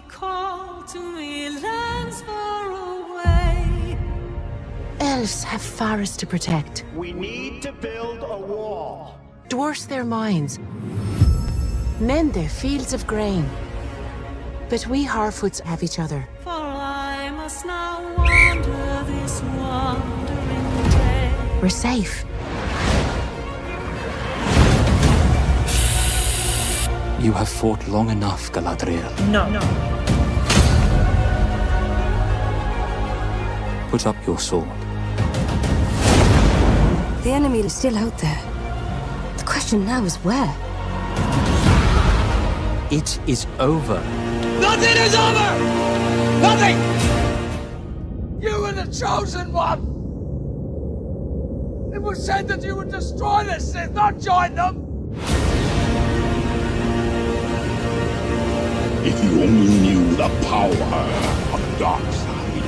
call to me, lands far away. Elves have forests to protect. We need to build a wall. Dwarfs their mines. Men their fields of grain. But we Harfoots have each other. For I must now wander this wandering day. We're safe. You have fought long enough, Galadriel. No. Put up your sword. The enemy is still out there. The question now is where? It is over. Nothing is over! Nothing! You were the chosen one! It was said that you would destroy the Sith, not join them! If you only knew the power of the dark side.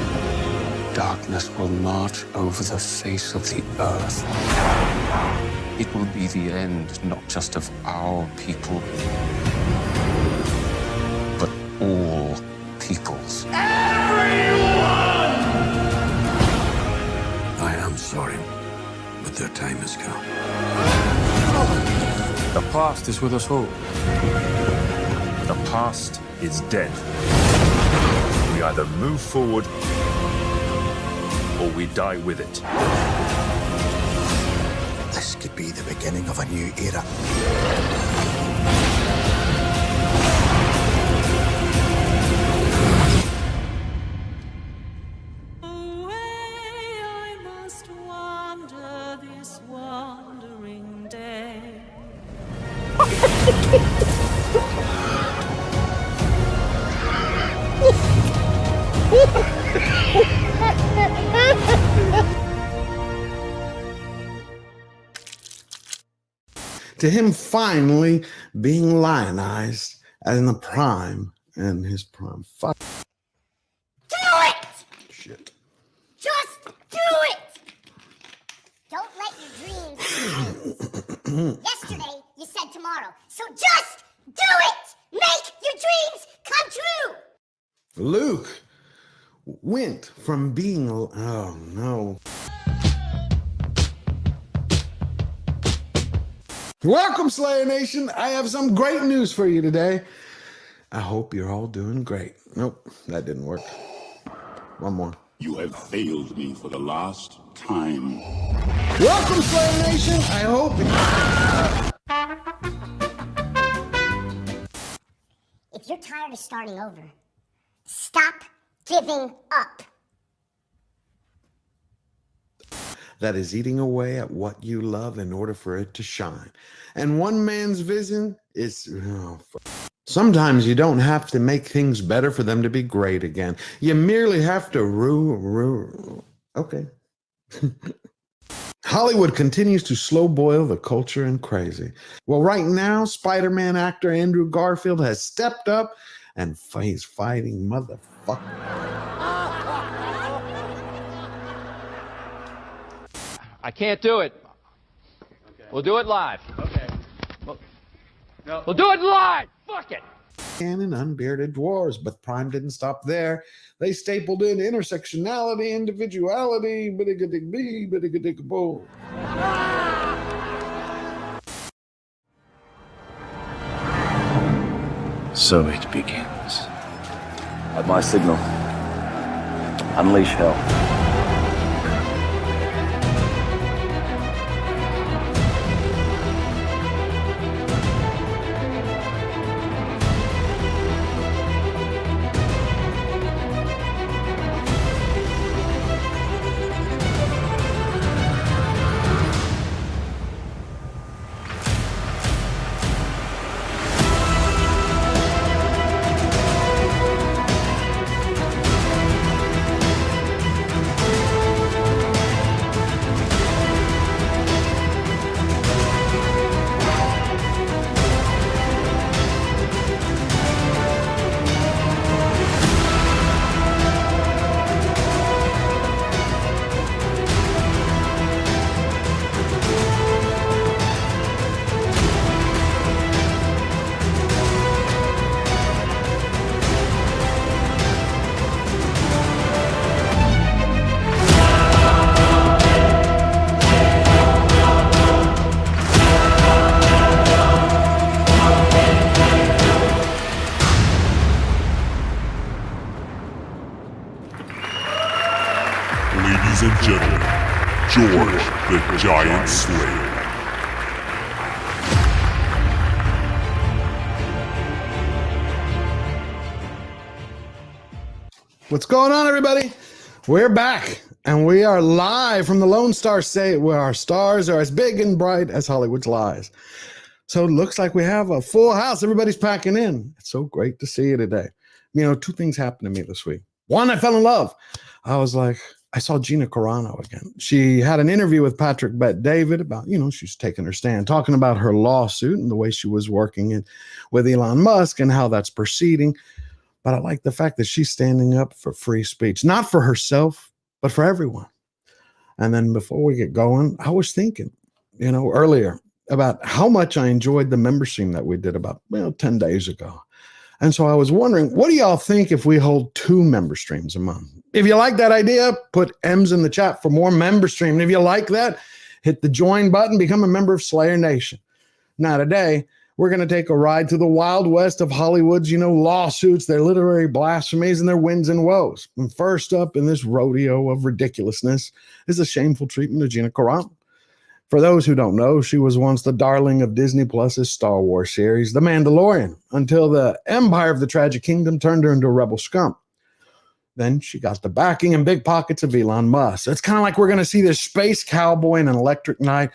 Darkness will march over the face of the earth. It will be the end, not just of our people, but all peoples. Everyone! I am sorry, but their time has come. The past is with us all. The past is dead. We either move forward or we die with it. This could be the beginning of a new era. Away I must wander this wandering day. To him finally being lionized in the prime and his prime. Fuck. Do it! Shit. Just do it! Don't let your dreams. Yesterday, you said tomorrow. So just do it! Make your dreams come true! Luke went from being, oh no. Welcome, Slayer Nation. I have some great news for you today. I hope you're all doing great. Nope, that didn't work. One more. You have failed me for the last time. Welcome, Slayer Nation. I hope. If you're tired of starting over, stop giving up. That is eating away at what you love in order for it to shine. And one man's vision is... Sometimes you don't have to make things better for them to be great again. You merely have to Okay. Hollywood continues to slow boil the culture and crazy. Well, right now, Spider-Man actor Andrew Garfield has stepped up and he's fighting motherfucker. I can't do it. Okay. We'll do it live. Okay. We'll do it live! Fuck it! And unbearded dwarves, but Prime didn't stop there. They stapled in intersectionality, individuality, biddiga-dig-bee, biddiga-dig-boo. So it begins. At my signal, unleash hell. Giant Slayer. What's going on, everybody? We're back, and we are live from the Lone Star State, where our stars are as big and bright as Hollywood's lies. So it looks like we have a full house. Everybody's packing in. It's so great to see you today. You know, two things happened to me this week. One, I fell in love. I was like, I saw Gina Carano again. She had an interview with Patrick Bet-David about, you know, she's taking her stand, talking about her lawsuit and the way she was working it with Elon Musk and how that's proceeding. But I like the fact that she's standing up for free speech, not for herself, but for everyone. And then before we get going, I was thinking, you know, earlier about how much I enjoyed the member stream that we did about, 10 days ago. And so I was wondering, what do y'all think if we hold 2 member streams a month? If you like that idea, put M's in the chat for more member stream. And if you like that, hit the join button, become a member of Slayer Nation. Now today, we're going to take a ride to the Wild West of Hollywood's, lawsuits, their literary blasphemies, and their wins and woes. And first up in this rodeo of ridiculousness is the shameful treatment of Gina Carano. For those who don't know, she was once the darling of Disney Plus's Star Wars series, The Mandalorian, until the Empire of the Tragic Kingdom turned her into a rebel scum. Then she got the backing and big pockets of Elon Musk. It's kind of like we're going to see this space cowboy in an electric night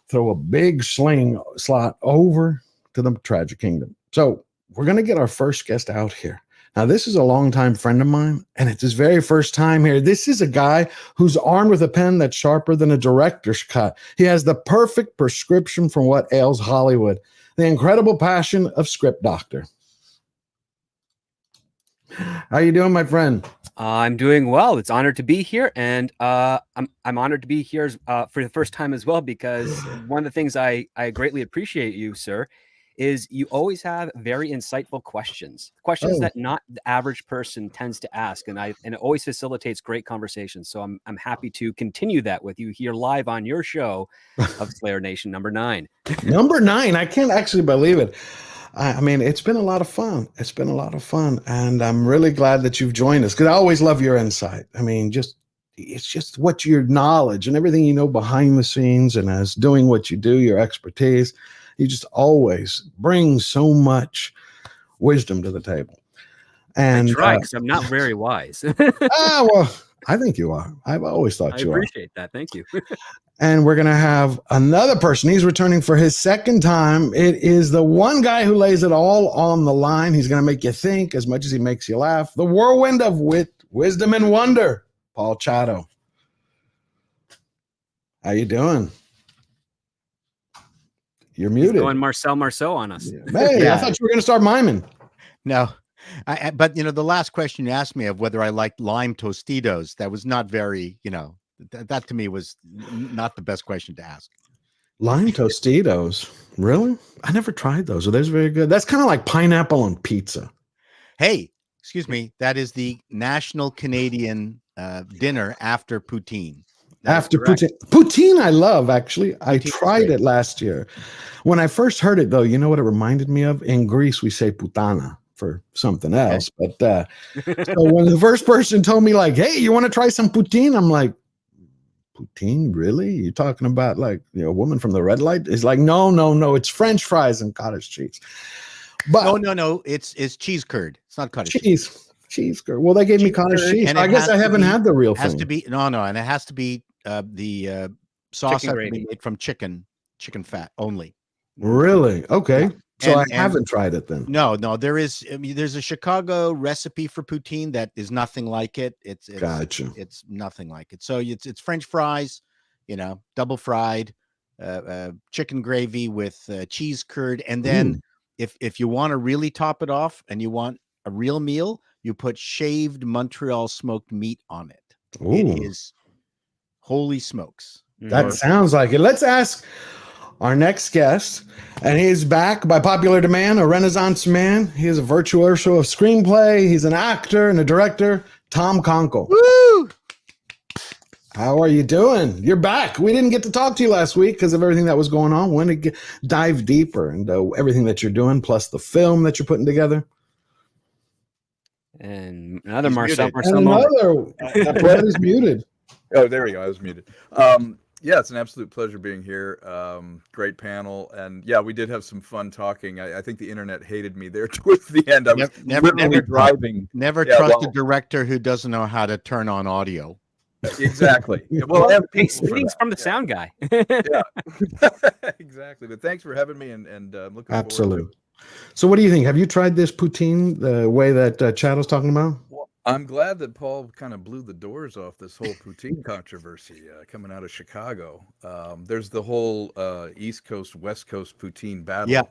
throw a big sling slot over to the Tragic Kingdom. So we're going to get our first guest out here. Now, this is a longtime friend of mine, and it's his very first time here. This is a guy who's armed with a pen that's sharper than a director's cut. He has the perfect prescription for what ails Hollywood, the incredible passion of Script Doctor. How you doing, my friend? I'm doing well. It's honored to be here, and I'm honored to be here for the first time as well, because one of the things I greatly appreciate you, sir, is you always have very insightful questions that not the average person tends to ask, and it always facilitates great conversations. So I'm happy to continue that with you here live on your show of Slayer Nation number 9. Number 9. I can't actually believe it. I mean, it's been a lot of fun. It's been a lot of fun, and I'm really glad that you've joined us, because I always love your insight. I mean, it's just what your knowledge and everything you know behind the scenes, and as doing what you do, your expertise. You just always bring so much wisdom to the table. And I try, because I'm not very wise. Well, I think you are. I've always thought you are. I appreciate that. Thank you. And we're going to have another person. He's returning for his second time. It is the one guy who lays it all on the line. He's going to make you think as much as he makes you laugh. The whirlwind of wit, wisdom, and wonder, Paul Chato. How you doing? You're muted. He's going Marcel Marceau on us. Hey, yeah. I thought you were going to start miming. No, but the last question you asked me of whether I liked lime Tostitos, that was not very, that to me was not the best question to ask. Lime Tostitos, really? I never tried those. Are those very good? That's kind of like pineapple on pizza. Hey, excuse me. That is the national Canadian dinner after poutine. After poutine, I love, actually. I tried it last year. When I first heard it, though, you know what it reminded me of? In Greece, we say putana for something else. Okay. But so when the first person told me, like, hey, you want to try some poutine? I'm like, poutine, really? You're talking about, like, a woman from the red light? It's like, no. It's French fries and cottage cheese. But no. It's cheese curd. It's not cottage cheese curd. Well, they gave me cottage cheese. I guess I haven't had the real thing. Has to be and it has to be the sauce has to be made from chicken fat only. Really? Okay. Yeah. So I haven't tried it then. No. There's a Chicago recipe for poutine that is nothing like it. It's gotcha. It's nothing like it. So it's French fries, double fried, chicken gravy with cheese curd, and then if you want to really top it off and you want a real meal, you put shaved Montreal smoked meat on it. Ooh. It is holy smokes. That sounds like it. Let's ask our next guest, and he's back by popular demand, a Renaissance man. He is a virtuoso of screenplay. He's an actor and a director, Tom Conkle. Woo! How are you doing? You're back. We didn't get to talk to you last week because of everything that was going on. Want to dive deeper into everything that you're doing, plus the film that you're putting together. And another Marcel. Brett is muted. Oh, there we go. I was muted. Yeah, it's an absolute pleasure being here. Great panel, and yeah, we did have some fun talking. I think the internet hated me there towards the end. I was literally driving. Never Yeah, trust well, a director who doesn't know how to turn on audio. Exactly. Well, I have people for Readings that. from the sound guy. Yeah, exactly. But thanks for having me, and I'm looking forward to Absolutely. it. So, what do you think? Have you tried this poutine the way that Chad was talking about? Well, I'm glad that Paul kind of blew the doors off this whole poutine controversy coming out of Chicago. There's the whole East Coast, West Coast poutine battle. Yeah.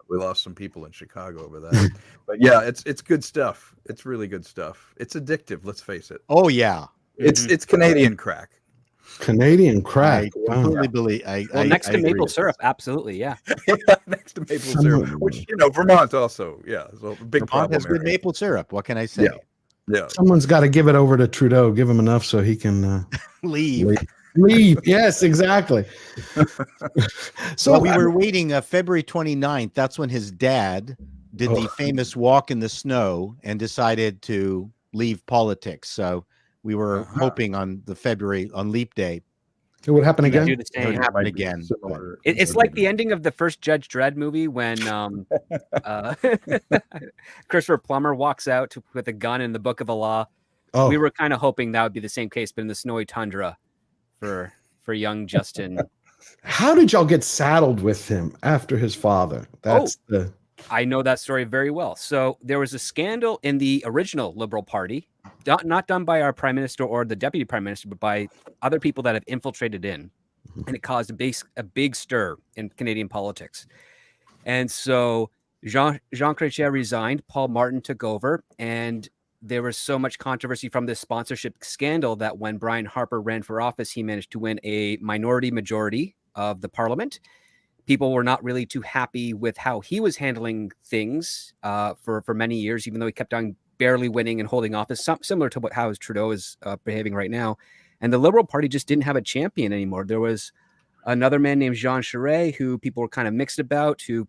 We lost some people in Chicago over that. But yeah, it's good stuff. It's really good stuff. It's addictive, let's face it. Oh yeah. It's Canadian crack. Canadian crack. I Wow. completely believe. Well, next to agree maple with syrup, absolutely, yeah. Next to maple syrup, which Vermont also, yeah, so big Vermont problem has good area. maple syrup. What can I say? Yeah. Someone's got to give it over to Trudeau. Give him enough so he can Leave. Leave. Yes, exactly. So we were waiting February 29th. That's when his dad did the famous walk in the snow and decided to leave politics. So we were hoping on Leap Day. It would happen He would again. do the same. It would happen again. It's like the ending of the first Judge Dredd movie when Christopher Plummer walks out with a gun in the Book of the Law. Oh. We were kind of hoping that would be the same case, but in the snowy tundra for young Justin. How did y'all get saddled with him after his father? That's the. I know that story very well. So there was a scandal in the original Liberal Party, not done by our prime minister or the deputy prime minister, but by other people that have infiltrated in, and it caused a big stir in Canadian politics. And so Jean Chrétien resigned, Paul Martin took over, and there was so much controversy from this sponsorship scandal that when Brian Harper ran for office, he managed to win a minority majority of the parliament. People were not really too happy with how he was handling things for many years, even though he kept on barely winning and holding office, similar to how Trudeau is behaving right now. And the Liberal Party just didn't have a champion anymore. There was another man named Jean Charest, who people were kind of mixed about, who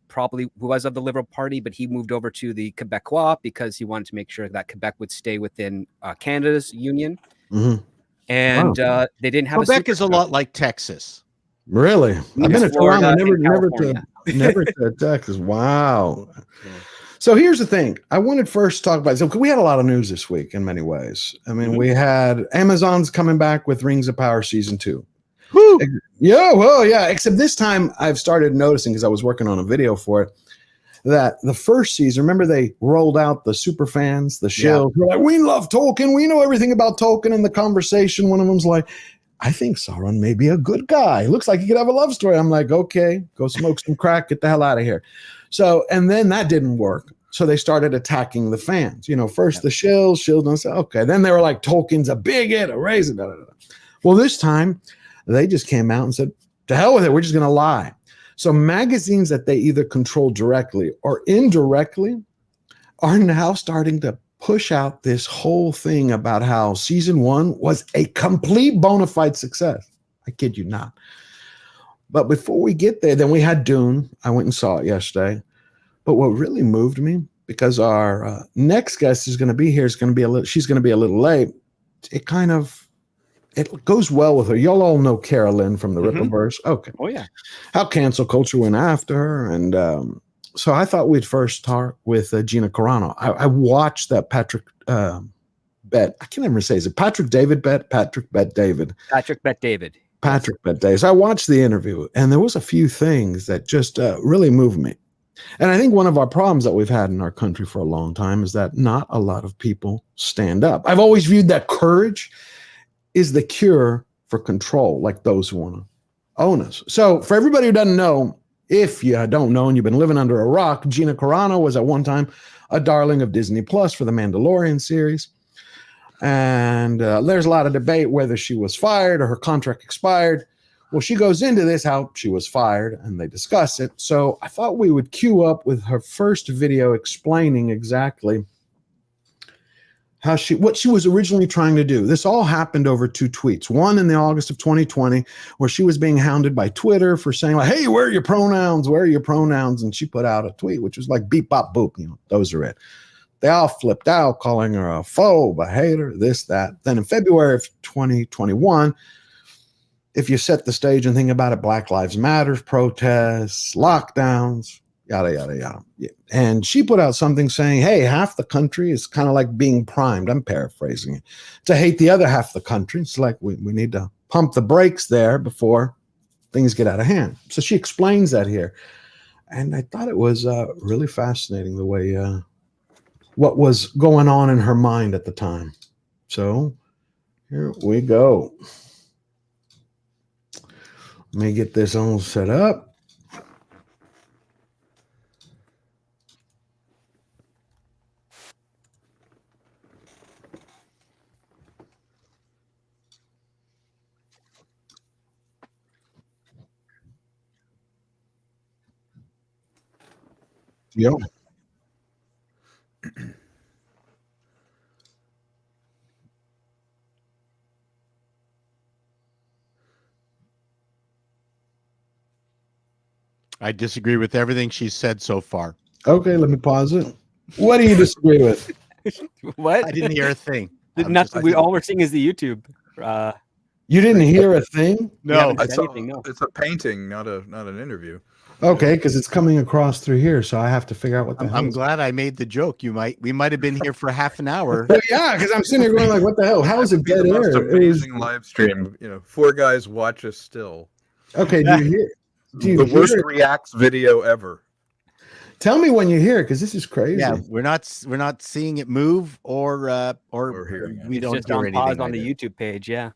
was of the Liberal Party, but he moved over to the Quebecois because he wanted to make sure that Quebec would stay within Canada's union. Mm-hmm. And they didn't have Quebec is a lot like Texas. Really? I've been to Toronto, never to Texas. Wow. So here's the thing. I wanted first to talk about, so we had a lot of news this week in many ways. I mean, we had Amazon's coming back with Rings of Power Season 2. Woo! Yeah, well, yeah. Except this time I've started noticing, because I was working on a video for it, that the first season, remember they rolled out the super fans, the shills. We're like, we love Tolkien. We know everything about Tolkien. And the conversation, one of them's like, I think Sauron may be a good guy. Looks like he could have a love story. I'm like, okay, go smoke some crack. Get the hell out of here. So, and then that didn't work. So they started attacking the fans. First the shills, and say, okay. Then they were like, Tolkien's a bigot, a raisin. Blah, blah, blah. Well, this time they just came out and said, to hell with it. We're just going to lie. So magazines that they either control directly or indirectly are now starting to push out this whole thing about how season 1 was a complete bona fide success. I kid you not. But before we get there, then we had Dune. I went and saw it yesterday. But what really moved me, because our next guest is going to be here, she's going to be a little late. It goes well with her. Y'all all know Carolyn from the Rippaverse. Okay. Oh yeah. How cancel culture went after her. And so I thought we'd first start with Gina Carano. I watched that Patrick Bet. I can't even say, is it Patrick David Bet? Patrick Bet David. Patrick Bet David. Patrick Bet David. So I watched the interview, and there was a few things that just really moved me. And I think one of our problems that we've had in our country for a long time is that not a lot of people stand up. I've always viewed that courage is the cure for control, like those who want to own us. So for everybody who doesn't know, if you don't know and you've been living under a rock, Gina Carano was at one time a darling of Disney Plus for the Mandalorian series. And there's a lot of debate whether she was fired or her contract expired. Well, she goes into this, how she was fired, and they discuss it. So I thought we would cue up with her first video explaining exactly what she was originally trying to do. This all happened over 2 tweets. One in the August of 2020, where she was being hounded by Twitter for saying, like, hey, where are your pronouns? Where are your pronouns? And she put out a tweet, which was like beep, bop, boop. Those are it. They all flipped out, calling her a phobe, a hater, this, that. Then in February of 2021, if you set the stage and think about it, Black Lives Matter protests, lockdowns, yada, yada, yada. And she put out something saying, hey, half the country is kind of like being primed. I'm paraphrasing it. To hate the other half of the country. It's like we need to pump the brakes there before things get out of hand. So she explains that here. And I thought it was really fascinating the way what was going on in her mind at the time. So here we go. Let me get this all set up. Yep. I disagree with everything she's said so far. Okay, let me pause it. What do you disagree with? What? I didn't hear a thing. Nothing. All we're seeing is the YouTube. You didn't hear a thing? No, it's a painting, not an interview. Okay, because it's coming across through here, so I have to figure out what the hell. I'm glad I made the joke. We might have been here for half an hour. Well, yeah, because I'm sitting here going like, what the hell? How is it dead Most air? amazing live stream. 4 guys watch us still. Okay, do you hear? The worst reacts video ever. Tell me when you hear it, because this is crazy. Yeah, we're not seeing it move or hearing it. we It's don't just hear on anything pause on either. the YouTube page. Yeah.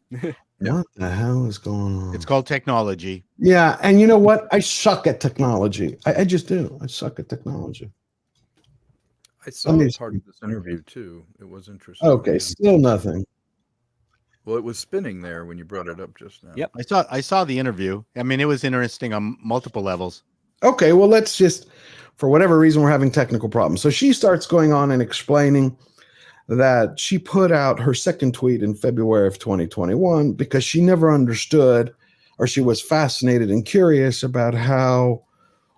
What the hell is going on? It's called technology. Yeah, and you know what? I suck at technology. I just do. I suck at technology. I saw part of this interview too. It was interesting. Okay, still nothing. Well, it was spinning there when you brought it up just now. Yep. I saw the interview. I mean, it was interesting on multiple levels. Okay, well, let's just, for whatever reason, we're having technical problems. So she starts going on and explaining that she put out her second tweet in February of 2021 because she never understood, or she was fascinated and curious about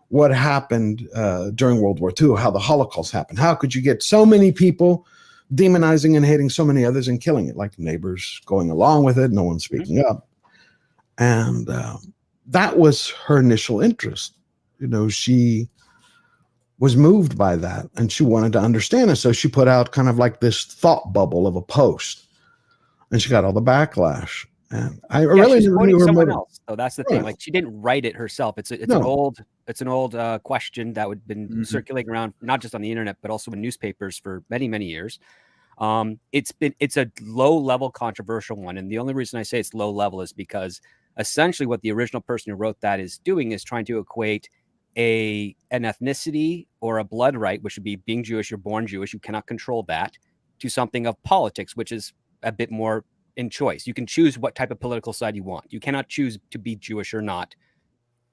what happened during World War II, how the Holocaust happened. How could you get so many people demonizing and hating so many others and killing it, like neighbors going along with it, no one speaking up. And that was her initial interest. She was moved by that and she wanted to understand it. So she put out kind of like this thought bubble of a post and she got all the backlash. And I really she's never quoting knew her someone motive. else. So that's the thing. Right. Like she didn't write it herself. It's No. an old question that would been circulating around, not just on the internet, but also in newspapers for many, many years. It's a low level controversial one. And the only reason I say it's low level is because essentially what the original person who wrote that is doing is trying to equate an ethnicity or a blood right, which would be being Jewish, you're born Jewish, you cannot control that, to something of politics, which is a bit more in choice. You can choose what type of political side you want. You cannot choose to be Jewish or not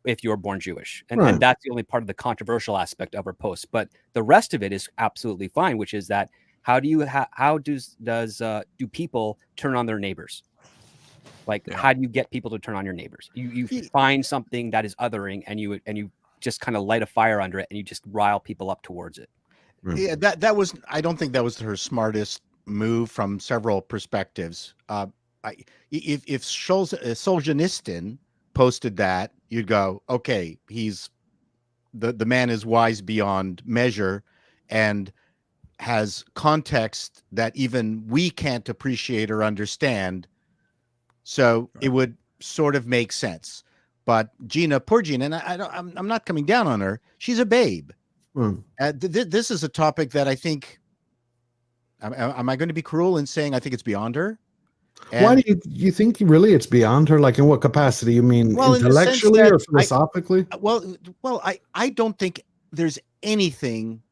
if you're born Jewish. And that's the only part of the controversial aspect of her post. But the rest of it is absolutely fine, which is that how do people turn on their neighbors? Like, how do you get people to turn on your neighbors? You find something that is othering and you just kind of light a fire under it and you just rile people up towards it. Yeah, that was, I don't think that was her smartest move from several perspectives. If Solzhenitsyn posted that, you'd go, okay, he's the man is wise beyond measure and has context that even we can't appreciate or understand. So it would sort of make sense. But Gina, poor Gina, and I'm not coming down on her. She's a babe. This is a topic that I think. Am I going to be cruel in saying I think it's beyond her? Why do you think really it's beyond her? Like in what capacity? You mean intellectually or philosophically? I don't think there's anything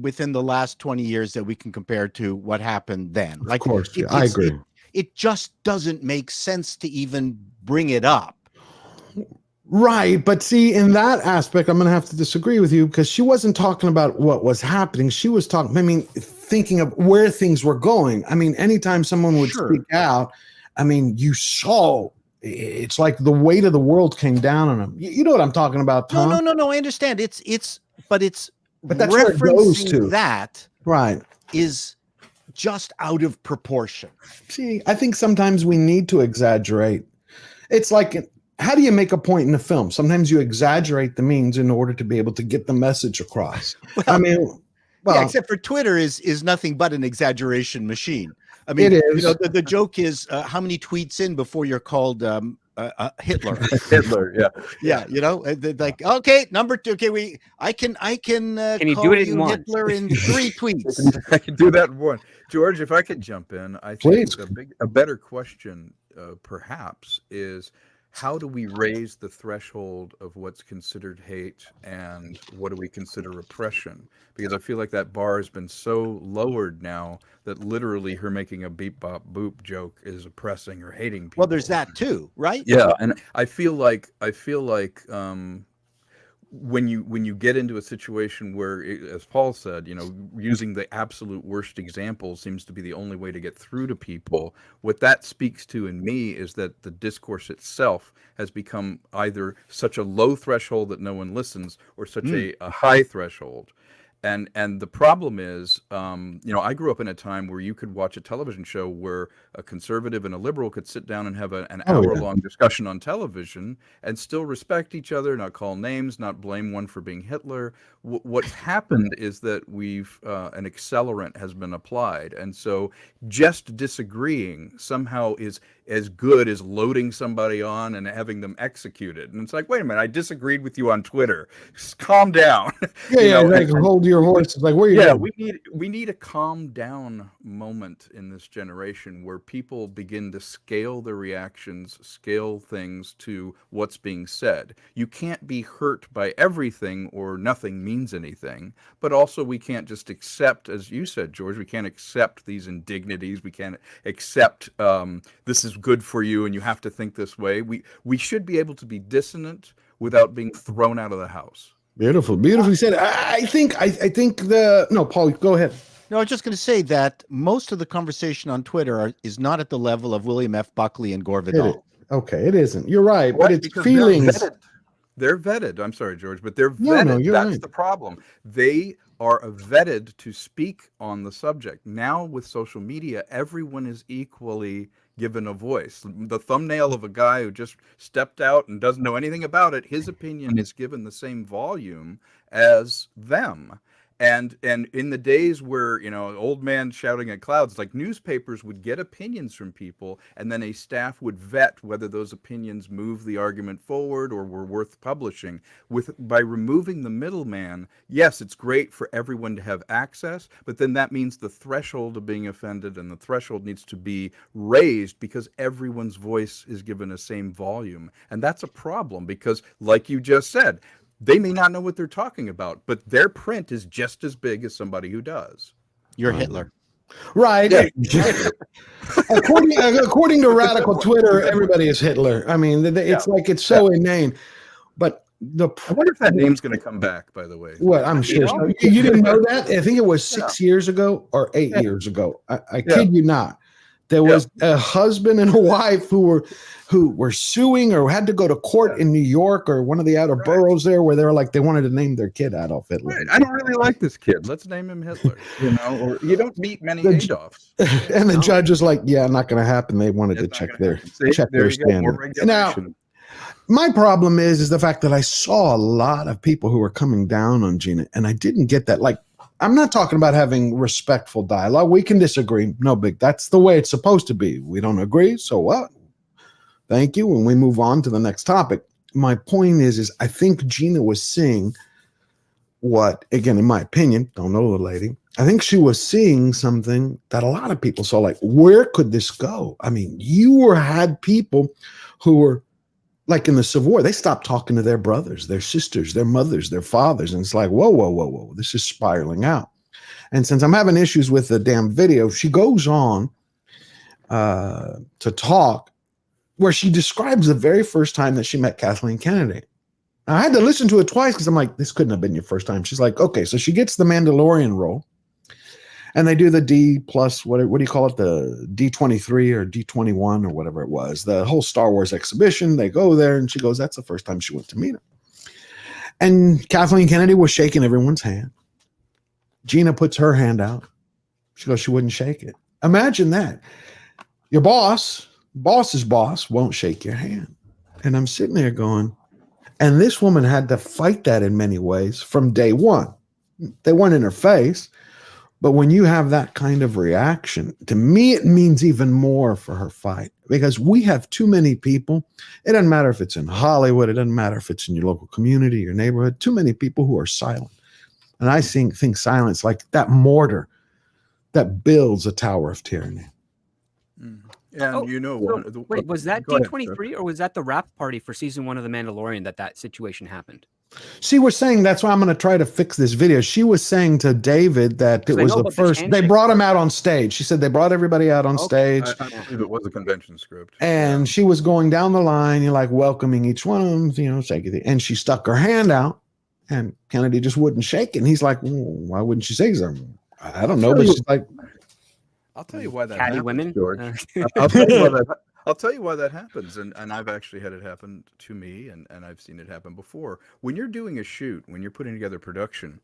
within the last 20 years that we can compare to what happened then. Of course, I agree. It just doesn't make sense to even bring it up. Right. But see, in that aspect, I'm going to have to disagree with you because she wasn't talking about what was happening. She was thinking of where things were going. I mean, anytime someone would speak out, you saw it's like the weight of the world came down on them. You know what I'm talking about, Tom? No. I understand. But that's where it goes to. That right is just out of proportion. See, I think sometimes we need to exaggerate. It's like, how do you make a point in a film? Sometimes you exaggerate the means in order to be able to get the message across. Yeah, except for Twitter is nothing but an exaggeration machine. I mean, it is. The joke is how many tweets in before you're called Hitler. Hitler, yeah. Like, okay, number 2. Okay, I can you call do it in you one? Hitler in 3 tweets. I can do that in one. George, if I could jump in, I think Please. a better question, perhaps, is how do we raise the threshold of what's considered hate and what do we consider oppression? Because I feel like that bar has been so lowered now that literally her making a beep bop boop joke is oppressing or hating people. Well, there's that too, right? Yeah, and I feel like when you get into a situation where, as Paul said, using the absolute worst example seems to be the only way to get through to people. What that speaks to in me is that the discourse itself has become either such a low threshold that no one listens, or such a high threshold. And the problem is, I grew up in a time where you could watch a television show where a conservative and a liberal could sit down and have an hour-long discussion on television and still respect each other, not call names, not blame one for being Hitler. What's happened is that an accelerant has been applied. And so just disagreeing somehow is as good as loading somebody on and having them executed. And it's like, wait a minute, I disagreed with you on Twitter. Just calm down. Hold your horses. Like, where you going? we need a calm down moment in this generation where people begin to scale their reactions, scale things to what's being said. You can't be hurt by everything or nothing means anything, but also we can't just accept, as you said, George, we can't accept these indignities. We can't accept this is good for you and you have to think this way. We should be able to be dissonant without being thrown out of the house. Beautifully said. I think no, Paul, go ahead. No, I was just going to say that most of the conversation on Twitter is not at the level of William F. Buckley and Gore Vidal. Okay, it isn't. You're right, but it's feelings. They're vetted. I'm sorry, George, but they're vetted. No, you're That's right. the problem. They are vetted to speak on the subject. Now with social media, everyone is equally given a voice. The thumbnail of a guy who just stepped out and doesn't know anything about it, his opinion is given the same volume as them. And in the days where, old man shouting at clouds, like newspapers would get opinions from people, and then a staff would vet whether those opinions moved the argument forward or were worth publishing. By removing the middleman, yes, it's great for everyone to have access, but then that means the threshold of being offended and the threshold needs to be raised because everyone's voice is given the same volume. And that's a problem because, like you just said, they may not know what they're talking about, but their print is just as big as somebody who does. You're Hitler. Right. Yeah. according to radical Twitter, everybody is Hitler. I mean, it's like it's so inane. But I wonder if that name's going to come back, by the way. What? I'm sure. You didn't know that? I think it was 6 years ago or 8 years ago. I kid you not. There was a husband and a wife who were suing or had to go to court in New York or one of the outer boroughs there where they were like, they wanted to name their kid Adolf Hitler. Right. I don't really like this kid. Let's name him Hitler. Or you don't meet many Adolfs. And the judge was like, yeah, not going to happen. They wanted to check their standard. Now, my problem is the fact that I saw a lot of people who were coming down on Gina, and I didn't get that. Like, I'm not talking about having respectful dialogue. We can disagree. No big. That's the way it's supposed to be. We don't agree. So what? Thank you. And we move on to the next topic. My point is I think Gina was seeing what, again, in my opinion, don't know the lady. I think she was seeing something that a lot of people saw. Like, where could this go? I mean, had people who were like in the Civil War, they stopped talking to their brothers, their sisters, their mothers, their fathers. And it's like, whoa, this is spiraling out. And since I'm having issues with the damn video, she goes on to talk where she describes the very first time that she met Kathleen Kennedy. Now, I had to listen to it twice because I'm like, this couldn't have been your first time. She's like, okay, so she gets the Mandalorian role. And they do the D plus, what do you call it? The D23 or D21 or whatever it was. The whole Star Wars exhibition. They go there and she goes, that's the first time she went to meet him. And Kathleen Kennedy was shaking everyone's hand. Gina puts her hand out. She goes, she wouldn't shake it. Imagine that. Your boss's boss won't shake your hand. And I'm sitting there going, and this woman had to fight that in many ways from day one. They weren't in her face, but when you have that kind of reaction, to me, it means even more for her fight, because we have too many people. It doesn't matter if it's in Hollywood. It doesn't matter if it's in your local community, your neighborhood, too many people who are silent. And I think silence like that mortar that builds a tower of tyranny. And you know, wait, was that D23 or was that the wrap party for season 1 of The Mandalorian that situation happened? She was saying, that's why I'm going to try to fix this video. She was saying to David that it was the first, they brought him out on stage. She said they brought everybody out on stage. I believe it was a convention script. And she was going down the line, you're like welcoming each one of them, you know, shake it. And she stuck her hand out and Kennedy just wouldn't shake it. And he's like, why wouldn't she say something? I don't know, but she's like, I'll tell you why that Catty happens, women, George. I'll tell you why that happens, and I've actually had it happen to me, and I've seen it happen before. When you're doing a shoot, when you're putting together production,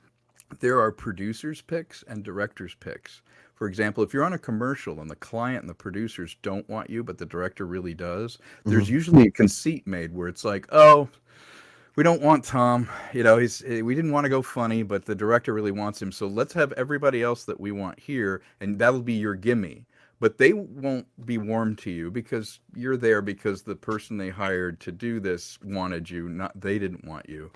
there are producers' picks and directors' picks. For example, if you're on a commercial and the client and the producers don't want you, but the director really does, there's usually a conceit made where it's like, oh, we don't want Tom, you know, we didn't want to go funny, but the director really wants him, so let's have everybody else that we want here, and that'll be your gimme. But they won't be warm to you because you're there because the person they hired to do this wanted you, not they didn't want you.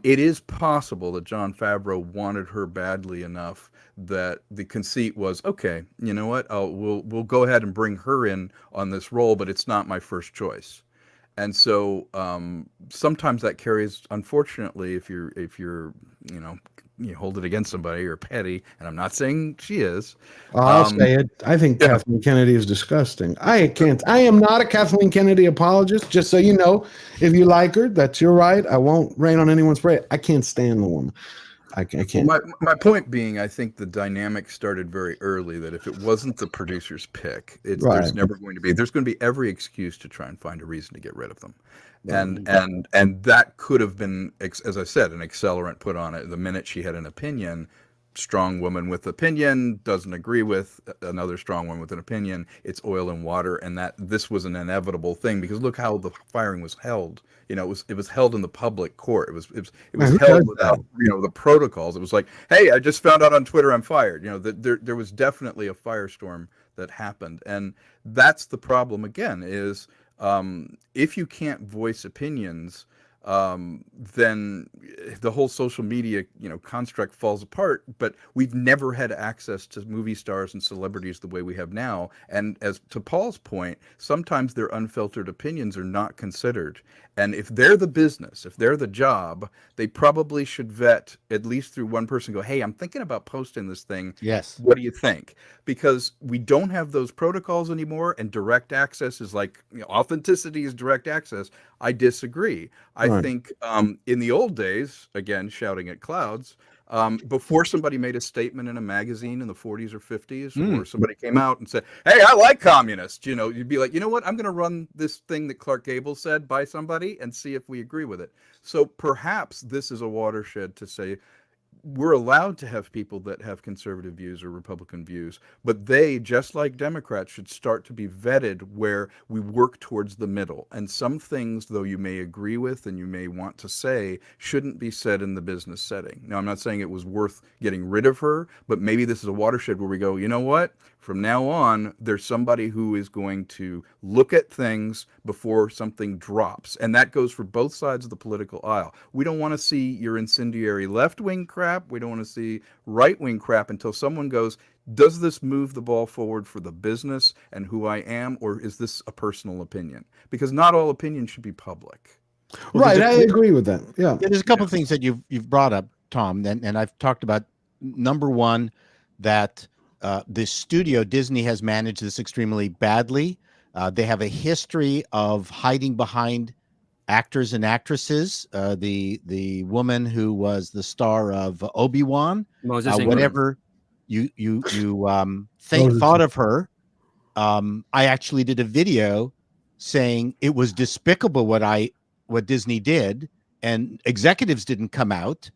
It is possible that Jon Favreau wanted her badly enough that the conceit was, okay, you know what, we'll go ahead and bring her in on this role, but it's not my first choice. And so sometimes that carries, unfortunately, if you're you know, you hold it against somebody or petty, and I'm not saying she is. I'll say it. I think Kathleen Kennedy is disgusting. I am not a Kathleen Kennedy apologist, just so you know. If you like her, that's your right. I won't rain on anyone's parade. I can't stand the woman. I can't. My point being, I think the dynamic started very early, that if it wasn't the producer's pick, there's never going to be, there's going to be every excuse to try and find a reason to get rid of them. And that could have been, as I said, an accelerant put on it. The minute she had an opinion, strong woman with opinion doesn't agree with another strong woman with an opinion, it's oil and water, and that this was an inevitable thing, because look how the firing was held. You know, it was held in the public court. It was held without, you know, the protocols. It was like, hey, I just found out on Twitter I'm fired. You know, there was definitely a firestorm that happened, and that's the problem again, is if you can't voice opinions, then the whole social media, you know, construct falls apart. But we've never had access to movie stars and celebrities the way we have now. And as to Paul's point, sometimes their unfiltered opinions are not considered. And if they're the business, if they're the job, they probably should vet at least through one person, go, hey, I'm thinking about posting this thing. Yes. What do you think? Because we don't have those protocols anymore, and direct access is like, you know, authenticity is direct access. I disagree. I think in the old days, again, shouting at clouds, before somebody made a statement in a magazine in the 40s or 50s, or somebody came out and said, hey, I like communists, you know, you'd be like, you know what, I'm going to run this thing that Clark Gable said by somebody and see if we agree with it. So perhaps this is a watershed to say, we're allowed to have people that have conservative views or Republican views, but they, just like Democrats, should start to be vetted where we work towards the middle. And some things, though you may agree with and you may want to say, shouldn't be said in the business setting. Now, I'm not saying it was worth getting rid of her, but maybe this is a watershed where we go, you know what? From now on, there's somebody who is going to look at things before something drops. And that goes for both sides of the political aisle. We don't want to see your incendiary left-wing crap. We don't want to see right-wing crap until someone goes, does this move the ball forward for the business and who I am, or is this a personal opinion? Because not all opinions should be public. Right, I agree with that. Yeah. There's a couple of things that you've brought up, Tom, and I've talked about. Number one, that this studio, Disney, has managed this extremely badly. They have a history of hiding behind actors and actresses. The woman who was the star of Obi-Wan, whatever you thought of her, I actually did a video saying it was despicable what Disney did, and executives didn't come out.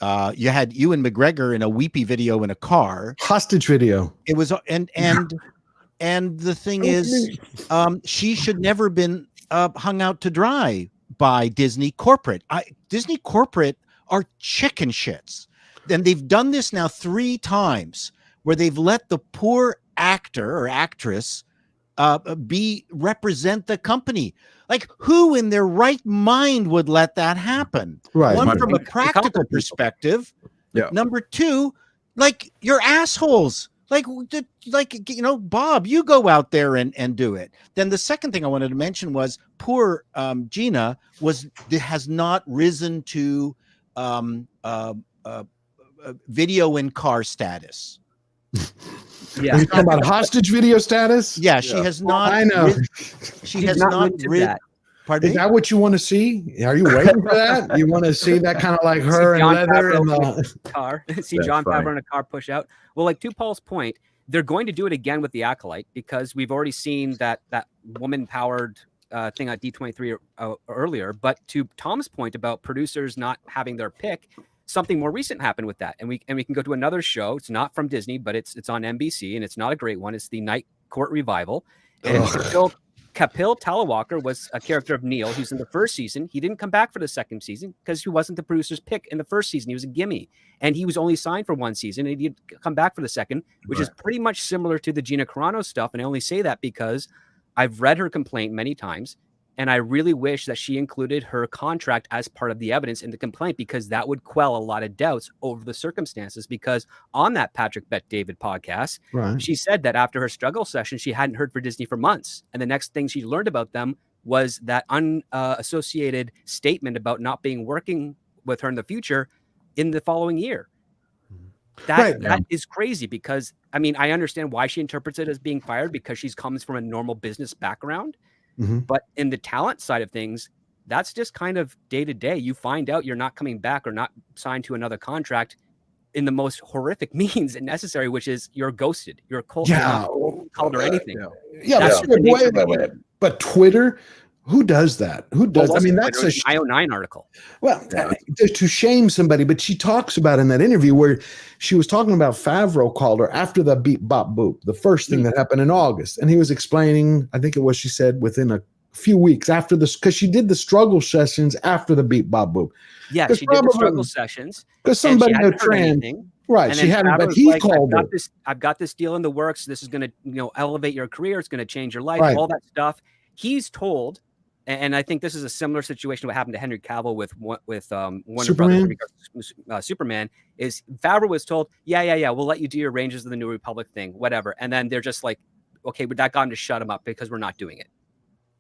You had Ewan McGregor in a weepy video in a car. Hostage video. It was, and the thing is, she should never been hung out to dry by Disney corporate. Disney corporate are chicken shits. And they've done this now 3 times where they've let the poor actor or actress represent the company. Like, who in their right mind would let that happen? Right. One, from a practical perspective. Yeah. Number 2, like, you're assholes. Like, you know, Bob, you go out there and do it. Then the second thing I wanted to mention was poor Gina has not risen to video in car status. Yeah. Are you talking about hostage video status? Yeah, she has not. I know. She has not rid. Pardon Is me? that what you want to see? Are you waiting for that? You want to see that kind of like her in leather and the car? See John Favreau in a car push out. Well, like, to Paul's point, they're going to do it again with the Acolyte, because we've already seen that woman-powered thing at D23 earlier. But to Tom's point about producers not having their pick, something more recent happened with that, and we can go to another show. It's not from Disney, but it's on NBC, and it's not a great one. It's the Night Court Revival, and Kapil Talawalkar was a character of Neil, who's in the first season. He didn't come back for the second season because he wasn't the producer's pick in the first season. He was a gimme, and he was only signed for 1 season, and he did come back for the second, which is pretty much similar to the Gina Carano stuff. And I only say that because I've read her complaint many times, and I really wish that she included her contract as part of the evidence in the complaint, because that would quell a lot of doubts over the circumstances. Because on that Patrick Bet David podcast, she said that after her struggle session, she hadn't heard for Disney for months. And the next thing she learned about them was that unassociated statement about not being working with her in the future in the following year. That is crazy, because, I mean, I understand why she interprets it as being fired, because she comes from a normal business background. But in the talent side of things, that's just kind of day to day. You find out you're not coming back or not signed to another contract in the most horrific means necessary, which is you're ghosted. You're cold, called or anything. But Twitter, who does that? Who does? I mean, that's a IO9 article. Well, to shame somebody, but she talks about in that interview where she was talking about Favreau called her after the beep bop boop, the first thing that happened in August, and he was explaining. I think it was, she said, within a few weeks after this, because she did the struggle sessions after the beep bop boop. Yeah, she did the struggle sessions because somebody had trans. Right, she hadn't, but he called her. I've got this deal in the works. This is going to, elevate your career. It's going to change your life. All that stuff. He's told. And I think this is a similar situation to what happened to Henry Cavill with Warner Brothers Superman. Is Favreau was told, we'll let you do your Rangers of the New Republic thing, whatever. And then they're just like, okay, but that got him to shut him up because we're not doing it.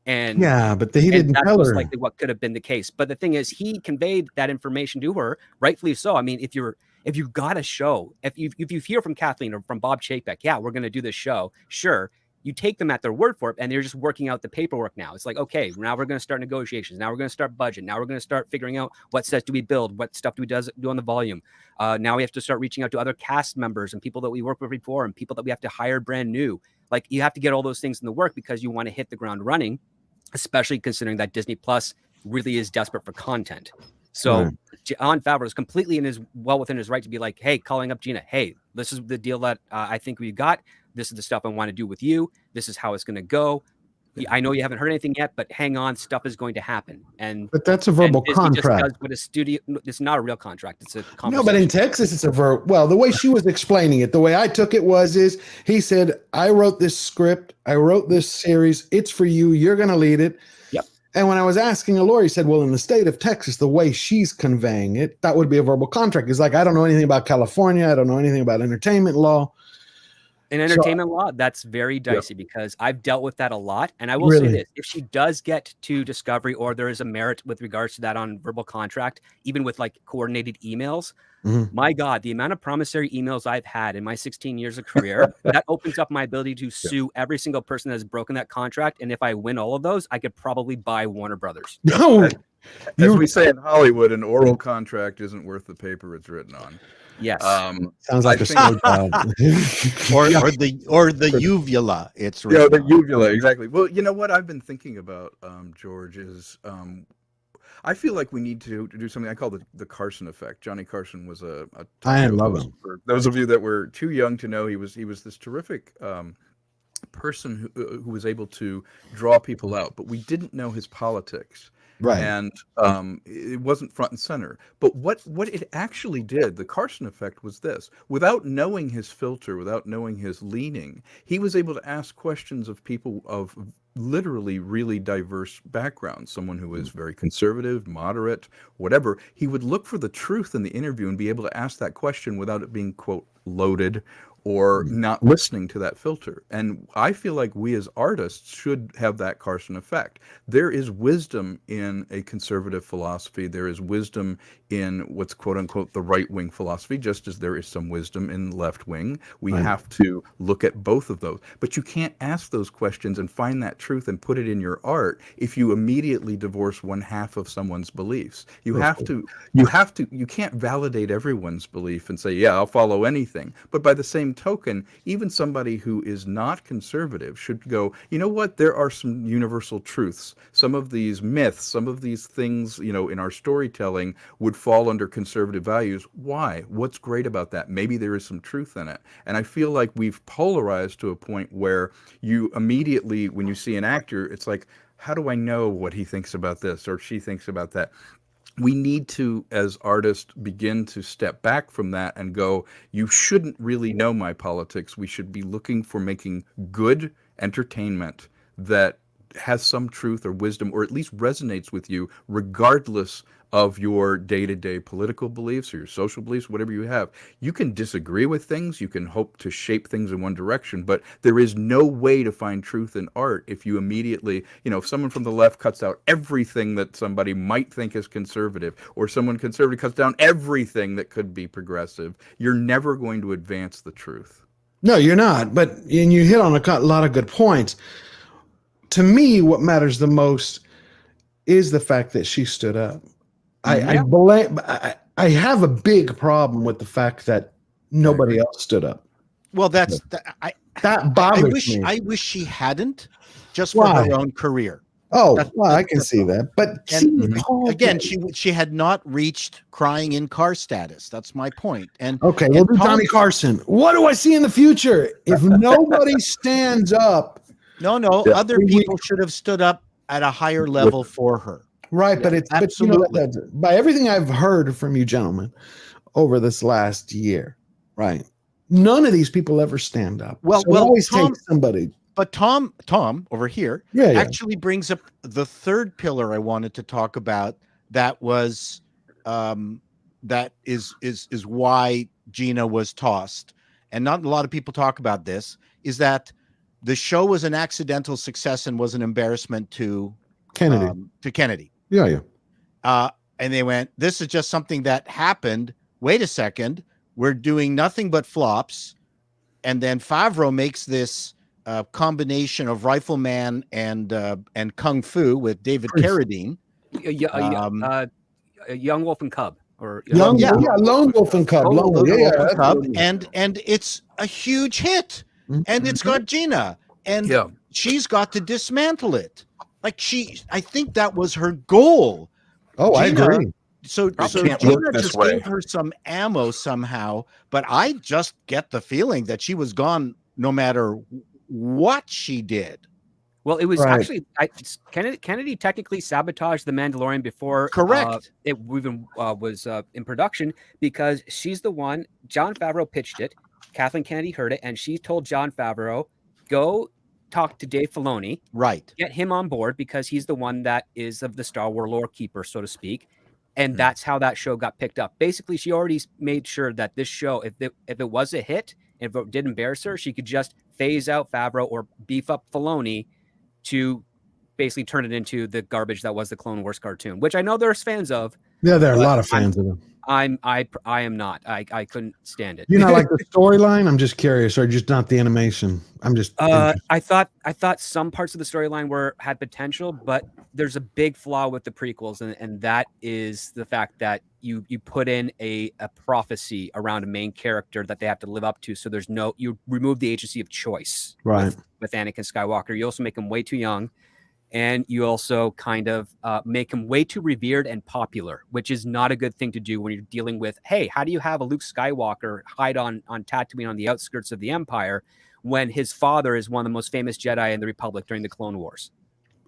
And but he didn't tell her. That's likely what could have been the case. But the thing is, he conveyed that information to her, rightfully so. I mean, if you've got a show, if you hear from Kathleen or from Bob Chapek, we're going to do this show, sure. You take them at their word for it, and they're just working out the paperwork now. It's like, okay, now we're going to start negotiations. Now we're going to start budget. Now we're going to start figuring out what sets do we build, what stuff do we do on the volume. Now we have to start reaching out to other cast members and people that we worked with before and people that we have to hire brand new. Like, you have to get all those things in the work because you want to hit the ground running, especially considering that Disney Plus really is desperate for content. So Jon Favreau is completely within his right to be like, hey, calling up Gina, hey, this is the deal that I think we got. This is the stuff I want to do with you. This is how it's going to go. I know you haven't heard anything yet, but hang on, stuff is going to happen. But that's a verbal contract. Just with a studio, it's not a real contract. It's a conversation. No, but in Texas, it's a verb. Well, the way she was explaining it, the way I took it is he said, I wrote this script. I wrote this series. It's for you. You're going to lead it. Yep. And when I was asking a lawyer, he said, well, in the state of Texas, the way she's conveying it, that would be a verbal contract. It's like, I don't know anything about California. I don't know anything about entertainment law. In entertainment law, that's very dicey because I've dealt with that a lot. And I will say this, if she does get to discovery or there is a merit with regards to that on verbal contract, even with like coordinated emails, my God, the amount of promissory emails I've had in my 16 years of career, that opens up my ability to sue every single person that has broken that contract. And if I win all of those, I could probably buy Warner Brothers. No. As we say in Hollywood, an oral contract isn't worth the paper it's written on. Yes. Sounds like a slow job. or the uvula. The uvula, exactly. Well, you know what I've been thinking about, George, is I feel like we need to do something I call the Carson effect. Johnny Carson was a I talk show love host. him. For those of you that were too young to know, he was this terrific person who was able to draw people out, but we didn't know his politics. Right. And it wasn't front and center. But what it actually did, the Carson effect, was this. Without knowing his filter, without knowing his leaning, he was able to ask questions of people of literally really diverse backgrounds. Someone who is very conservative, moderate, whatever. He would look for the truth in the interview and be able to ask that question without it being, quote, loaded or not listening to that filter. And I feel like we as artists should have that Carson effect. There is wisdom in a conservative philosophy. There is wisdom in what's quote unquote the right wing philosophy, just as there is some wisdom in left wing. We have to look at both of those. But you can't ask those questions and find that truth and put it in your art if you immediately divorce one half of someone's beliefs. You can't validate everyone's belief and say, yeah, I'll follow anything. But by the same token, even somebody who is not conservative should go, you know what, there are some universal truths. Some of these myths, some of these things, in our storytelling would fall under conservative values. Why? What's great about that? Maybe there is some truth in it. And I feel like we've polarized to a point where you immediately, when you see an actor, it's like, how do I know what he thinks about this or she thinks about that? We need to, as artists, begin to step back from that and go, you shouldn't really know my politics. We should be looking for making good entertainment that has some truth or wisdom, or at least resonates with you, regardless of your day-to-day political beliefs or your social beliefs, whatever you have. You can disagree with things, you can hope to shape things in one direction, but there is no way to find truth in art if you immediately, if someone from the left cuts out everything that somebody might think is conservative, or someone conservative cuts down everything that could be progressive, you're never going to advance the truth. No, you're not. And you hit on a lot of good points. To me, what matters the most is the fact that she stood up. I have a big problem with the fact that nobody else stood up. Well, that bothers me. I wish she hadn't, just for her own career. I can see that. But again, she had not reached crying in car status. That's my point. And okay, we'll do Johnny Carson. What do I see in the future? If nobody stands up, other people should have stood up at a higher level for her. Right, but absolutely. By everything I've heard from you gentlemen over this last year, right? None of these people ever stand up. Well, it always takes somebody. But Tom over here actually brings up the third pillar I wanted to talk about. That was that is why Gina was tossed, and not a lot of people talk about this. Is that the show was an accidental success and was an embarrassment to Kennedy. Yeah. And they went, this is just something that happened. Wait a second. We're doing nothing but flops. And then Favreau makes this combination of Rifleman and Kung Fu with David Carradine. Young Wolf and Cub. Or Lone Wolf and Cub. And it's a huge hit. And it's got Gina. And she's got to dismantle it. I think that was her goal. Oh, Gina, I agree. So Gina just gave her some ammo somehow, but I just get the feeling that she was gone no matter what she did. Well, it was actually Kennedy technically sabotaged The Mandalorian before it even was in production, because she's the one. Jon Favreau pitched it. Kathleen Kennedy heard it, and she told Jon Favreau, go talk to Dave Filoni, get him on board, because he's the one that is of the Star Wars lore keeper, so to speak. And that's how that show got picked up. Basically, she already made sure that this show, if it was a hit, if it did embarrass her, she could just phase out Favreau or beef up Filoni to basically turn it into the garbage that was the Clone Wars cartoon, which I know there's fans of. Yeah, there are a lot of fans of them. I am not. I couldn't stand it. You know, like the storyline? I'm just curious, or just not the animation? I'm just I thought some parts of the storyline had potential, but there's a big flaw with the prequels, and that is the fact that you put in a prophecy around a main character that they have to live up to, so you remove the agency of choice with Anakin Skywalker. You also make him way too young. and you also kind of make him way too revered and popular, which is not a good thing to do when you're dealing with, hey, how do you have a Luke Skywalker hide on Tatooine on the outskirts of the Empire when his father is one of the most famous Jedi in the Republic during the Clone Wars?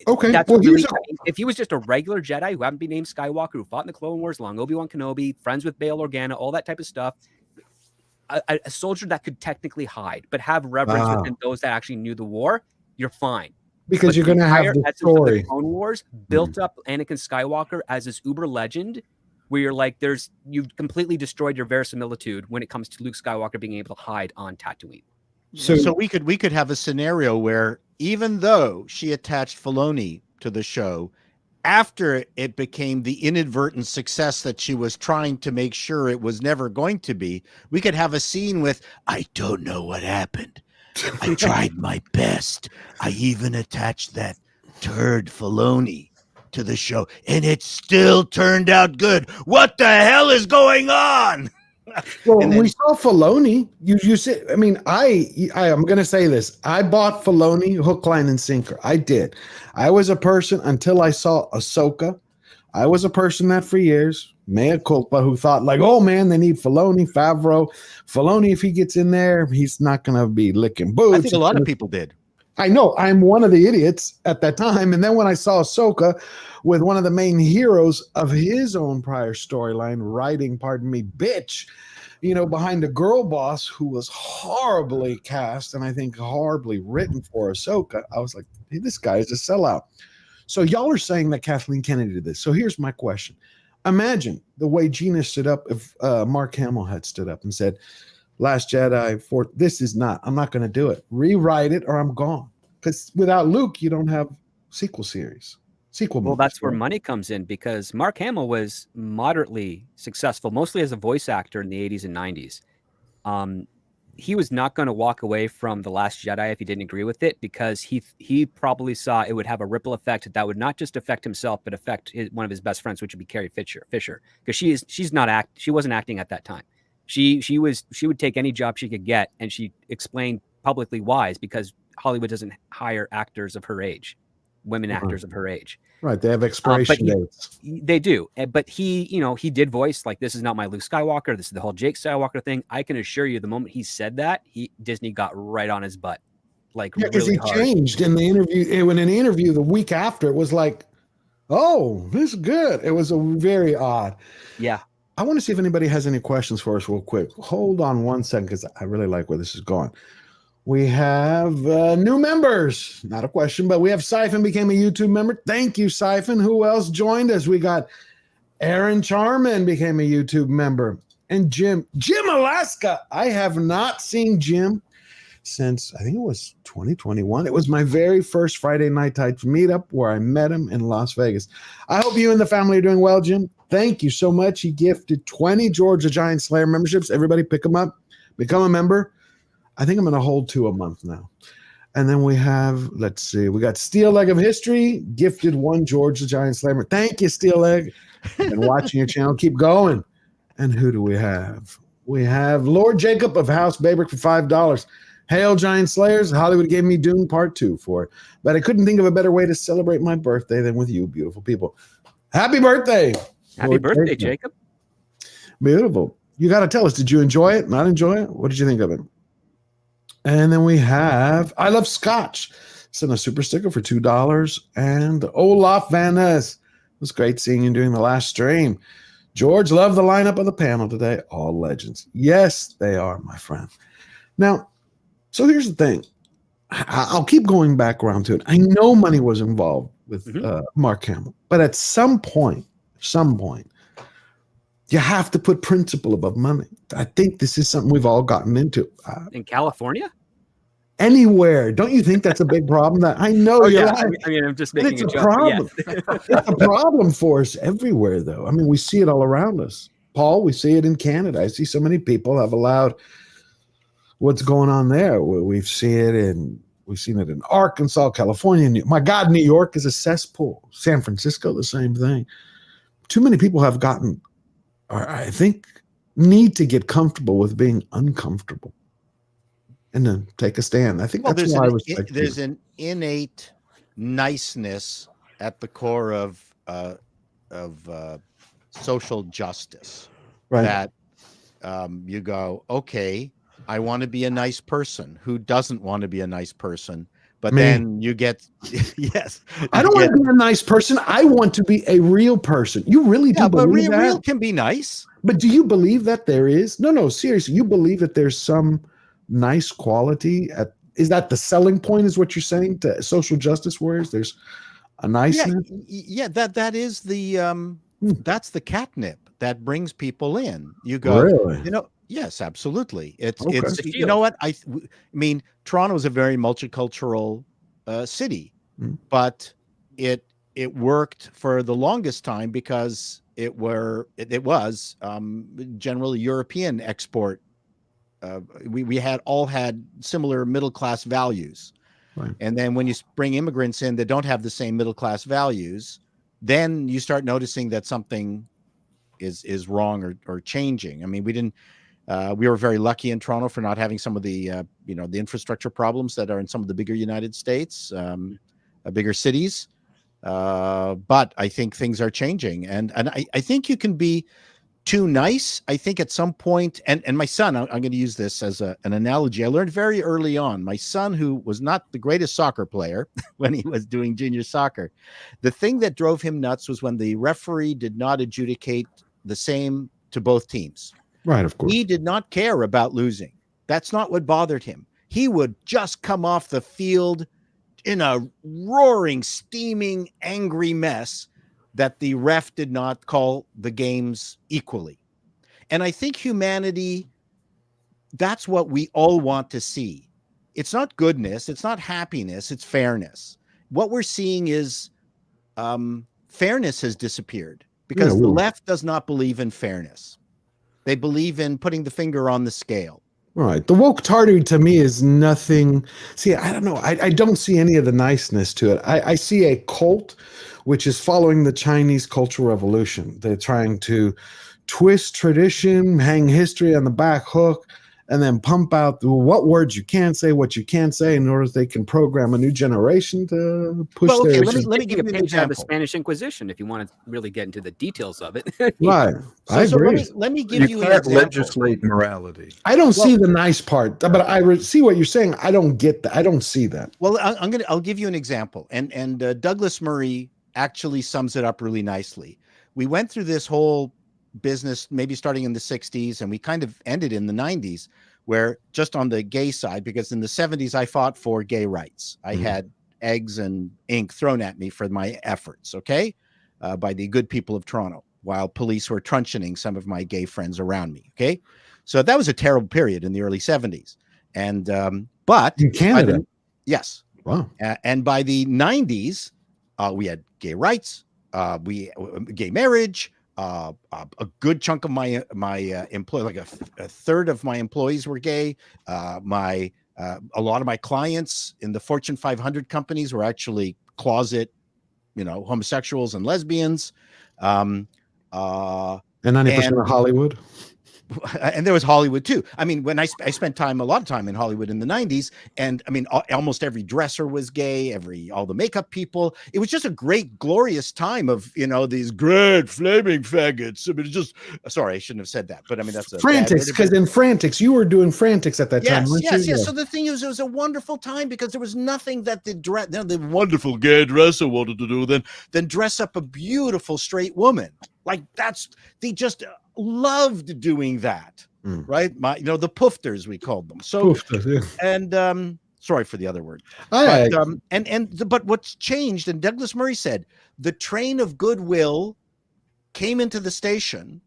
Okay, that's well, really. If he was just a regular Jedi who hadn't been named Skywalker, who fought in the Clone Wars along Obi-Wan Kenobi, friends with Bail Organa, all that type of stuff, a soldier that could technically hide but have reverence within those that actually knew the war, you're fine. Because but you're going to have the essence story. of the Clone Wars built up Anakin Skywalker as this uber legend, where you're like, you've completely destroyed your verisimilitude when it comes to Luke Skywalker being able to hide on Tatooine. So we could have a scenario where even though she attached Filoni to the show, after it became the inadvertent success that she was trying to make sure it was never going to be, we could have a scene with, I don't know what happened. I tried my best. I even attached that turd Filoni to the show, and it still turned out good. What the hell is going on? Well, we saw Filoni. You said, I mean, I'm going to say this. I bought Filoni hook, line, and sinker. I did. I was a person until I saw Ahsoka. I was a person that for years, mea culpa, who thought like, oh man, they need Filoni, Favreau. Filoni, if he gets in there, he's not going to be licking boots. I think a lot of people did. I know. I'm one of the idiots at that time. And then when I saw Ahsoka with one of the main heroes of his own prior storyline, writing, pardon me, bitch, behind a girl boss who was horribly cast and I think horribly written for Ahsoka, I was like, hey, this guy is a sellout. So y'all are saying that Kathleen Kennedy did this. So here's my question. Imagine the way Gina stood up if Mark Hamill had stood up and said, Last Jedi, I'm not going to do it. Rewrite it or I'm gone. Because without Luke, you don't have sequel series. Well, that's where money comes in, because Mark Hamill was moderately successful, mostly as a voice actor in the 80s and 90s. He was not going to walk away from The Last Jedi if he didn't agree with it, because he probably saw it would have a ripple effect that would not just affect himself, but affect one of his best friends, which would be Carrie Fisher, because she wasn't acting at that time. She would take any job she could get, and she explained publicly why, is because Hollywood doesn't hire actors of her age, women actors of her age. Right, they have expiration dates. They do, but he did voice like, this is not my Luke Skywalker. This is the whole Jake Skywalker thing. I can assure you, the moment he said that, Disney got right on his butt, like because really he hard. changed in the interview. When in the interview the week after, it was like, oh, this is good. It was very odd. Yeah. I want to see if anybody has any questions for us real quick. Hold on one second, because I really like where this is going. We have new members. Not a question, but we have Siphon became a YouTube member. Thank you, Siphon. Who else joined us? We got Aaron Charman became a YouTube member. And Jim Alaska. I have not seen Jim since, I think it was 2021. It was my very first Friday Night Tights meetup where I met him in Las Vegas. I hope you and the family are doing well, Jim. Thank you so much. He gifted 20 George the Giant Slayer memberships. Everybody pick them up. Become a member. I think I'm going to hold 2 a month now. And then we have, let's see, we got Steel Leg of History, gifted 1 George the Giant Slayer. Thank you, Steel Leg. Been watching your channel. Keep going. And who do we have? We have Lord Jacob of House Babrick for $5. Hail, Giant Slayers. Hollywood gave me Dune Part 2 for it. But I couldn't think of a better way to celebrate my birthday than with you, beautiful people. Happy birthday. Happy Lord birthday, Jacob. Beautiful. You got to tell us, did you enjoy it? Not enjoy it? What did you think of it? And then we have I Love Scotch. Sent a super sticker for $2. And Olaf Van Ness. It was great seeing you during the last stream. George, love the lineup of the panel today. All legends. Yes, they are, my friend. Now, so here's the thing. I'll keep going back around to it. I know money was involved with Mark Hamill, but at some point, you have to put principle above money. I think this is something we've all gotten into. In California? Anywhere. Don't you think that's a big problem? That I know you're lying. I mean, I'm just making it's a joke. problem. Yeah. It's a problem for us everywhere, though. I mean, we see it all around us. Paul, we see it in Canada. I see so many people have allowed what's going on there. We've seen it in Arkansas, California. My God, New York is a cesspool. San Francisco, the same thing. Too many people have gotten, I think, need to get comfortable with being uncomfortable and then take a stand. I think that's why I was there's an innate niceness at the core of social justice. Right. That you go, okay, I want to be a nice person. Who doesn't want to be a nice person? But Me. then you get, yes, I don't want to be a nice person. I want to be a real person. You really do but believe that? real can be nice. But do you believe that there is? No, seriously. You believe that there's some nice quality is that the selling point, is what you're saying, to social justice warriors? There's a niceness? Yeah, that is the that's the catnip that brings people in. You go, Really? you know, yes, absolutely. It's Okay. it's you know what? I mean, Toronto is a very multicultural city, but it worked for the longest time because it was generally European export. We had similar middle class values. Right. And then when you bring immigrants in that don't have the same middle class values, then you start noticing that something is wrong or changing. I mean, we were very lucky in Toronto for not having some of the the infrastructure problems that are in some of the bigger United States, bigger cities. But I think things are changing, and I think you can be too nice. I think at some point, and my son, I'm going to use this as an analogy. I learned very early on. My son, who was not the greatest soccer player when he was doing junior soccer, the thing that drove him nuts was when the referee did not adjudicate the same to both teams. Right, of course. He did not care about losing. That's not what bothered him. He would just come off the field in a roaring, steaming, angry mess that the ref did not call the games equally. And I think humanity, that's what we all want to see. It's not goodness, it's not happiness, it's fairness. What we're seeing is fairness has disappeared because the left does not believe in fairness. They believe in putting the finger on the scale. Right. The woke tardy to me is nothing. See, I don't know. I don't see any of the niceness to it. I see a cult which is following the Chinese Cultural Revolution. They're trying to twist tradition, hang history on the back hook, and then pump out what words you can say, what you can't say, in order they can program a new generation to push their. Let me give you an example. Out of the Spanish Inquisition, if you want to really get into the details of it. Right. I agree. Let me give you an can't example. legislate morality. I don't see the nice part, but I see what you're saying. I don't get that. I don't see that. Well, I'll give you an example, and Douglas Murray actually sums it up really nicely. We went through this whole business maybe starting in the 60s, and we kind of ended in the 90s, where just on the gay side, because in the 70s I fought for gay rights. I had eggs and ink thrown at me for my efforts, okay, by the good people of Toronto, while police were truncheoning some of my gay friends around me, okay? So that was a terrible period in the early 70s. And but in Canada, yes, wow. And by the 90s, we had gay rights, gay marriage. A good chunk of my employees, like a third of my employees were gay. A lot of my clients in the Fortune 500 companies were actually closet, homosexuals and lesbians. And 90% of Hollywood. And there was Hollywood too. I mean, when I spent a lot of time in Hollywood in the 90s, and I mean, almost every dresser was gay, all the makeup people. It was just a great, glorious time of, these great flaming faggots. I mean, sorry, I shouldn't have said that, but I mean, that's Frantics, because in Frantics, you were doing Frantics at that time, weren't you? Yes. So the thing is, it was a wonderful time because there was nothing that the wonderful gay dresser wanted to do than dress up a beautiful straight woman. Like they just loved doing that, right? The poofters, we called them. So, and sorry for the other word. But what's changed, and Douglas Murray said, the train of goodwill came into the station,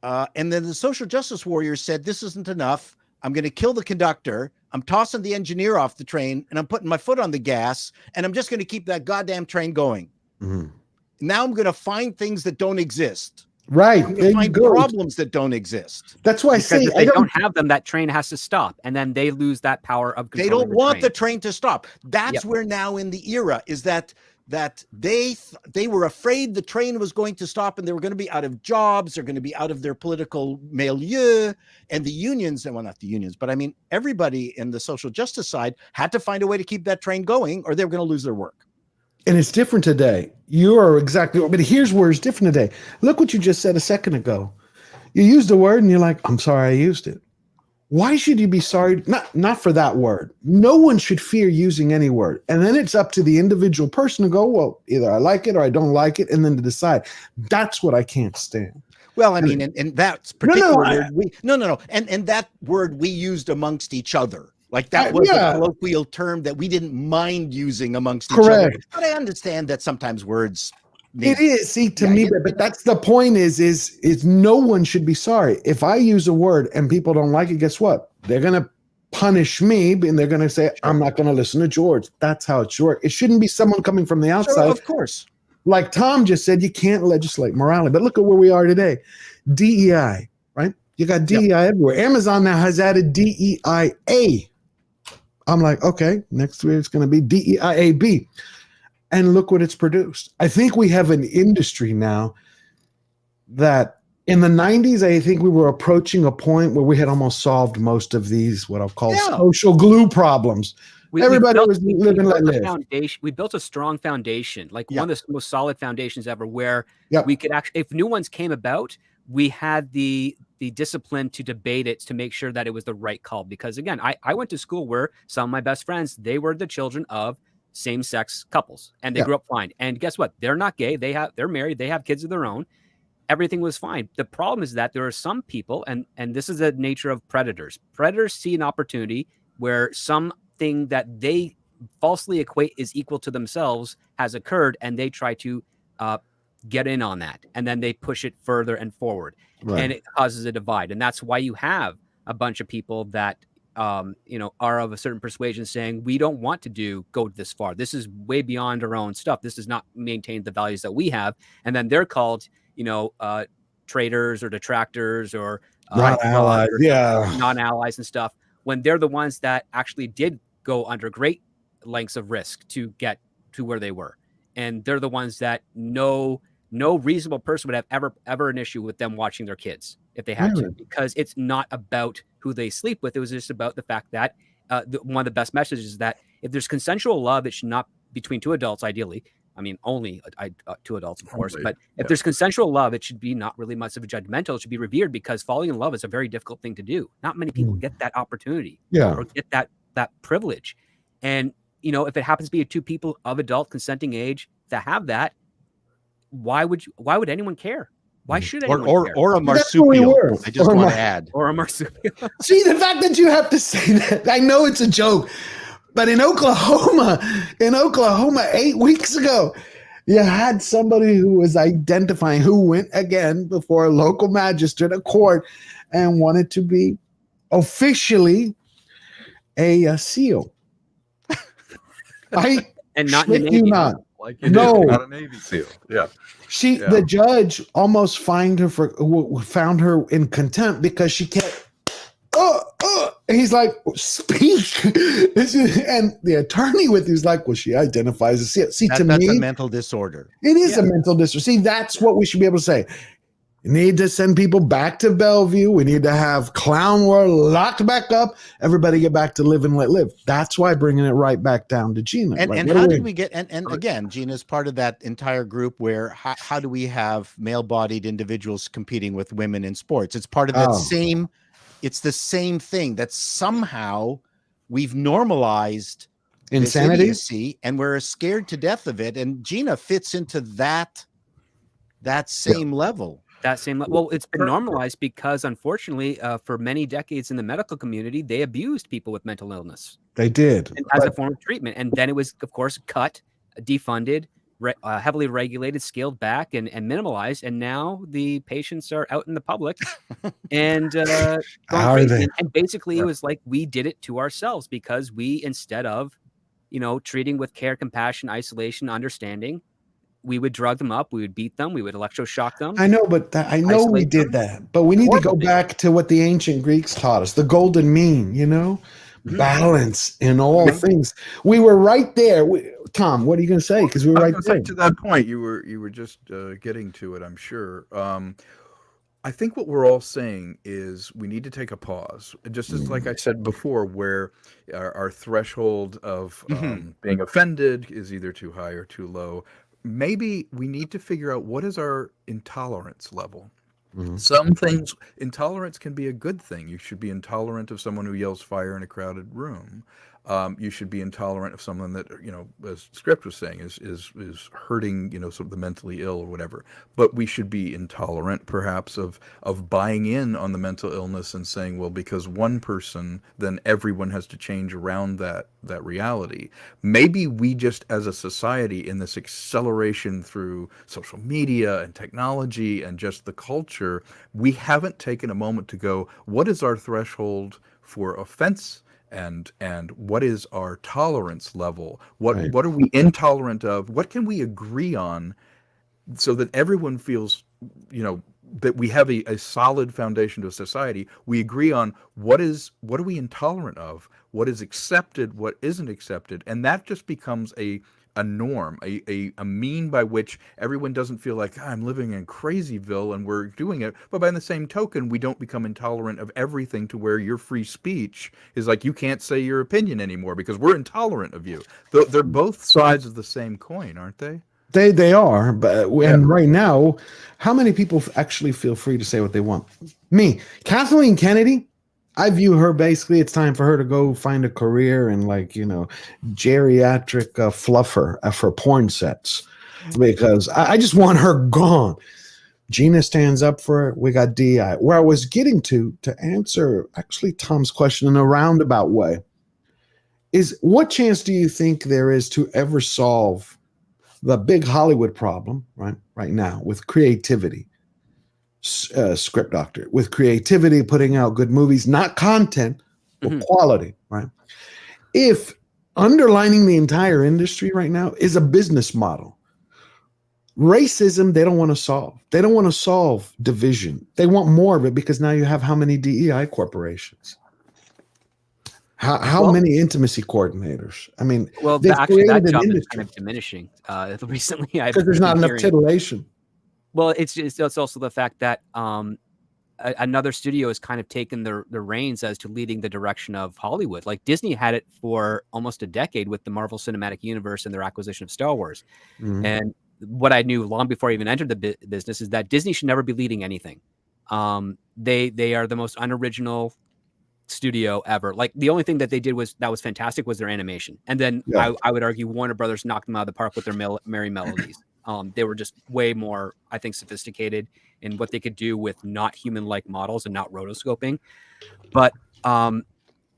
and then the social justice warriors said, this isn't enough. I'm going to kill the conductor. I'm tossing the engineer off the train, and I'm putting my foot on the gas, and I'm just going to keep that goddamn train going. Now I'm going to find things that don't exist. Right. Find problems that don't exist. That's why I say if they don't have them, that train has to stop, and then they lose that power of control. They don't want the train to stop. That's where now in the era is that they were afraid the train was going to stop, and they were going to be out of jobs. They're going to be out of their political milieu, and the unions, well, not the unions, but I mean everybody in the social justice side had to find a way to keep that train going, or they were going to lose their work. And it's different today. You are exactly, but here's where it's different today. Look what you just said a second ago. You used a word and you're like, I'm sorry I used it. Why should you be sorry? Not for that word. No one should fear using any word. And then it's up to the individual person to go, well, either I like it or I don't like it, and then to decide. That's what I can't stand. Well, I mean, and that's particular word and that word we used amongst each other. Like that was a colloquial term that we didn't mind using amongst each other. But I understand that sometimes words. It is. See, to me, but that's the point is no one should be sorry. If I use a word and people don't like it, guess what? They're going to punish me and they're going to say, I'm not going to listen to George. That's how it should work. It shouldn't be someone coming from the outside. Sure, of course. Like Tom just said, you can't legislate morality. But look at where we are today. DEI, right? You got DEI everywhere. Amazon now has added DEIA. I'm like, okay, next week it's going to be DEIAB. And look what it's produced. I think we have an industry now that in the 90s, I think we were approaching a point where we had almost solved most of these, what I'll call social glue problems. Everybody was living like live. We built a strong foundation, like one of the most solid foundations ever, where we could actually, if new ones came about, we had the discipline to debate it to make sure that it was the right call. Because again, I went to school where some of my best friends, they were the children of same-sex couples, and they grew up fine. And guess what? They're not gay. They're married. They have kids of their own. Everything was fine. The problem is that there are some people, and this is the nature of predators. Predators see an opportunity where something that they falsely equate is equal to themselves has occurred, and they try to get in on that, and then they push it further and forward, and it causes a divide. And that's why you have a bunch of people that are of a certain persuasion saying, we don't want to go this far. This is way beyond our own stuff. This does not maintain the values that we have. And then they're called, traitors or detractors or non-allies, non-allies and stuff, when they're the ones that actually did go under great lengths of risk to get to where they were. And they're the ones that no reasonable person would have ever an issue with them watching their kids if they had to, because it's not about who they sleep with. It was just about the fact that one of the best messages is that if there's consensual love, it should not between two adults, ideally. I mean, only two adults, of course. But if there's consensual love, it should be not really much of a judgmental. It should be revered, because falling in love is a very difficult thing to do. Not many people get that opportunity or get that privilege. And, if it happens to be two people of adult consenting age that have that, why would anyone care? Why should anyone care? Or a marsupial? I just want to add. Or a marsupial. See, the fact that you have to say that, I know it's a joke, but in Oklahoma 8 weeks ago, you had somebody who was identifying, who went again before a local magistrate, a court, and wanted to be officially a SEAL. And not in the Navy. Like you did, not a Navy SEAL. Yeah. The judge almost found her in contempt because she kept, and he's like, speak. And the attorney with you's like, well, she identifies as SEAL. See, that's a mental disorder. It is a mental disorder. See, that's what we should be able to say. We need to send people back to Bellevue. We need to have Clown World locked back up. Everybody get back to live and let live. That's why bringing it right back down to Gina. And how did we get, and again, Gina is part of that entire group where how do we have male-bodied individuals competing with women in sports? It's part of that it's the same thing that somehow we've normalized insanity, and we're scared to death of it. And Gina fits into that same level. Well, it's been normalized because, unfortunately, for many decades in the medical community, they abused people with mental illness. They did. And as a form of treatment. And then it was, of course, cut, defunded, heavily regulated, scaled back, and minimalized. And now the patients are out in the public and going crazy. And basically, it was like we did it to ourselves, because we, instead of, treating with care, compassion, isolation, understanding, we would drug them up, we would beat them, we would electroshock them. I know, but I know we did that. But we need to go back to what the ancient Greeks taught us, the golden mean, balance in all things. We were right there. Tom, what are you going to say? Because we were right there. To that point, you were just getting to it, I'm sure. I think what we're all saying is we need to take a pause. Just as, like I said before, where our threshold of being offended is either too high or too low. Maybe we need to figure out what is our intolerance level. Some things, intolerance can be a good thing. You should be intolerant of someone who yells fire in a crowded room. You should be intolerant of someone that, as Script was saying, is hurting, sort of the mentally ill or whatever. But we should be intolerant, perhaps, of buying in on the mental illness and saying, well, because one person, then everyone has to change around that reality. Maybe we just, as a society, in this acceleration through social media and technology and just the culture, we haven't taken a moment to go, what is our threshold for offense? And what is our tolerance level? What are we intolerant of? What can we agree on so that everyone feels, that we have a solid foundation to a society? We agree on what are we intolerant of, what is accepted, what isn't accepted, and that just becomes a norm, a mean by which everyone doesn't feel like, I'm living in Crazyville and we're doing it. But by the same token, we don't become intolerant of everything to where your free speech is like, you can't say your opinion anymore because we're intolerant of you. They're both sides of the same coin, aren't they? They are, but and right now, how many people actually feel free to say what they want? Me, Kathleen Kennedy. I view her basically. It's time for her to go find a career in geriatric fluffer for porn sets, because I just want her gone. Gina stands up for it. We got DI. Where I was getting to answer actually Tom's question in a roundabout way is, what chance do you think there is to ever solve the big Hollywood problem right now with creativity? Script doctor, with creativity, putting out good movies, not content, but quality, right? If underlining the entire industry right now is a business model, racism, they don't want to solve. They don't want to solve division. They want more of it, because now you have how many DEI corporations? How many intimacy coordinators? I mean, they've actually, that created an job is industry kind of diminishing. Recently, because there's not enough titillation. Well, it's also the fact that another studio has kind of taken the reins as to leading the direction of Hollywood. Like Disney had it for almost a decade with the Marvel Cinematic Universe and their acquisition of Star Wars. And what I knew long before I even entered the business is that Disney should never be leading anything. They are the most unoriginal studio ever. Like the only thing that they did that was fantastic was their animation. And then I would argue Warner Brothers knocked them out of the park with their Merry Melodies. They were just way more, I think, sophisticated in what they could do with not human-like models and not rotoscoping. But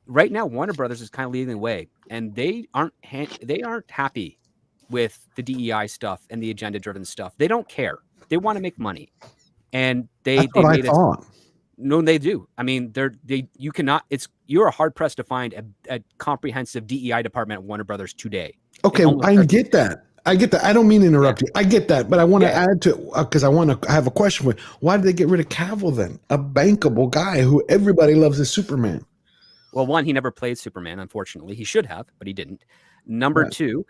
right now, Warner Brothers is kind of leading the way, and they aren't happy with the DEI stuff and the agenda-driven stuff. They don't care. They want to make money, and they made us. No, they do. I mean, you cannot. You're hard pressed to find a comprehensive DEI department at Warner Brothers today. Okay, I get that. I get that. I don't mean to interrupt you. I get that, but I want to add to, because I have a question for you. Why did they get rid of Cavill then? A bankable guy who everybody loves as Superman. Well, one, he never played Superman, unfortunately. He should have, but he didn't. Number two,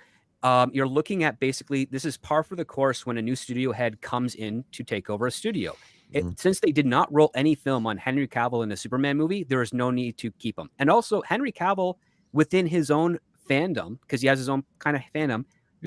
you're looking at basically, this is par for the course when a new studio head comes in to take over a studio. Since they did not roll any film on Henry Cavill in a Superman movie, there is no need to keep him. And also, Henry Cavill, within his own fandom, because he has his own kind of fandom,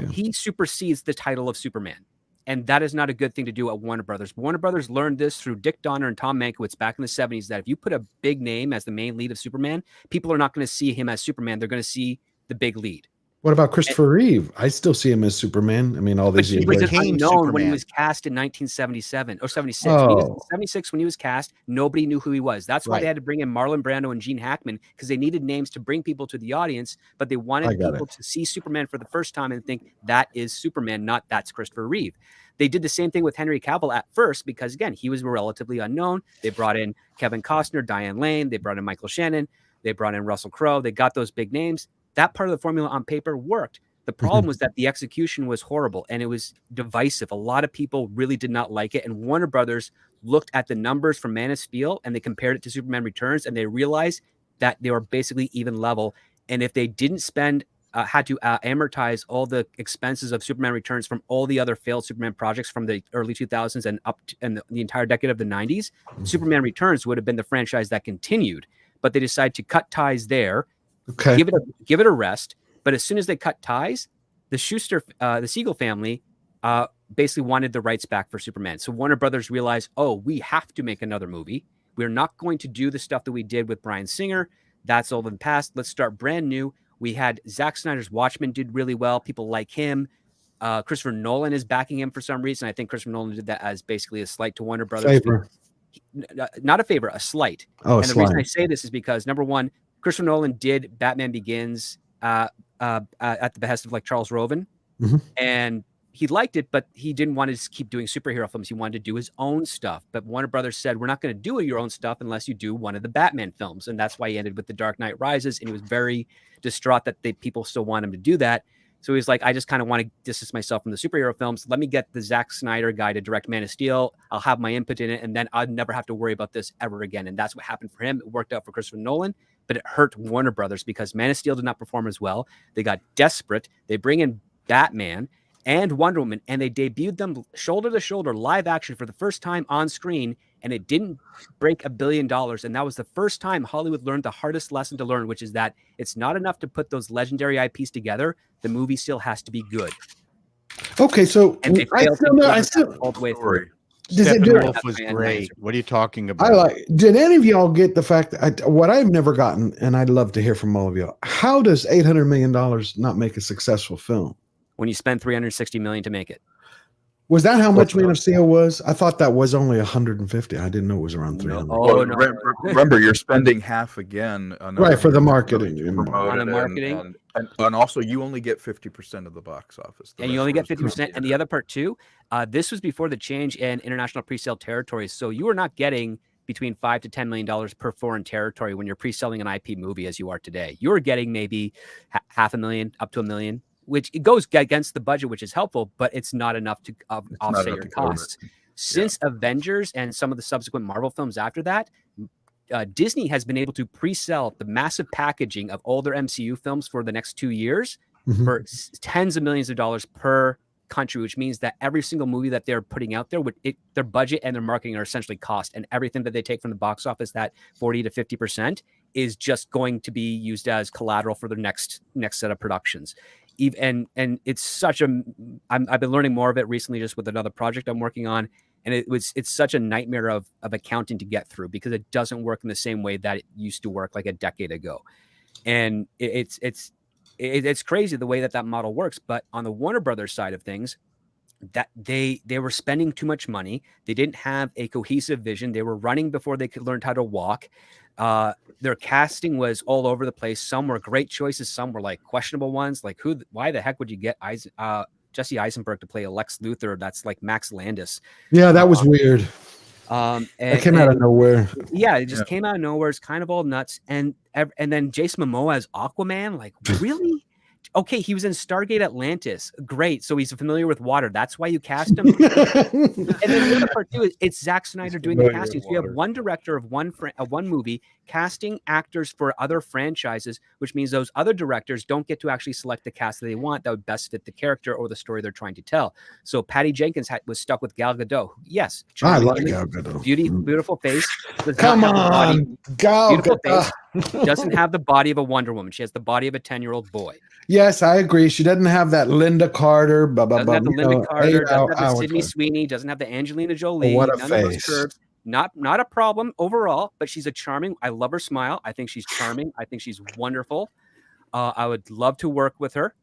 he supersedes the title of Superman. And that is not a good thing to do at Warner Brothers. Warner Brothers learned this through Dick Donner and Tom Mankiewicz back in the 70s, that if you put a big name as the main lead of Superman, people are not going to see him as Superman. They're going to see the big lead. What about Christopher Reeve? I still see him as Superman. I mean, all these years. He was unknown when he was cast in 1977 or 76. When he was in 76 when he was cast, nobody knew who he was. That's why they had to bring in Marlon Brando and Gene Hackman, because they needed names to bring people to the audience, but they wanted people to see Superman for the first time and think that is Superman, not that's Christopher Reeve. They did the same thing with Henry Cavill at first, because again, he was relatively unknown. They brought in Kevin Costner, Diane Lane, they brought in Michael Shannon, they brought in Russell Crowe. They got those big names. That part of the formula on paper worked. The problem was that the execution was horrible and it was divisive. A lot of people really did not like it. And Warner Brothers looked at the numbers from Man of Steel and they compared it to Superman Returns, and they realized that they were basically even level. And if they didn't spend had to amortize all the expenses of Superman Returns from all the other failed Superman projects from the early 2000s and up to, and the entire decade of the 90s. Superman Returns would have been the franchise that continued, but they decided to cut ties there, give it a rest. But as soon as they cut ties, the Siegel family basically wanted the rights back for Superman. So Warner Brothers realized, oh, we have to make another movie. We're not going to do the stuff that we did with Bryan Singer. That's all in the past. Let's start brand new. We had Zack Snyder's Watchmen did really well. People like him. Christopher Nolan is backing him for some reason. I think Christopher Nolan did that as basically a slight to Warner Brothers. Not a favor, a slight. And the reason I say this is because, number one, Christopher Nolan did Batman Begins at the behest of like Charles Roven. And he liked it, but he didn't want to just keep doing superhero films. He wanted to do his own stuff. But Warner Brothers said, we're not going to do your own stuff unless you do one of the Batman films. And that's why he ended with The Dark Knight Rises. And he was very distraught that people still want him to do that. So he's like, I just kind of want to distance myself from the superhero films. Let me get the Zack Snyder guy to direct Man of Steel. I'll have my input in it, and then I'll never have to worry about this ever again. And that's what happened for him. It worked out for Christopher Nolan, but it hurt Warner Brothers because Man of Steel did not perform as well. They got desperate. They bring in Batman and Wonder Woman, and they debuted them shoulder to shoulder, live action for the first time on screen, and it didn't break $1 billion. And that was the first time Hollywood learned the hardest lesson to learn, which is that it's not enough to put those legendary IPs together. The movie still has to be good. Okay, so and they failed all the way through. Steppenwolf was great. What are you talking about? Did any of y'all get the fact that what I've never gotten, and I'd love to hear from all of y'all, how does $800 million not make a successful film? When you spend $360 million to make it. Was that how much Man of Steel was? I thought that was only 150. I didn't know it was around 300. Well, remember, you're spending half again. Right, for the marketing. On the marketing. And also, you only get 50% of the box office. And you only get 50%. And the other part, too, this was before the change in international pre-sale territories. So you were not getting between $5 to $10 million per foreign territory when you're pre-selling an IP movie as you are today. You were getting maybe $500,000 up to $1 million. Which it goes against the budget, which is helpful, but it's not enough to offset your costs. Since Avengers and some of the subsequent Marvel films after that, Disney has been able to pre-sell the massive packaging of all their MCU films for the next 2 years for tens of millions of dollars per country, which means that every single movie that they're putting out there, their budget and their marketing are essentially cost, and everything that they take from the box office, that 40 to 50%, is just going to be used as collateral for the next set of productions. And it's such a I've been learning more of it recently just with another project I'm working on, and it's such a nightmare of accounting to get through because it doesn't work in the same way that it used to work like a decade ago. And it's crazy the way that model works. But on the Warner Brothers side of things, that they were spending too much money. They didn't have a cohesive vision. They were running before they could learn how to walk. Their casting was all over the place. Some were great choices. Some were like questionable ones. Like why the heck would you get Jesse Eisenberg to play a Lex Luthor? That's like Max Landis. Yeah, that was weird. It came out of nowhere. Yeah, it just came out of nowhere. It's kind of all nuts. And then Jason Momoa as Aquaman. Like, really? Okay, he was in Stargate Atlantis. Great. So he's familiar with water. That's why you cast him. And then the other part too is it's Zack Snyder doing the casting. So you have one director of one movie casting actors for other franchises, which means those other directors don't get to actually select the cast that they want that would best fit the character or the story they're trying to tell. So Patty Jenkins was stuck with Gal Gadot. Yes, I like Gal Gadot. Beautiful face. Come on, Gal Gadot. Doesn't have the body of a Wonder Woman. She has the body of a 10-year-old boy. Yes, I agree. She doesn't have that Linda Carter. Doesn't have the Linda Carter. Doesn't have the Sydney Sweeney. Doesn't have the Angelina Jolie. What a none face. Of those curves. Not a problem overall, but she's a charming. I love her smile. I think she's charming. I think she's wonderful. I would love to work with her.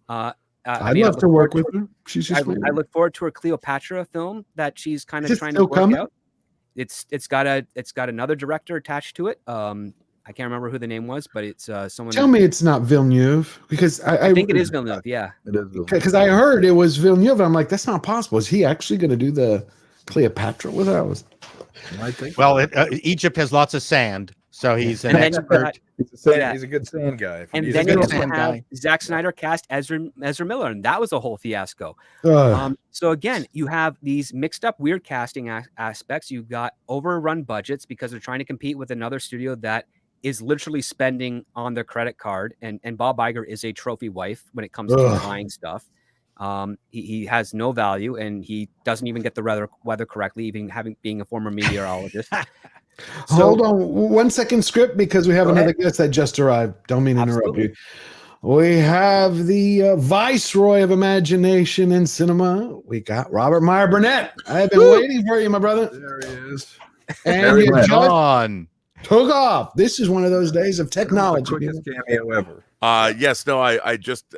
I'd love to work with her. She's just I look forward to her Cleopatra film that she's kind of trying to work out. It's got another director attached to it. I can't remember who the name was, but it's someone. Tell me it's not Villeneuve, because I think it is Villeneuve. Yeah, it is Villeneuve. Because I heard it was Villeneuve. I'm like, that's not possible. Is he actually going to do the Cleopatra with that? I think. Well, Egypt has lots of sand, so he's an expert. He's a good sand guy. And then you also have Zack Snyder cast Ezra Miller, and that was a whole fiasco. So again, you have these mixed up, weird casting aspects. You've got overrun budgets because they're trying to compete with another studio that is literally spending on their credit card, and Bob Iger is a trophy wife when it comes to Ugh. buying stuff. He has no value, and he doesn't even get the weather correctly, even being a former meteorologist. Hold on 1 second, script, because we have another guest that just arrived. Don't mean to interrupt you. We have the viceroy of imagination in cinema. We got Robert Meyer Burnett. I've been waiting for you, my brother. There he is. And you just on. took off. This is one of those days of technology. Quickest cameo ever. Yes, no, I just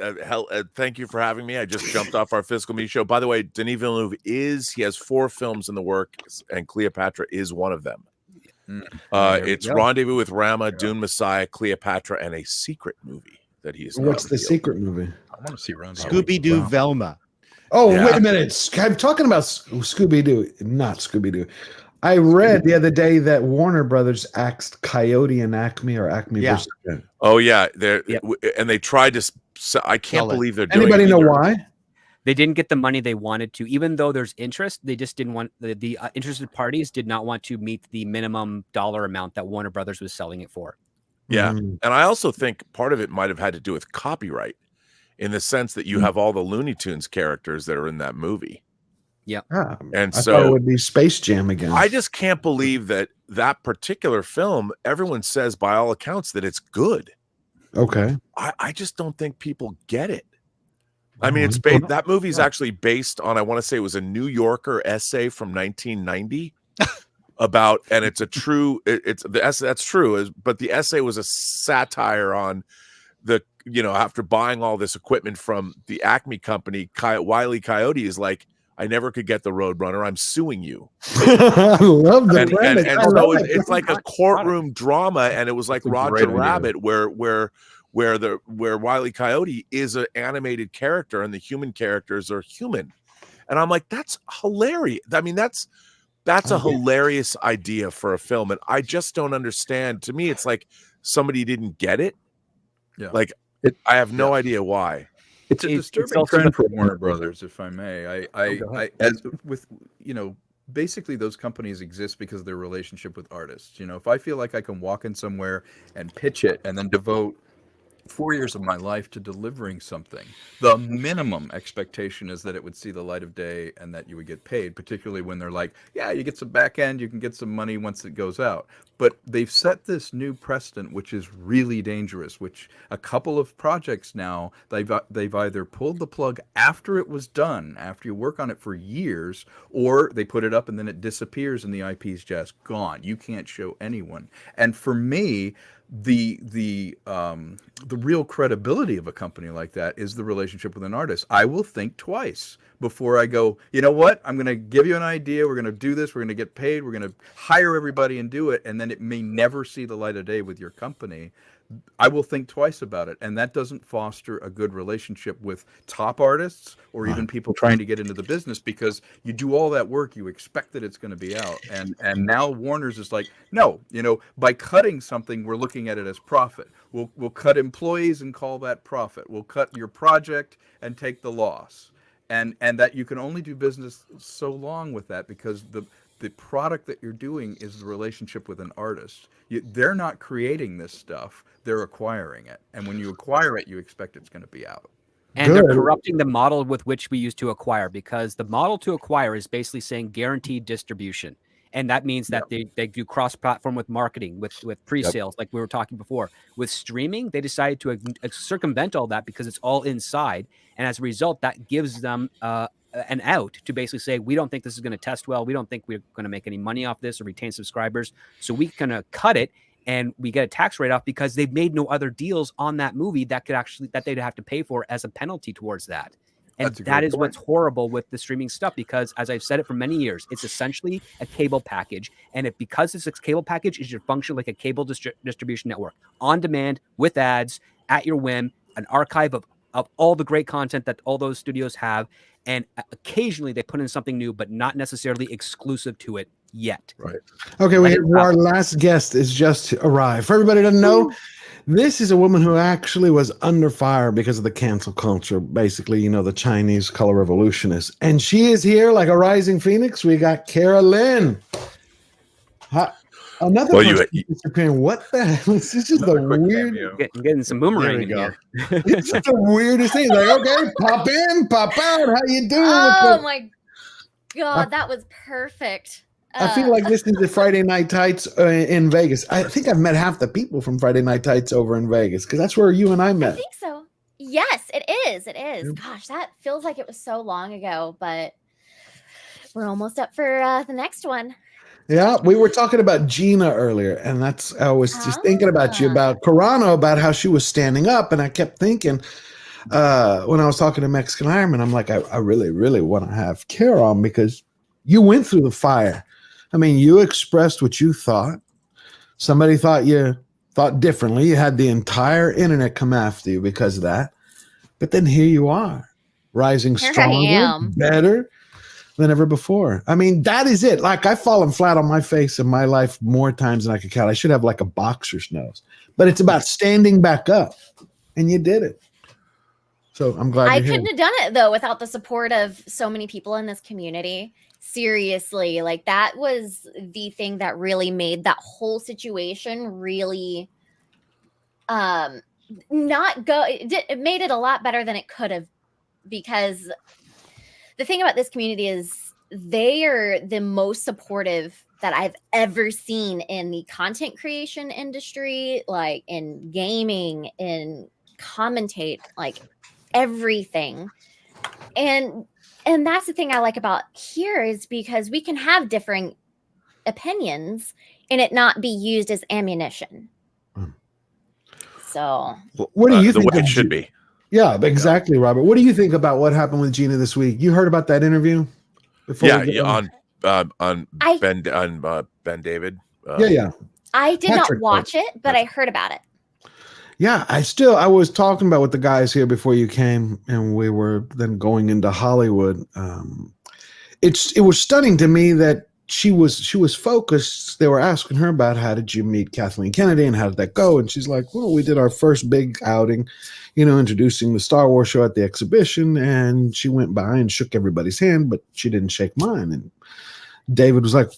thank you for having me. I just jumped off our Physical Me show. By the way, Denis Villeneuve he has 4 films in the works, and Cleopatra is one of them. It's Rendezvous with Rama, Dune Messiah, Cleopatra, and a secret movie that he's. What's the secret movie? I want to see Scooby-Doo Velma. Oh, wait a minute. I'm talking about Scooby-Doo, not Scooby-Doo. I read the other day that Warner Brothers axed Coyote and Acme, or Acme versus. Oh yeah, and they tried to. I can't believe they're doing. Anybody know why? They didn't get the money they wanted to, even though there's interest. They just didn't want the interested parties did not want to meet the minimum dollar amount that Warner Brothers was selling it for. Yeah, and I also think part of it might have had to do with copyright, in the sense that you have all the Looney Tunes characters that are in that movie. Yeah, and I so thought it would be Space Jam again. I just can't believe that particular film. Everyone says, by all accounts, that it's good. Okay, I just don't think people get it. I mean, it's that movie's actually based on, I want to say it was a New Yorker essay from 1990 about, and it's a true, it's the essay that's true, but the essay was a satire on after buying all this equipment from the Acme company, Wile E. Coyote is like, I never could get the Roadrunner. I'm suing you. I love the premise. And so it's like a courtroom drama, and it was like Roger Rabbit, where Wile E. Coyote is an animated character and the human characters are human. And I'm like, that's hilarious. I mean, that's a hilarious idea for a film. And I just don't understand. To me, it's like somebody didn't get it. Yeah. Like I have no idea why. It's a disturbing trend for Warner Brothers, if I may. I as with basically those companies exist because of their relationship with artists. If I feel like I can walk in somewhere and pitch it and then devote 4 years of my life to delivering something, the minimum expectation is that it would see the light of day and that you would get paid, particularly when they're like, yeah, you get some back end, you can get some money once it goes out. But they've set this new precedent, which is really dangerous, which a couple of projects now, they've either pulled the plug after it was done, after you work on it for years, or they put it up and then it disappears and the IP is just gone. You can't show anyone. And for me, the real credibility of a company like that is the relationship with an artist. I will think twice before I go, you know what, I'm going to give you an idea, we're going to do this, we're going to get paid, we're going to hire everybody and do it, and then it may never see the light of day with your company. I will think twice about it, and that doesn't foster a good relationship with top artists or even people trying to get into the business, because you do all that work, you expect that it's going to be out, and now Warner's is like, no, by cutting something, we're looking at it as profit. We'll cut employees and call that profit. We'll cut your project and take the loss, and that you can only do business so long with that, because the product that you're doing is the relationship with an artist. They're not creating this stuff, they're acquiring it. And when you acquire it, you expect it's going to be out. And they're corrupting the model with which we used to acquire, because the model to acquire is basically saying guaranteed distribution. And that means that they do cross-platform with marketing, with pre-sales, like we were talking before. With streaming, they decided to circumvent all that because it's all inside. And as a result, that gives them an out to basically say, we don't think this is going to test well. We don't think we're going to make any money off this or retain subscribers. So we're going to cut it, and we get a tax write-off because they've made no other deals on that movie that they'd have to pay for as a penalty towards that. And that is what's horrible with the streaming stuff, because as I've said it for many years, it's essentially a cable package. And because it's a cable package, it should function like a cable distribution network, on demand, with ads, at your whim, an archive of all the great content that all those studios have. And occasionally they put in something new, but not necessarily exclusive to it yet. Right. Okay, our last guest is just arrived. For everybody to know, this is a woman who actually was under fire because of the cancel culture, basically, the Chinese color revolutionists. And she is here like a rising phoenix. We got Cara Lynn. Another Well, person disappearing. What the hell? This is the weird. Getting some boomerang in go. here. It's just the weirdest thing. Like, okay, pop in, pop out. How you doing? Oh my God, that was perfect. I feel like this is the Friday Night Tights in Vegas. I think I've met half the people from Friday Night Tights over in Vegas because that's where you and I met. I think so. Yes, it is. It is. Gosh, that feels like it was so long ago, but we're almost up for the next one. Yeah, we were talking about Gina earlier, and I was just thinking about you, about Carano, about how she was standing up, and I kept thinking when I was talking to Mexican Ironman, I'm like, I really, really want to have Care on because you went through the fire. I mean, you expressed what you thought. Somebody thought you thought differently. You had the entire internet come after you because of that. But then here you are, rising stronger, better than ever before. I mean, that is it. Like, I've fallen flat on my face in my life more times than I could count. I should have like a boxer's nose. But it's about standing back up, and you did it. So I'm glad I you're here. couldn't have done it though without the support of so many people in this community. Seriously, like that was the thing that really made that whole situation really not go. It made it a lot better than it could have, because the thing about this community is they are the most supportive that I've ever seen in the content creation industry, like in gaming, in commentate, like everything. And that's the thing I like about here is because we can have differing opinions and it not be used as ammunition. So what do you the think way it should be? Yeah, exactly, Robert. What do you think about what happened with Gina this week? You heard about that interview? On Ben David. Yeah. I did Patrick not watch it, but I heard about it. Yeah, I was talking about with the guys here before you came, and we were then going into Hollywood. It was stunning to me that she was focused. They were asking her about how did you meet Kathleen Kennedy and how did that go? And she's like, well, we did our first big outing, introducing the Star Wars show at the exhibition. And she went by and shook everybody's hand, but she didn't shake mine. And David was like,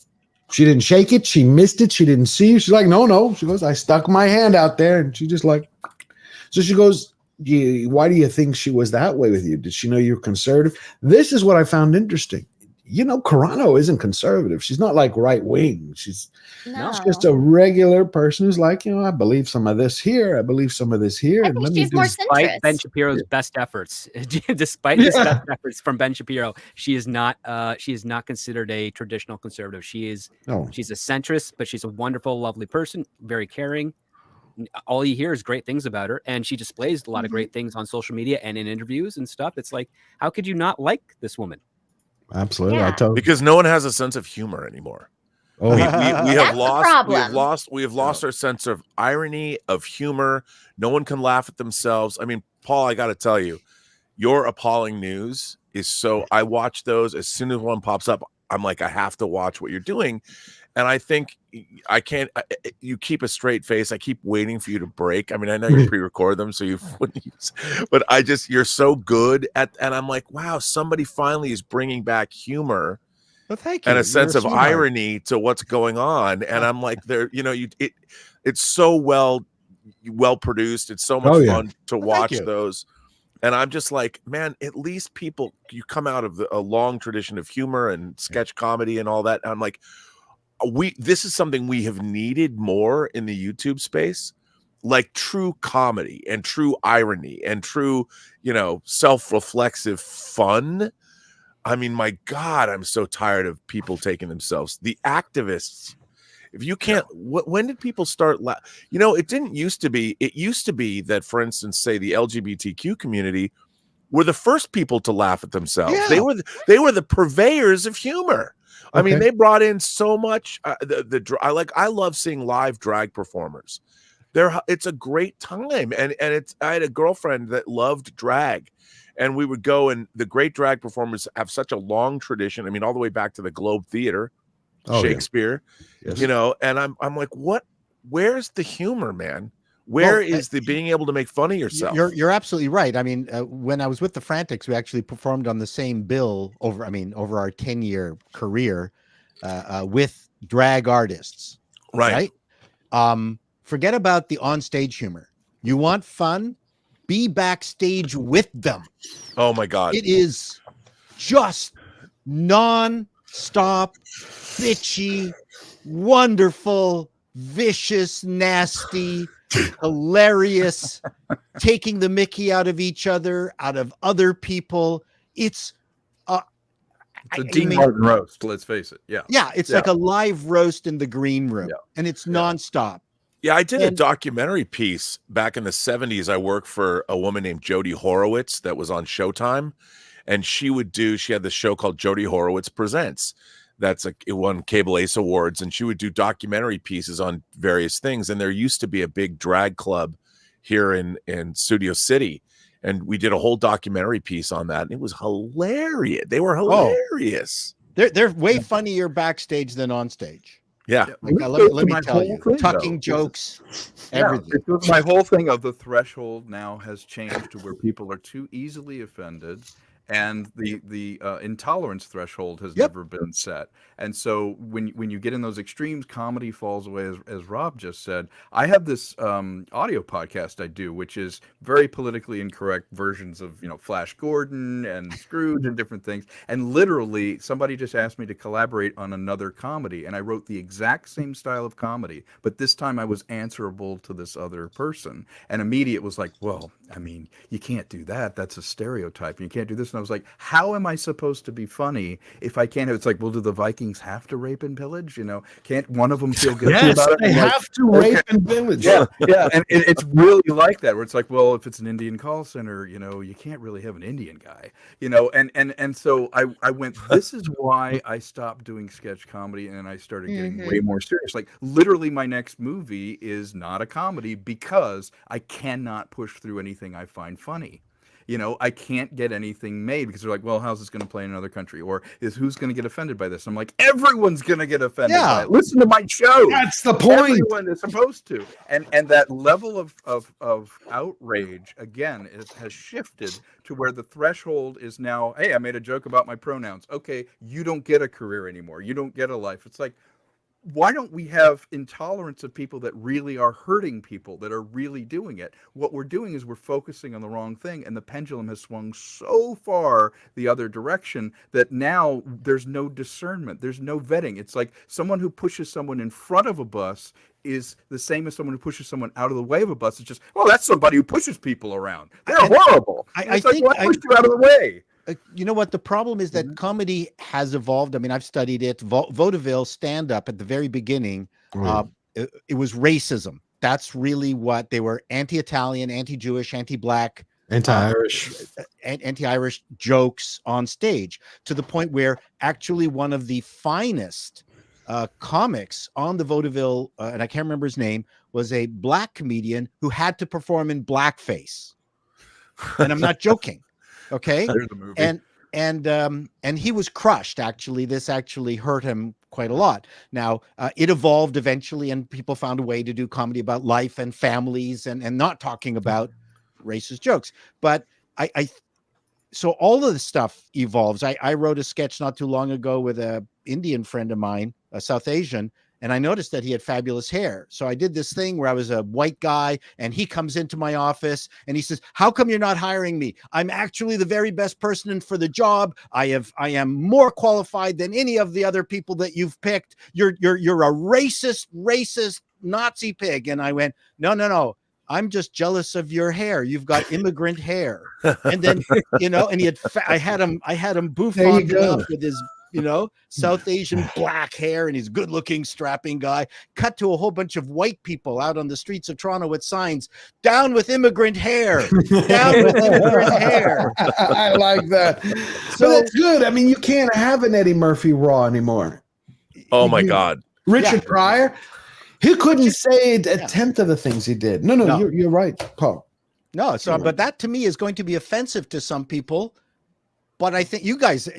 she didn't shake it. She missed it. She didn't see you. She's like, no. She goes, I stuck my hand out there. And she just like, so she goes, why do you think she was that way with you? Did she know you're conservative? This is what I found interesting. Carano isn't conservative. She's not like right wing. She's just a regular person who's like, I believe some of this here. I believe some of this here. I think she's more centrist. Ben Shapiro's best efforts, despite his best efforts from Ben Shapiro, she is not considered a traditional conservative. She's a centrist, but she's a wonderful, lovely person, very caring. All you hear is great things about her, and she displays a lot of great things on social media and in interviews and stuff. It's like, how could you not like this woman? Absolutely. Because no one has a sense of humor anymore. We have lost our sense of irony, of humor. No one can laugh at themselves. I mean, Paul, I got to tell you, your appalling news is so. I watch those as soon as one pops up. I'm like, I have to watch what you're doing, and I think I can't. You keep a straight face. I keep waiting for you to break. I mean, I know you pre-record them, so you wouldn't use, but you're so good at. And I'm like, wow, somebody finally is bringing back humor. Well, thank you. And a sense of irony to what's going on. And I'm like, it's so well produced. It's so much fun to watch those. And I'm just like, man, at least you come out of a long tradition of humor and sketch comedy and all that. And I'm like, this is something we have needed more in the YouTube space, like true comedy and true irony and true, self-reflexive fun. I mean, my God, I'm so tired of people taking themselves. The activists, if you can't, when did people start? It didn't used to be. It used to be that, for instance, say the LGBTQ community were the first people to laugh at themselves. Yeah. They were the purveyors of humor. I mean, they brought in so much. I love seeing live drag performers. It's a great time, and I had a girlfriend that loved drag. And we would go, and the great drag performers have such a long tradition. I mean, all the way back to the Globe Theater, Shakespeare, and I'm like, where's the humor, man? Where is the being able to make fun of yourself? You're absolutely right. I mean, when I was with the Frantics, we actually performed on the same bill over our 10-year career with drag artists. Right. Forget about the onstage humor. You want fun? Be backstage with them. Oh my God. It is just non-stop, bitchy, wonderful, vicious, nasty, hilarious, taking the mickey out of each other, out of other people. It's a Dean Martin roast, let's face it. Yeah. It's like a live roast in the green room, and it's nonstop. Yeah, I did a documentary piece back in the 70s. I worked for a woman named Jody Horowitz that was on Showtime, and she had this show called Jody Horowitz Presents. It won Cable Ace Awards, and she would do documentary pieces on various things. And there used to be a big drag club here in Studio City, and we did a whole documentary piece on that, and it was hilarious. They were hilarious. They're way funnier backstage than on stage. Yeah. Let me tell you, tucking jokes, everything. Because my whole thing of the threshold now has changed to where people are too easily offended, and the intolerance threshold has never been set. And so when you get in those extremes, comedy falls away, as Rob just said. I have this audio podcast I do, which is very politically incorrect versions of Flash Gordon and Scrooge and different things. And literally, somebody just asked me to collaborate on another comedy, and I wrote the exact same style of comedy, but this time I was answerable to this other person. And immediate was like, well, I mean, you can't do that. That's a stereotype. You can't do this. And I was like, how am I supposed to be funny if I can't? It's like, well, do the Vikings have to rape and pillage? Can't one of them feel guilty about it? They have to rape and pillage. Yeah. And it's really like that, where it's like, well, if it's an Indian call center, you can't really have an Indian guy, and so I went, this is why I stopped doing sketch comedy, and I started getting way more serious. Like, literally, my next movie is not a comedy because I cannot push through anything I find funny. I can't get anything made because they're like, well, how's this going to play in another country? Or who's going to get offended by this? I'm like, everyone's going to get offended by it. Listen to my show. That's the point. Everyone is supposed to. And that level of outrage, again, has shifted to where the threshold is now, hey, I made a joke about my pronouns. Okay, you don't get a career anymore. You don't get a life. It's like, why don't we have intolerance of people that really are hurting people, that are really doing it? What we're doing is we're focusing on the wrong thing, and the pendulum has swung so far the other direction that now there's no discernment. There's no vetting. It's like someone who pushes someone in front of a bus is the same as someone who pushes someone out of the way of a bus. It's just, well, that's somebody who pushes people around. They're horrible. I think I pushed you out of the way. You know what? The problem is that comedy has evolved. I mean, I've studied it. Vaudeville stand-up at the very beginning, it was racism. That's really what they were: anti-Italian, anti-Jewish, anti-Black, anti-Irish, anti-Irish jokes on stage, to the point where actually one of the finest comics on the Vaudeville, and I can't remember his name, was a Black comedian who had to perform in blackface. And I'm not joking. Okay. And he was crushed. Actually, this actually hurt him quite a lot. Now, it evolved eventually, and people found a way to do comedy about life and families, and not talking about racist jokes. But so all of the stuff evolves. I wrote a sketch not too long ago with a Indian friend of mine, a South Asian, and I noticed that he had fabulous hair. So I did this thing where I was a white guy, and he comes into my office and he says, how come you're not hiring me? I'm actually the very best person for the job. I am more qualified than any of the other people that you've picked. You're a racist Nazi pig. And I went, no. I'm just jealous of your hair. You've got immigrant hair. And then, and I had him bouffant up with his, South Asian black hair, and he's good looking, strapping guy. Cut to a whole bunch of white people out on the streets of Toronto with signs, down with immigrant hair, down with immigrant hair. I like that. So that's good. I mean, you can't have an Eddie Murphy Raw anymore. Oh my God. Richard Pryor, he couldn't say a tenth of the things he did. No. You're right, Paul. No, but that to me is going to be offensive to some people. But I think you guys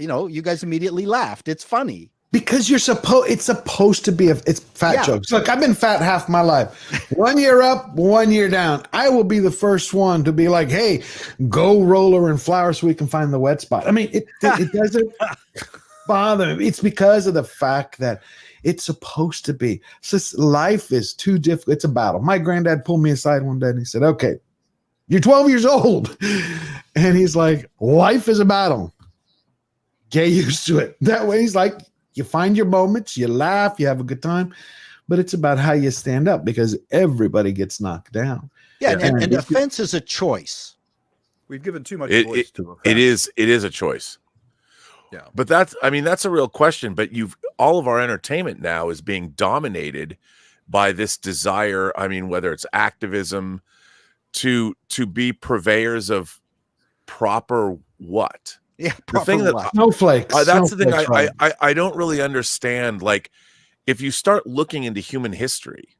immediately laughed. It's funny. Because it's supposed to be it's fat jokes. Look, I've been fat half my life. 1 year up, 1 year down. I will be the first one to be like, hey, go roller and flour so we can find the wet spot. I mean, it doesn't bother me. It's because of the fact that It's supposed to be. Life is too difficult. It's a battle. My granddad pulled me aside one day and he said, okay, you're 12 years old. And he's like, life is a battle. Get used to it. That way, he's like, you find your moments, you laugh, you have a good time, but it's about how you stand up because everybody gets knocked down. Yeah, and offense is a choice. We've given too much voice to offense. It is a choice. Yeah. But that's a real question. But all of our entertainment now is being dominated by this desire. I mean, whether it's activism to be purveyors of proper what? Yeah, the thing that snowflakes. That's the thing I don't really understand. Like, if you start looking into human history,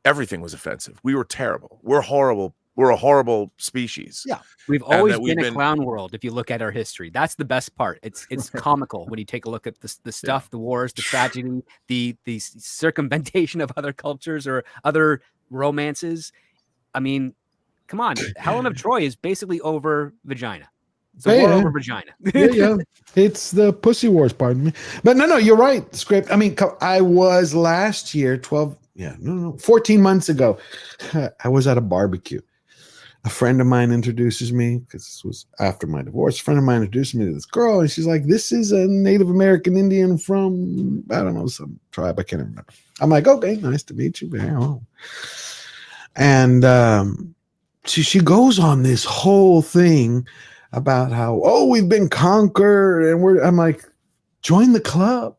everything was offensive. We were terrible. We're horrible. We're a horrible species. Yeah, we've always been a clown world. If you look at our history, that's the best part. It's comical when you take a look at the stuff, the wars, the tragedy, the circumventation of other cultures or other romances. I mean, come on, Helen of Troy is basically over vagina. It's a war over vagina. yeah. It's the pussy wars, pardon me. But no, you're right. Script. I mean, I was last year, 14 months ago, I was at a barbecue. A friend of mine introduces me, because this was after my divorce. A friend of mine introduced me to this girl, and she's like, this is a Native American Indian from, I don't know, some tribe. I can't remember. I'm like, okay, nice to meet you. And she goes on this whole thing about how, we've been conquered, and I'm like, join the club.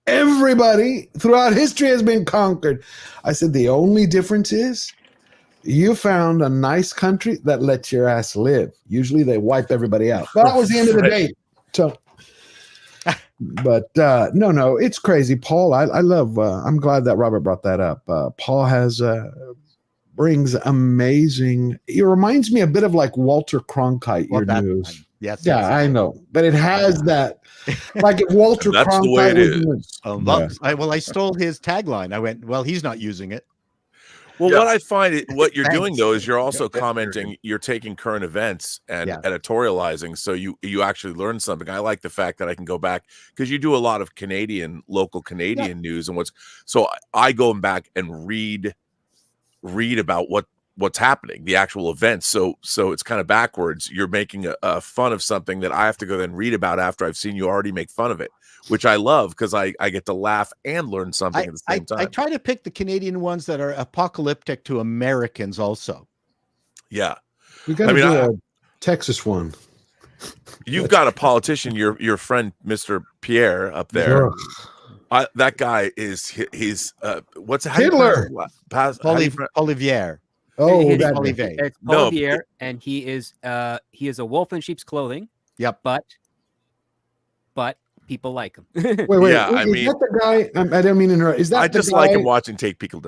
Everybody throughout history has been conquered. I said, the only difference is you found a nice country that lets your ass live. Usually they wipe everybody out. But that was the end of the day. So, but no, it's crazy. Paul, I love, I'm glad that Robert brought that up. Paul brings amazing, it reminds me a bit of like Walter Cronkite, your news. Yes. I know. But it has that, like if Walter That's Cronkite the way it is. I stole his tagline. I went, well, he's not using it. Well, what I find what you're doing though is you're also commenting, you're taking current events and editorializing, so you actually learn something. I like the fact that I can go back because you do a lot of local Canadian news and so I go back and read about what's happening, the actual events. So it's kind of backwards. You're making a fun of something that I have to go then read about after I've seen you already make fun of it, which I love because I get to laugh and learn something at the same time. I try to pick the Canadian ones that are apocalyptic to Americans also. Yeah. We got to do a Texas one. You've got a politician, your friend, Mr. Pierre up there. That guy he's what's Hitler. Olivier. It's Olivier, and he is a wolf in sheep's clothing. Yep. But people like him. Wait. Yeah, I mean, that the guy? I don't mean to interrupt. Is that I the just guy? like him watching take people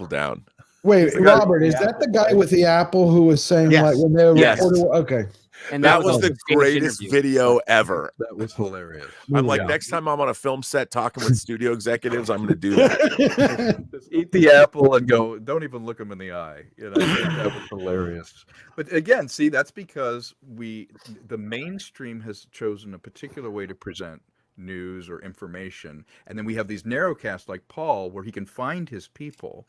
down. Wait, Robert, is that the guy with the apple who was saying like when they were okay? And that was the greatest video ever. That was hilarious. I'm like, next time I'm on a film set talking with studio executives, I'm going to do that. Just eat the apple and go, don't even look them in the eye. That was hilarious. But again, see, that's because the mainstream has chosen a particular way to present news or information. And then we have these narrowcasts like Paul, where he can find his people.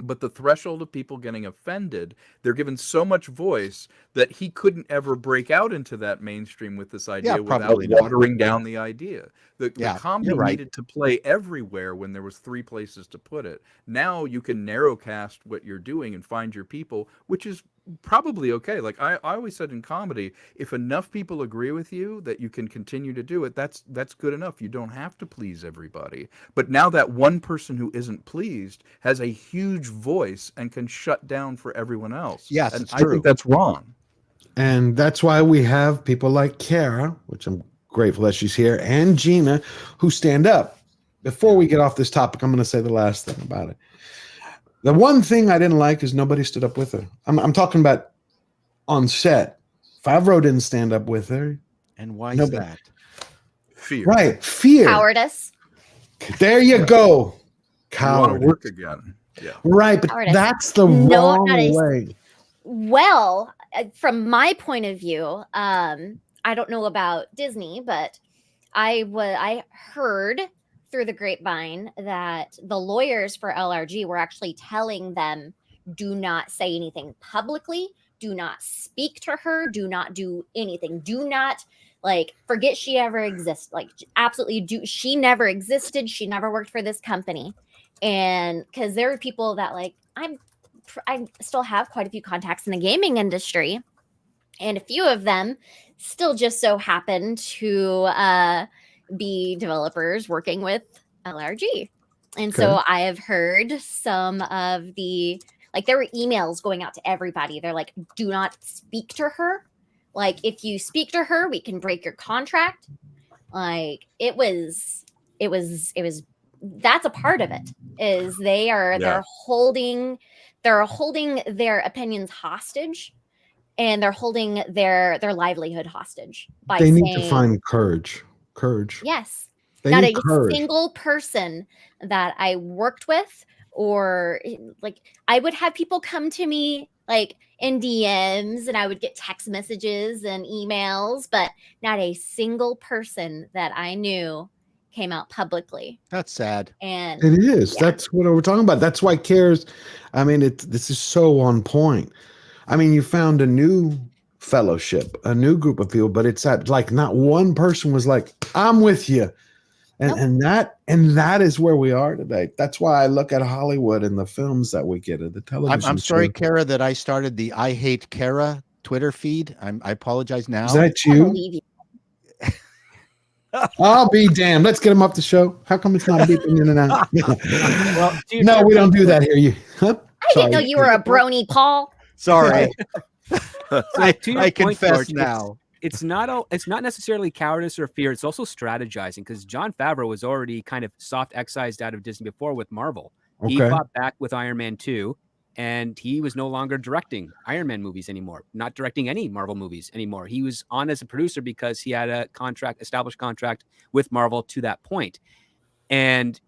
But the threshold of people getting offended, they're given so much voice that he couldn't ever break out into that mainstream with this idea without watering down the idea. The comedy needed to play everywhere when there was 3 places to put it. Now you can narrowcast what you're doing and find your people, which is probably okay. Like I always said in comedy, if enough people agree with you that you can continue to do it, that's good enough. You don't have to please everybody. But now that one person who isn't pleased has a huge voice and can shut down for everyone else. Yes, and it's I true. think that's wrong. And that's why we have people like Kara, which I'm grateful that she's here, and Gina, who stand up. Before we get off this topic, I'm going to say the last thing about it. The one thing I didn't like is nobody stood up with her. I'm talking about on set. Favreau didn't stand up with her. And why is that? Fear. Right. Fear. Cowardice. There you go. Coward. Want to work again. Yeah. Right. But that's the wrong way. Well, from my point of view, I don't know about Disney, but I heard through the grapevine that the lawyers for LRG were actually telling them, do not say anything publicly, do not speak to her, do not do anything, do not forget she ever existed. Absolutely she never existed, she never worked for this company. And because there are people that I still have quite a few contacts in the gaming industry, and a few of them still just so happen to be developers working with LRG. And so I have heard some of the there were emails going out to everybody. They're like, do not speak to her. If you speak to her, we can break your contract. It was that's a part of it, is they're holding their opinions hostage, and they're holding their livelihood hostage by They saying, need to find courage. Yes. They Not need a courage. single person that I worked with, or I would have people come to me in DMs, and I would get text messages and emails, but not a single person that I knew came out publicly. That's sad. And It is. That's what we're talking about. That's why CARES. I mean, this is so on point. I mean, you found a new fellowship, a new group of people, but it's at not one person was like, I'm with you. And that is where we are today. That's why I look at Hollywood and the films that we get, at the television. I'm sorry, shows. Kara, that I started the I Hate Kara Twitter feed. I apologize now. Is that you? I'll be damned. Let's get him off the show. How come it's not beeping in and out? Well, no, we don't do that here. You, huh? I didn't know you were a brony, Paul. Sorry. To your I point, confess George, now. It's not necessarily cowardice or fear. It's also strategizing, because Jon Favreau was already kind of soft excised out of Disney before with Marvel. He Okay. fought back with Iron Man 2, and he was no longer directing Iron Man movies anymore, not directing any Marvel movies anymore. He was on as a producer because he had a established contract with Marvel to that point. And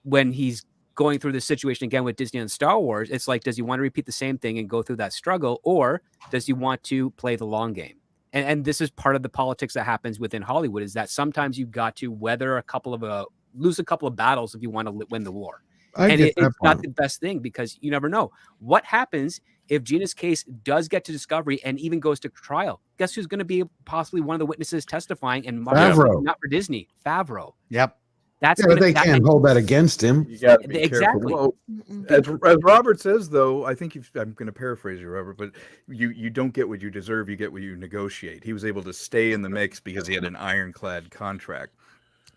when he's going through this situation again with Disney and Star Wars, it's like, does he want to repeat the same thing and go through that struggle, or does he want to play the long game? And this is part of the politics that happens within Hollywood, is that sometimes you've got to lose a couple of battles if you want to win the war. It's not the best thing, because you never know what happens if Gina's case does get to discovery and even goes to trial. Guess who's going to be possibly one of the witnesses testifying? And Favreau. not for Disney, Favreau. Yep. But they can't hold that against him. You got to be Exactly. careful. Well, as Robert says, though, I think I'm going to paraphrase you, Robert, but you don't get what you deserve. You get what you negotiate. He was able to stay in the mix because he had an ironclad contract.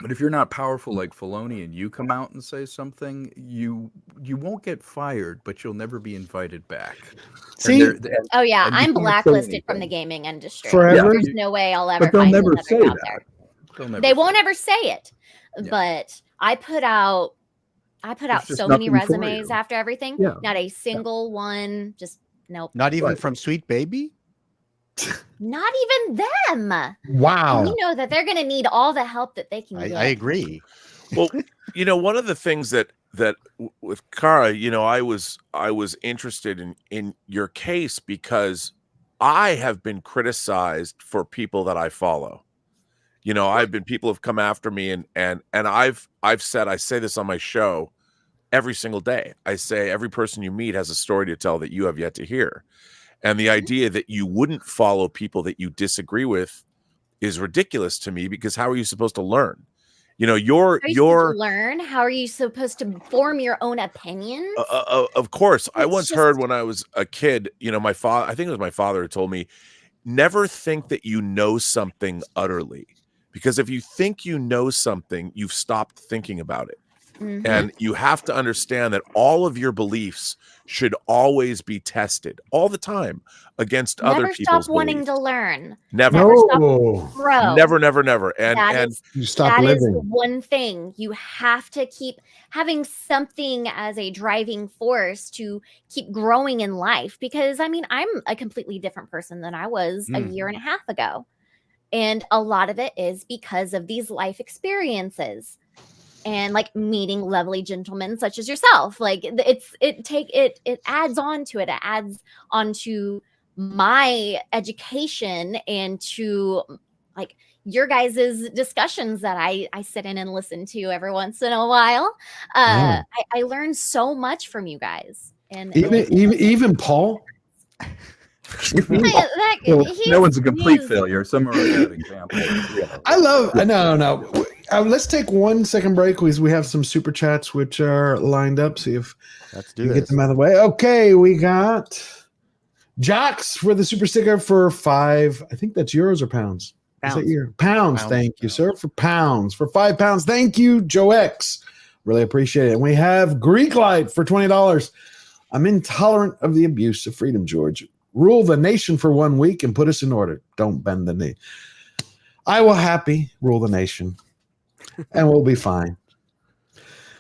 But if you're not powerful like Filoni and you come out and say something, you won't get fired, but you'll never be invited back. See? Oh yeah, and you I'm can't say blacklisted from the anything. gaming industry. Forever? There's no way I'll ever But they'll find never another say job that. there. They won't ever say it. But I put out just so many nothing for resumes you. after everything. Yeah. Not a single one. Just nope. Not even from Sweet Baby? Not even them. Wow. You know that they're going to need all the help that they can get. I agree. Well, one of the things that with Kara, I was interested in your case because I have been criticized for people that I follow. People have come after me, and I've said, I say this on my show every single day. I say every person you meet has a story to tell that you have yet to hear. And the idea that you wouldn't follow people that you disagree with is ridiculous to me, because how are you supposed to learn? How are you supposed to learn? How are you supposed to form your own opinions? Of course. I It's once heard when I was a kid, my father, I think it was my father who told me, never think that you know something utterly, because if you think you know something, you've stopped thinking about it. Mhm. And you have to understand that all of your beliefs should always be tested all the time against other Never people's stop wanting beliefs. to learn. Never. Never stop to grow. Never. And you stop that is living. the one thing. You have to keep having something as a driving force to keep growing in life, because I'm a completely different person than I was a year and a half ago. And a lot of it is because of these life experiences and meeting lovely gentlemen such as yourself. It adds on to it. It adds on to my education and to like your guys' discussions that I sit in and listen to every once in a while. I learned so much from you guys. And even Paul. No one's a complete failure. Some are a good example. I love. No. Let's take 1 second break because we have some super chats which are lined up. See if let's do you this. get them out of the way. Okay, we got Jocks for the super sticker for 5. I think that's euros or pounds. Is that euro? Pounds. Thank you, sir, for pounds. For 5 pounds. Thank you, Joe X. Really appreciate it. And we have Greek Light for $20. I'm intolerant of the abuse of freedom, George. Rule the nation for 1 week and put us in order. Don't bend the knee. I will happy rule the nation, and we'll be fine.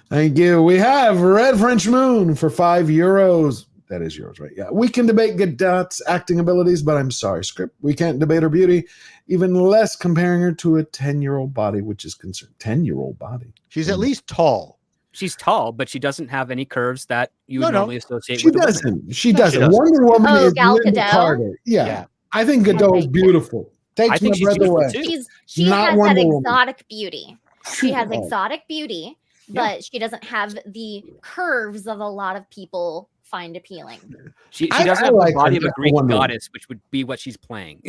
Thank you. We have Red French Moon for €5. That is yours, right? Yeah. We can debate Gadot's acting abilities, but I'm sorry, script. We can't debate her beauty, even less comparing her to a 10-year-old body, which is concerned. 10-year-old body. She's at least tall. She's tall, but she doesn't have any curves that you would normally associate She with a woman. doesn't. She doesn't. Wonder Woman is Gal Linda Gadot? Carter. Yeah. I think Gadot is beautiful. Takes my breath away. She Not has that Wonder Woman. exotic beauty. She has Oh. exotic beauty, but she doesn't have the curves that a lot of people find appealing. She I doesn't have like the body her, of a just Greek Wonder Woman. goddess, which would be what she's playing.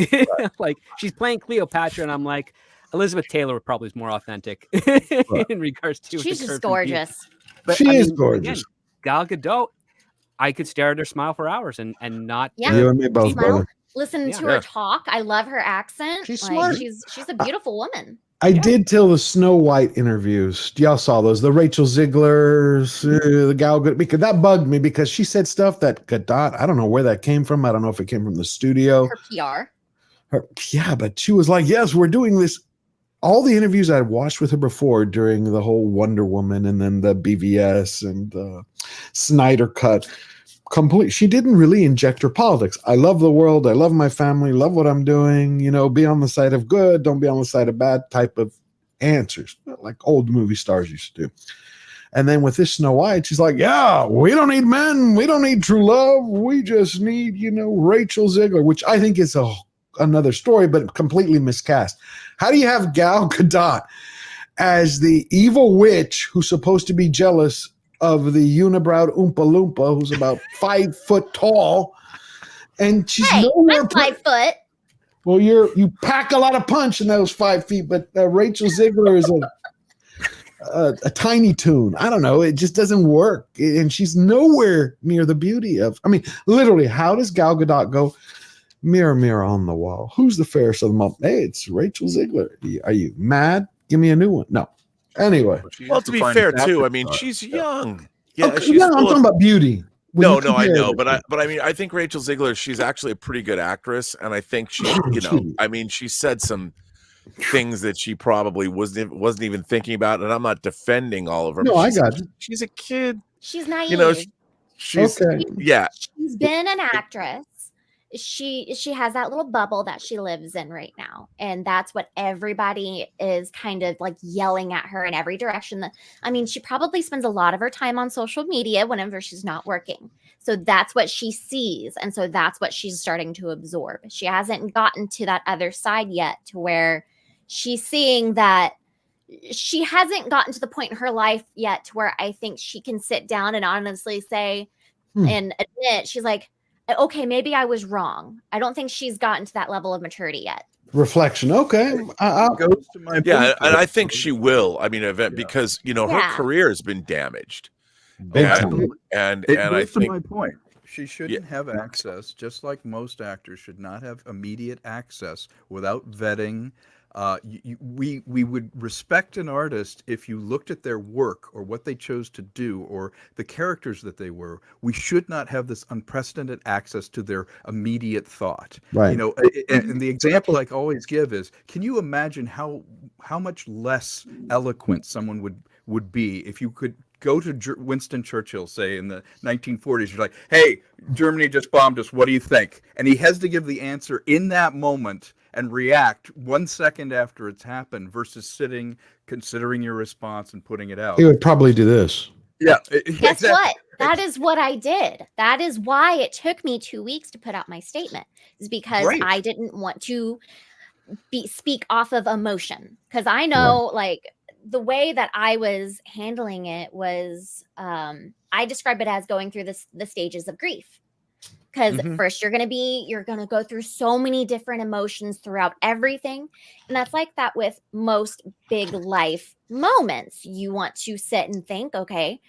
Like she's playing Cleopatra, and I'm like, Elizabeth Taylor probably is more authentic in regards to. She's the just curves and beauty. gorgeous. But, She I is mean, gorgeous. Again, Gal Gadot, I could stare at her smile for hours and not. Yeah. You and me both, Smile. brother. Listen to Yeah. her talk. I love her accent. She's like, smart. She's a beautiful woman. I did till the Snow White interviews. Y'all saw those, the Rachel Ziegler's, the Gal Gadot, because that bugged me because she said stuff that Gadot, I don't know where that came from. I don't know if it came from the studio. Her PR. Yeah, but she was like, yes, we're doing this. All the interviews I'd watched with her before during the whole Wonder Woman and then the BVS and the Snyder Cut, she didn't really inject her politics. I love the world. I love my family. Love what I'm doing. Be on the side of good. Don't be on the side of bad type of answers like old movie stars used to do. And then with this Snow White, she's like, yeah, we don't need men. We don't need true love. We just need, Rachel Ziegler, which I think is another story, but completely miscast. How do you have Gal Gadot as the evil witch who's supposed to be jealous of the unibrowed Oompa Loompa who's about 5 foot tall, and she's nowhere. I'm 5 foot. Well, you pack a lot of punch in those 5 feet, but Rachel Ziegler is a tiny toon. I don't know. It just doesn't work, and she's nowhere near the beauty of. I mean, literally, how does Gal Gadot go? Mirror, mirror on the wall. Who's the fairest of them all? Hey, it's Rachel Ziegler. Are you mad? Give me a new one. No. Anyway. Well, to be fair, too, I mean, she's young. Yeah, Okay, she's I'm talking about beauty. No, I know, but I mean, I think Rachel Ziegler, she's actually a pretty good actress, and I think she, I mean, she said some things that she probably wasn't even thinking about, and I'm not defending all of her. No, but I got you. She's a kid. She's naive. She's okay. Yeah. She's been an actress. She has that little bubble that she lives in right now, and that's what everybody is kind of like yelling at her in every direction. I mean, she probably spends a lot of her time on social media whenever she's not working, so that's what she sees, and so that's what she's starting to absorb. She hasn't gotten to that other side yet, to where she's seeing that. She hasn't gotten to the point in her life yet to where I think she can sit down and honestly say and admit, she's like, okay, maybe I was wrong. I don't think she's gotten to that level of maturity yet. Reflection. Okay. Goes to my Yeah, point. and I think she will. I mean, because her career has been damaged. Big And time. and It I goes to think my point. She shouldn't have access, just like most actors should not have immediate access without vetting. We would respect an artist if you looked at their work or what they chose to do or the characters that they were. We should not have this unprecedented access to their immediate thought. Right. And the example I always give is, can you imagine how much less eloquent someone would be if you could go to Winston Churchill, say in the 1940s, you're like, hey, Germany just bombed us. What do you think? And he has to give the answer in that moment and react 1 second after it's happened versus sitting, considering your response and putting it out. He would probably do this. Yeah. Guess what? That is what I did. That is why it took me 2 weeks to put out my statement, is because Right. I didn't want to speak off of emotion, because I know like the way that I was handling it was I describe it as going through the stages of grief. Because first you're gonna go through so many different emotions throughout everything. And that's like that with most big life moments. You want to sit and think, okay,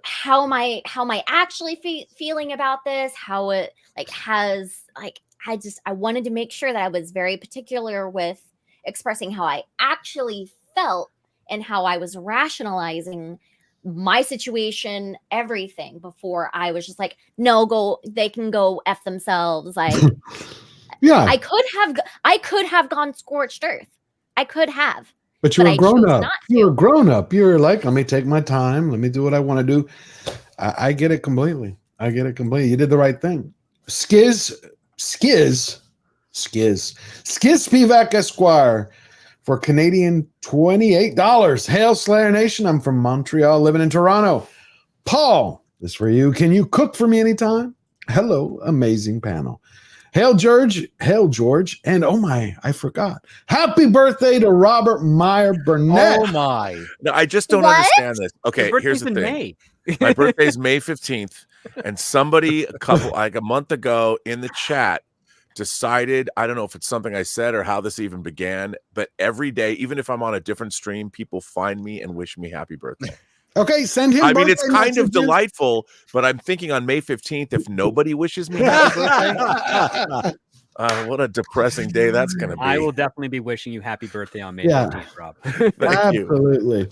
how am I actually feeling about this? How it like has like I wanted to make sure that I was very particular with expressing how I actually felt and how I was rationalizing my situation, everything, before I was just like, no, they can go F themselves. Like, yeah, I could have gone scorched earth. I could have. But you're a grown up. Not you're a grown up. You're like, let me take my time. Let me do what I want to do. I get it completely. I get it completely. You did the right thing. Skiz Spivak Esquire for Canadian $28. Hail Slayer Nation. I'm from Montreal, living in Toronto. Paul, this for you. Can you cook for me anytime? Hello, amazing panel. Hail George, and oh my, I forgot. Happy birthday to Robert Meyer Burnett. Oh my. No, I just don't understand this. Okay, here's the thing. May. My birthday's May 15th, and somebody a month ago in the chat decided, I don't know if it's something I said or how this even began, but every day, even if I'm on a different stream, people find me and wish me happy birthday. Okay, send him. I mean, it's kind of delightful, but I'm thinking on May 15th, if nobody wishes me happy birthday, what a depressing day that's going to be. I will definitely be wishing you happy birthday on May 15th, Rob. Absolutely.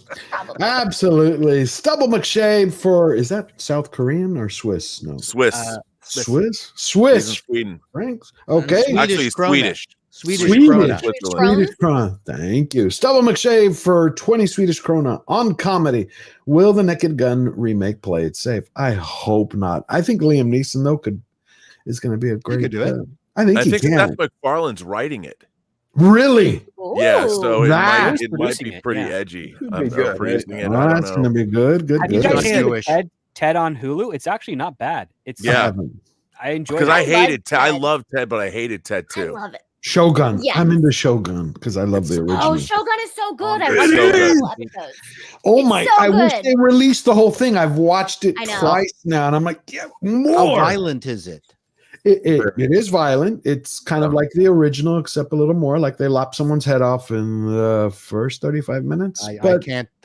Absolutely. Stubble McShade for, is that South Korean or Swiss? No. Swiss. Swiss? Sweden. Franks. Okay. Actually, Swedish. Swedish krona. Thank you. Stubble McShave for 20 Swedish krona on comedy. Will the Naked Gun remake play it safe? I hope not. I think Liam Neeson though is going to be a great. He could do it. I think Seth MacFarlane's writing it. Really? Yeah. So it might producing be it, pretty yeah. edgy. Be good, producing it. Oh, that's going to be good. Have you guys seen Ted on Hulu? It's actually not bad. It's I enjoy it because I hated Ted. I love Ted, but I hated Ted too. I love it. Shogun. Yes. I'm into Shogun because I love the original. Oh, Shogun is so good. I It's watched so good. all episodes. Oh my! so I wish good. they released the whole thing. I've watched it I know. twice now, and I'm like, yeah, more. How violent is it? It is violent. It's kind of like the original, except a little more. Like they lop someone's head off in the first 35 minutes. I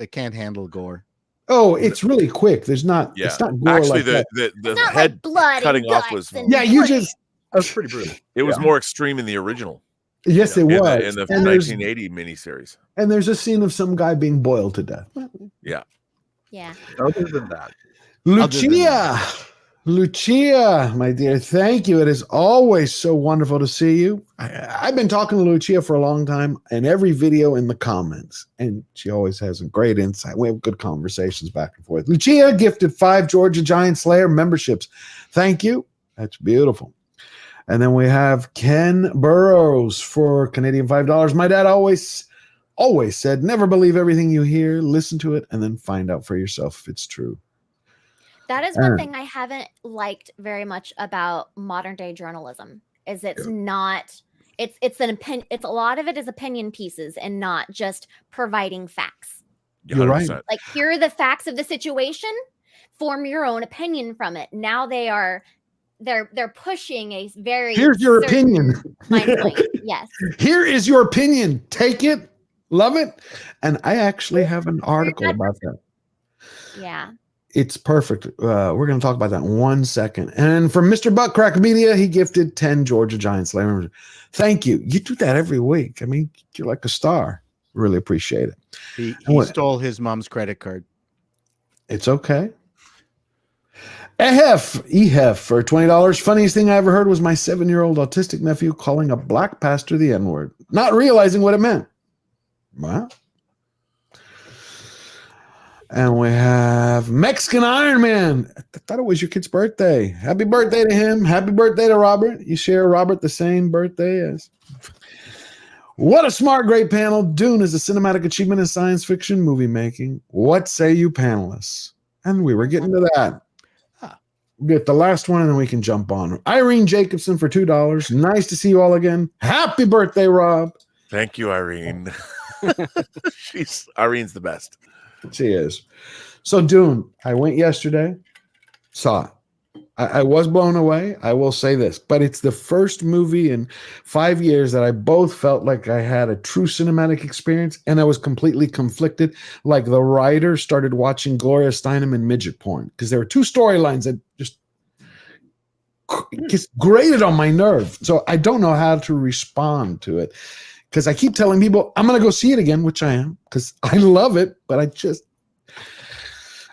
can't handle gore. Oh, it's really quick. There's not. Yeah. It's not gore Actually, like the that. Not head like blood cutting and off guts was and Yeah, you blood. just. That's pretty brutal. it was more extreme in the original. Yes, it in was. the And there's- 1980 miniseries. And there's a scene of some guy being boiled to death. Yeah. Yeah. Other than that, Lucia, my dear, thank you. It is always so wonderful to see you. I've been talking to Lucia for a long time, and every video in the comments, and she always has a great insight. We have good conversations back and forth. Lucia gifted 5 Georgia Giant Slayer memberships. Thank you. That's beautiful. And then we have Ken Burrows for Canadian $5. My dad always said, never believe everything you hear, listen to it, and then find out for yourself if it's true. That is one thing I haven't liked very much about modern day journalism. Is it's not. It's an opinion. It's a lot of it is opinion pieces and not just providing facts. You're right. Like here are the facts of the situation. Form your own opinion from it. Now they're pushing a very. Here's your opinion. Point. Yes. Here is your opinion. Take it, love it. And I actually have an article about that. Yeah. It's perfect. We're going to talk about that in 1 second. And from Mr. Buttcrack Media, he gifted 10 Georgia Giant Slayer members. Thank you. You do that every week. I mean, you're like a star. Really appreciate it. He stole his mom's credit card. It's okay. EHEF for $20. Funniest thing I ever heard was my 7-year-old autistic nephew calling a black pastor the N-word, not realizing what it meant. Wow. And we have Mexican Iron Man. I thought it was your kid's birthday. Happy birthday to him. Happy birthday to Robert. You share Robert the same birthday as. What a smart, great panel. Dune is a cinematic achievement in science fiction movie making. What say you, panelists? And we were getting to that. We'll get the last one and then we can jump on. Irene Jacobson for $2. Nice to see you all again. Happy birthday, Rob. Thank you, Irene. Irene's the best. She is. So Dune, I went yesterday, saw it. I was blown away. I will say this, but it's the first movie in 5 years that I both felt like I had a true cinematic experience and I was completely conflicted. Like the writer started watching Gloria Steinem and midget porn because there were two storylines that just grated on my nerve. So I don't know how to respond to it because I keep telling people I'm going to go see it again, which I am because I love it, but I just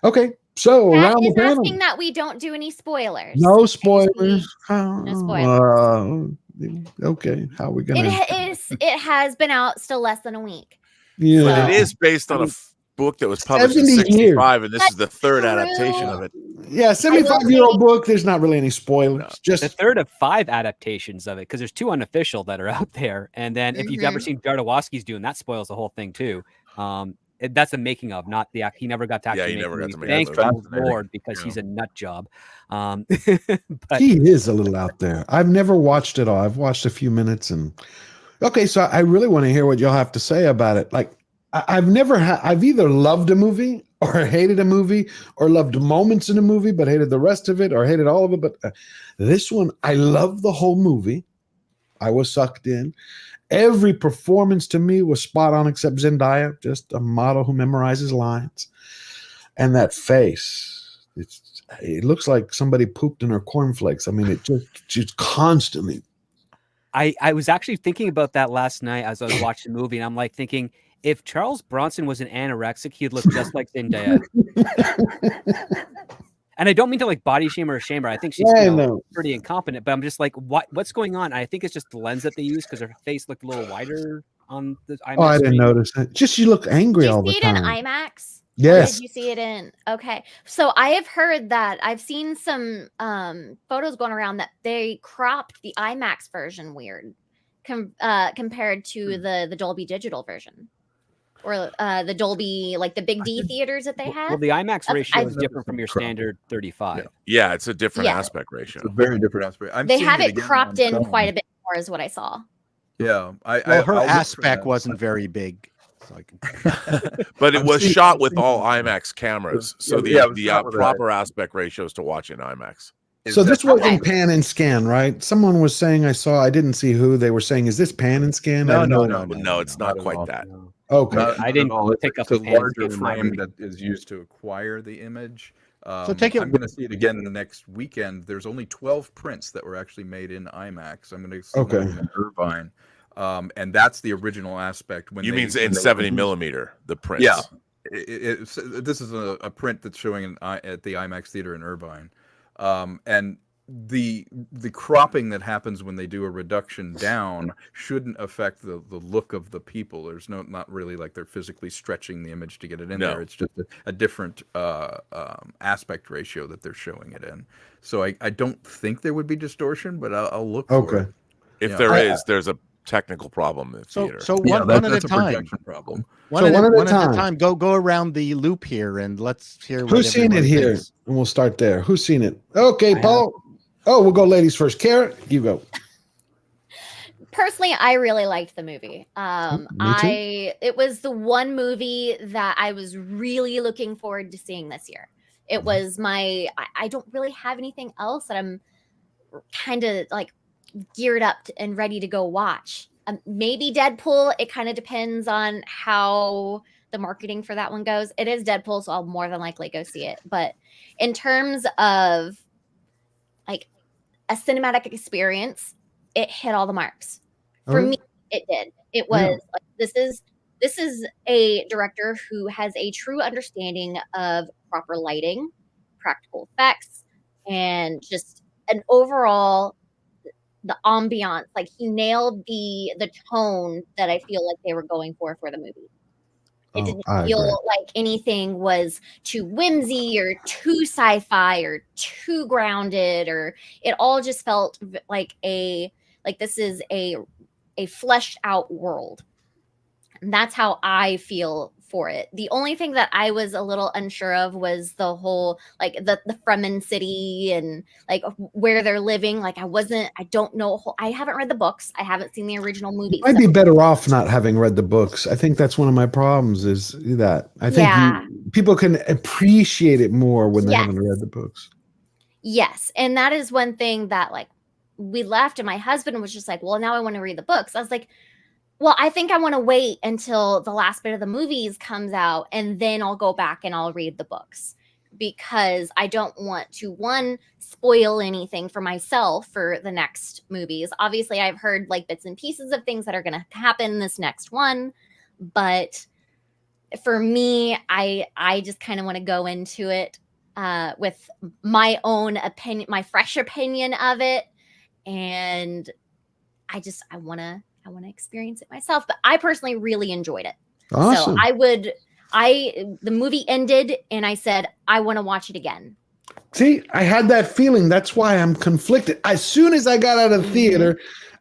okay. So Matt around is the panel. asking that we don't do any spoilers. No spoilers. No spoilers. Okay, how are we gonna? It has been out still less than a week. Yeah, But it is based on a book that was published 70 in years. 65, and this is the third true. adaptation of it. Yeah, 75-year-old book. There's not really any spoilers. Just the third of 5 adaptations of it, because there's 2 unofficial that are out there. And then if you've ever seen Jodorowsky's Dune, that spoils the whole thing too. That's the making of, not the act. He never got to actually make the movie. Thank the Lord, because he's a nut job. But he is a little out there. I've never watched it all. I've watched a few minutes and okay, so I really want to hear what y'all have to say about it. Like I've never I've either loved a movie or hated a movie or loved moments in a movie but hated the rest of it or hated all of it. But this one, I love the whole movie. I was sucked in. Every performance to me was spot on except Zendaya, just a model who memorizes lines. And that face, it looks like somebody pooped in her cornflakes. I mean, it just constantly. I was actually thinking about that last night as I was watching the movie, and I'm like thinking, if Charles Bronson was an anorexic, he'd look just like Zendaya. And I don't mean to like body shame or shame her. I think she's pretty incompetent, but I'm just like, what's going on? I think it's just the lens that they use because her face looked a little wider on the IMAX. Oh, I didn't notice that. Just she looked angry all the time. Did you see it in IMAX? Yes. Or did you see it in? Okay. So I have heard that I've seen some photos going around that they cropped the IMAX version weird compared to the Dolby Digital version. Or the Dolby, like the big D theaters that they have. Well, the IMAX ratio is different from your standard 35. Yeah, it's a different aspect ratio. It's a very different aspect. They have it cropped in quite a bit more, is what I saw. Yeah, her aspect wasn't very big. So but it was shot with all IMAX cameras, so the proper aspect ratios to watch in IMAX. So this wasn't pan and scan, right? Someone was saying I didn't see who they were saying. Is this pan and scan? No, it's not quite that. Okay, I didn't pick up a the larger frame that is used to acquire the image. So take it. I'm going to see it again the next weekend. There's only 12 prints that were actually made in IMAX. I'm going to see them in Irvine, and that's the original aspect. When you mean in 70 millimeter, the prints? Yeah, this is a print that's showing at the IMAX theater in Irvine. And the cropping that happens when they do a reduction down shouldn't affect the look of the people. There's not really like they're physically stretching the image to get it in there. It's just a different aspect ratio that they're showing it in. So I don't think there would be distortion, but I'll look for it. If there is, there's a technical problem in the theater. So one at a time. Problem. One at a time. Go around the loop here and let's hear. Who's seen it here? And we'll start there. Who's seen it? Okay, Paul. Oh, we'll go ladies first. Kara, you go. Personally, I really liked the movie. Me too. It was the one movie that I was really looking forward to seeing this year. It was I don't really have anything else that I'm kind of like geared up and ready to go watch. Maybe Deadpool. It kind of depends on how the marketing for that one goes. It is Deadpool, so I'll more than likely go see it. But in terms of like a cinematic experience, it hit all the marks. For me, it did. It was like this is a director who has a true understanding of proper lighting, practical effects, and just an overall the ambiance. Like he nailed the tone that I feel like they were going for the movie. It didn't feel like anything was too whimsy or too sci-fi or too grounded, or it all just felt like this is a fleshed out world. And that's how I feel for it. The only thing that I was a little unsure of was the whole like the Fremen city and like where they're living. Like I don't know. I haven't read the books. I haven't seen the original movie. I'd be better off not having read the books. I think that's one of my problems is that I think people can appreciate it more when they haven't read the books. Yes. And that is one thing that like we left and my husband was just like, well, now I want to read the books. I was like, well, I think I want to wait until the last bit of the movies comes out and then I'll go back and I'll read the books because I don't want to, one, spoil anything for myself for the next movies. Obviously, I've heard like bits and pieces of things that are going to happen in this next one. But for me, I just kind of want to go into it with my own opinion, my fresh opinion of it. And I want to experience it myself, but I personally really enjoyed it. Awesome. So the movie ended and I said, I want to watch it again. See, I had that feeling. That's why I'm conflicted. As soon as I got out of the theater,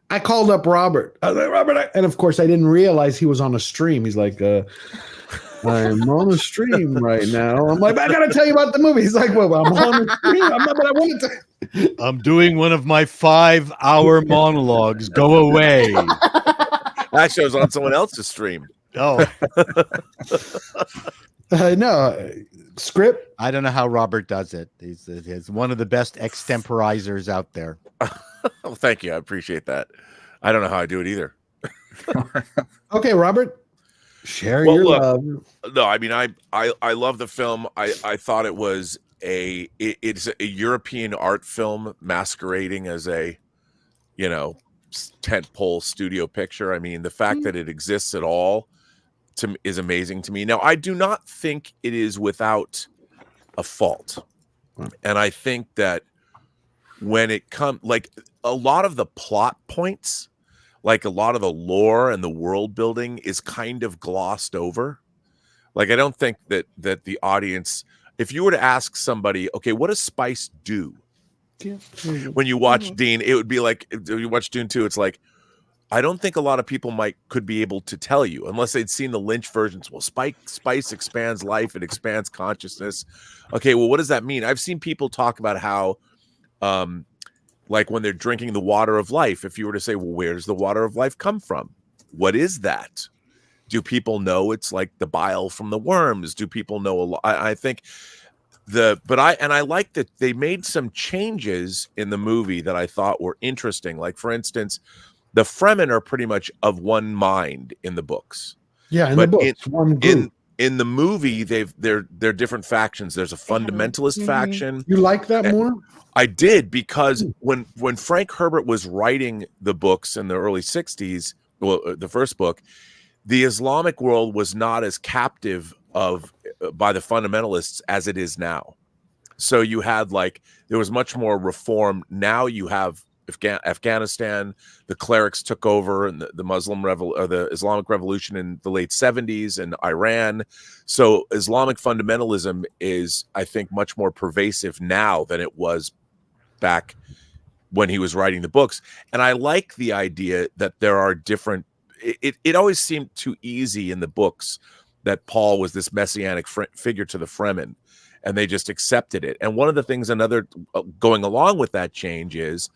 I called up Robert. I was like, Robert, and of course I didn't realize he was on a stream. He's like, I'm on a stream right now. I'm like, I gotta tell you about the movie. He's like, well, I'm on a stream. But I wanted to. I'm doing one of my 5-hour monologues. Go away. Actually, I was on someone else's stream. Oh. No. Script? I don't know how Robert does it. He's one of the best extemporizers out there. Well, thank you. I appreciate that. I don't know how I do it either. Okay, Robert. Share your love. No, I mean, I love the film. I thought it was it's a European art film masquerading as a, tentpole studio picture. I mean, the fact that it exists at all is amazing to me. Now, I do not think it is without a fault. And I think that when it comes, like a lot of the plot points, like a lot of the lore and the world building is kind of glossed over. Like, I don't think that the audience, if you were to ask somebody, okay, what does spice do? When you watch Dune, it would be like, if you watch Dune 2, it's like, I don't think a lot of people could be able to tell you unless they'd seen the Lynch versions. Well, spice expands life, it expands consciousness. Okay, well, what does that mean? I've seen people talk about how, like when they're drinking the water of life, if you were to say, well, where does the water of life come from? What is that? Do people know it's like the bile from the worms? Do people know a lot? I think I like that they made some changes in the movie that I thought were interesting. Like, for instance, the Fremen are pretty much of one mind in the books. Yeah, in the books, one group. In the movie, they're different factions. There's a fundamentalist faction. You like that more? I did, because when Frank Herbert was writing the books in the early 60s, well, the first book, the Islamic world was not as captive by the fundamentalists as it is now. So you had there was much more reform. Now you have Afghanistan, the clerics took over, and the Islamic Revolution in the late 70s, and Iran. So Islamic fundamentalism is, I think, much more pervasive now than it was back when he was writing the books. And I like the idea that there are different. It always seemed too easy in the books that Paul was this messianic figure to the Fremen, and they just accepted it. And one of the things, going along with that change is,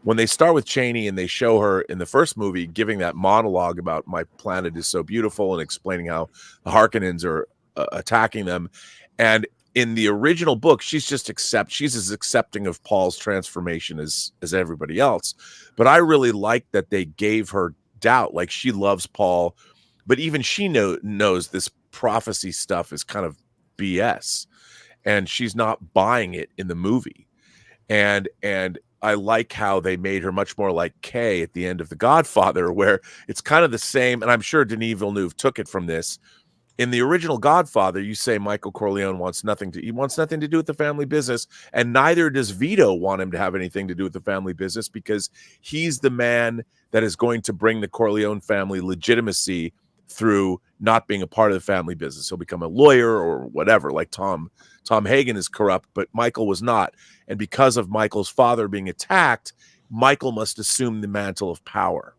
when they start with Chani and they show her in the first movie giving that monologue about my planet is so beautiful and explaining how the Harkonnens are attacking them. And in the original book, she's as accepting of Paul's transformation as everybody else. But I really like that they gave her doubt. Like, she loves Paul, but even she knows this prophecy stuff is kind of BS, and she's not buying it in the movie. And I like how they made her much more like Kay at the end of The Godfather, where it's kind of the same. And I'm sure Denis Villeneuve took it from this. In the original Godfather, you say Michael Corleone wants nothing to do with the family business, and neither does Vito want him to have anything to do with the family business, because he's the man that is going to bring the Corleone family legitimacy through not being a part of the family business. He'll become a lawyer or whatever, like Tom Hagen is corrupt, but Michael was not. And because of Michael's father being attacked, Michael must assume the mantle of power.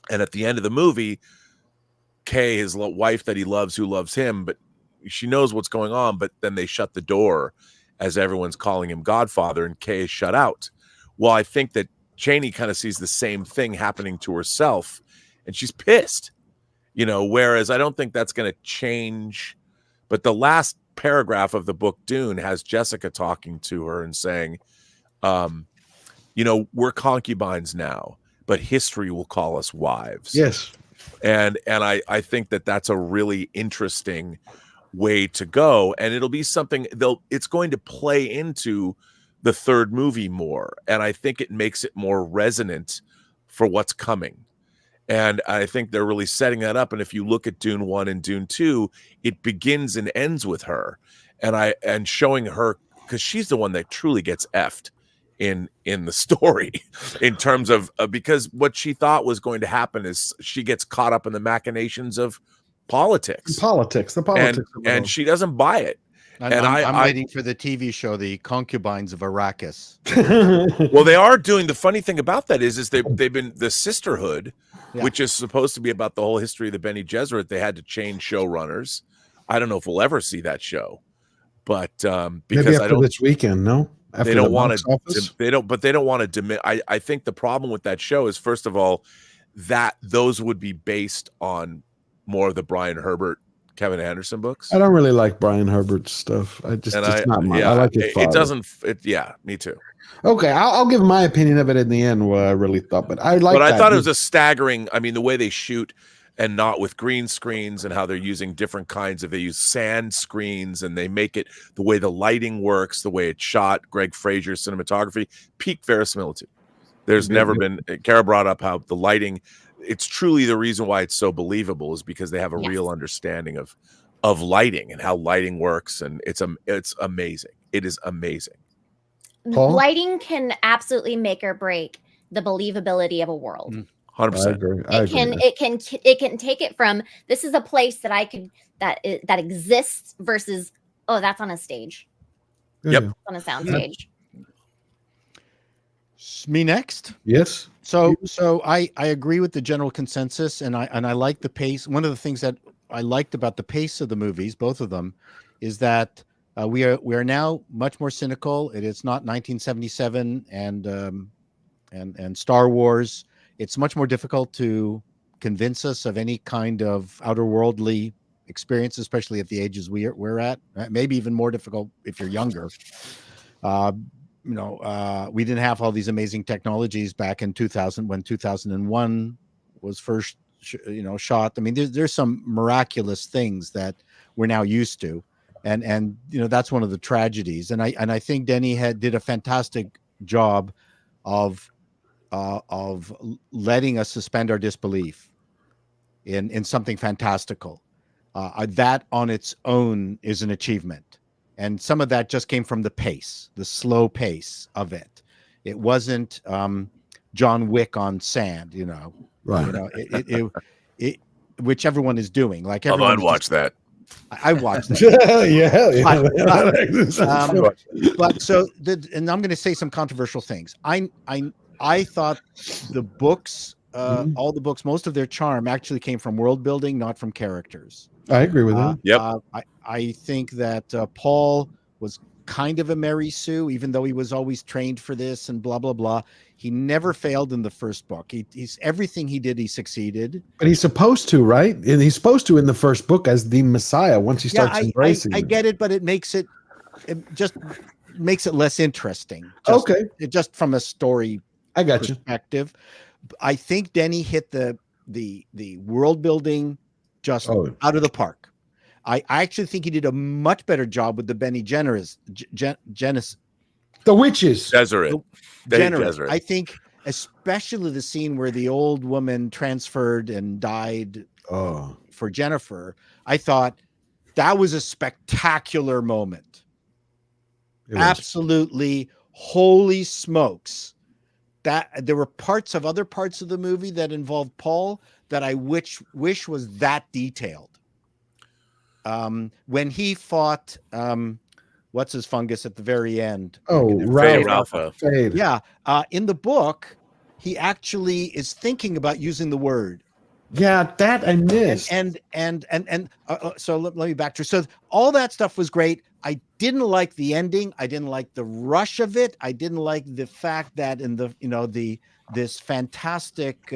And at the end of the movie, Kay, his wife that he loves, who loves him, but she knows what's going on. But then they shut the door as everyone's calling him Godfather, and Kay is shut out. Well, I think that Janie kind of sees the same thing happening to herself, and she's pissed, whereas I don't think that's going to change. But the last paragraph of the book Dune has Jessica talking to her and saying, we're concubines now, but history will call us wives. Yes. And I think that that's a really interesting way to go, and it'll be something it's going to play into the third movie more, and I think it makes it more resonant for what's coming. And I think they're really setting that up. And if you look at Dune 1 and Dune 2, it begins and ends with her, and showing her, because she's the one that truly gets effed in the story, in terms of because what she thought was going to happen is she gets caught up in the machinations of politics, the politics and she doesn't buy it. And I'm waiting for the TV show, The Concubines of Arrakis. Well, they are doing, the funny thing about that is they've been, the Sisterhood, which is supposed to be about the whole history of the Bene Gesserit, they had to change showrunners. I don't know if we'll ever see that show, but because maybe after this weekend, no. After they don't want to. They don't want to diminish. I think the problem with that show is, first of all, that those would be based on more of the Brian Herbert, Kevin Anderson books. I don't really like Brian Herbert's stuff. It's not my. I like his father. It doesn't. Yeah, me too. Okay, I'll give my opinion of it in the end. What I really thought, but I like. But I thought it was a staggering. I mean, the way they shoot, and not with green screens, and how they're using different kinds of. They use sand screens, and they make it the way the lighting works, the way it's shot. Greg Fraser's cinematography, peak verisimilitude. There's never been. Kara brought up how the lighting. It's truly the reason why it's so believable is because they have a real understanding of lighting and how lighting works, and it's amazing. It is amazing. Paul? Lighting can absolutely make or break the believability of a world. 100%. It can take it from, this is a place that exists, versus, oh, that's on a stage. Yep. It's on a sound stage. Me next. Yes. So I agree with the general consensus, and I like the pace. One of the things that I liked about the pace of the movies, both of them, is that we are now much more cynical. It is not 1977 and Star Wars. It's much more difficult to convince us of any kind of outer worldly experience, especially at the ages we're at. Maybe even more difficult if you're younger. We didn't have all these amazing technologies back in 2000 when 2001 was first, shot. I mean, there's some miraculous things that we're now used to, and that's one of the tragedies. And I think Denny did a fantastic job of letting us suspend our disbelief in something fantastical. That on its own is an achievement. And some of that just came from the pace, the slow pace of it. It wasn't John Wick on sand, right? Which everyone is doing. Like, although I'd watch that. I watched that. And I'm going to say some controversial things. I thought the books, all the books, most of their charm actually came from world building, not from characters. I agree with that. Yep. I think that Paul was kind of a Mary Sue, even though he was always trained for this and blah, blah, blah. He never failed in the first book. He's everything he did, he succeeded. But he's supposed to, right? And he's supposed to in the first book as the Messiah once he starts embracing I get it, but it just makes it less interesting. Just from a story perspective. I think Denny hit the world building just out of the park. I actually think he did a much better job with the Bene Gesserit. The witches. Gesserit. I think especially the scene where the old woman transferred and died for Jennifer. I thought that was a spectacular moment. Absolutely. Holy smokes. That there were other parts of the movie that involved Paul that I wish was that detailed. When he fought, what's his fungus at the very end? Ralph. Yeah. In the book, he actually is thinking about using the word. Yeah, that I missed. So let me backtrack. So all that stuff was great. I didn't like the ending. I didn't like the rush of it. I didn't like the fact that in this fantastic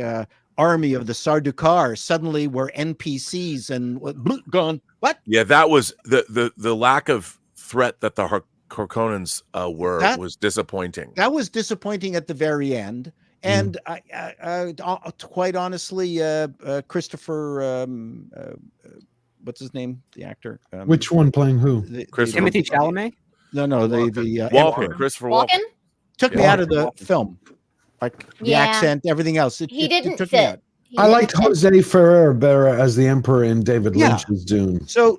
army of the Sardaukar suddenly were NPCs and gone. What? Yeah, that was the lack of threat that the Harkonnens was disappointing. That was disappointing at the very end. And quite honestly, Christopher, what's his name? The actor. Which one playing who? Timothy Chalamet. No, the Walken. Christopher Walken. Took me out of the film. Like the accent, everything else. He didn't took fit. me out. I liked Jose Ferrer better as the Emperor in David Lynch's Dune. So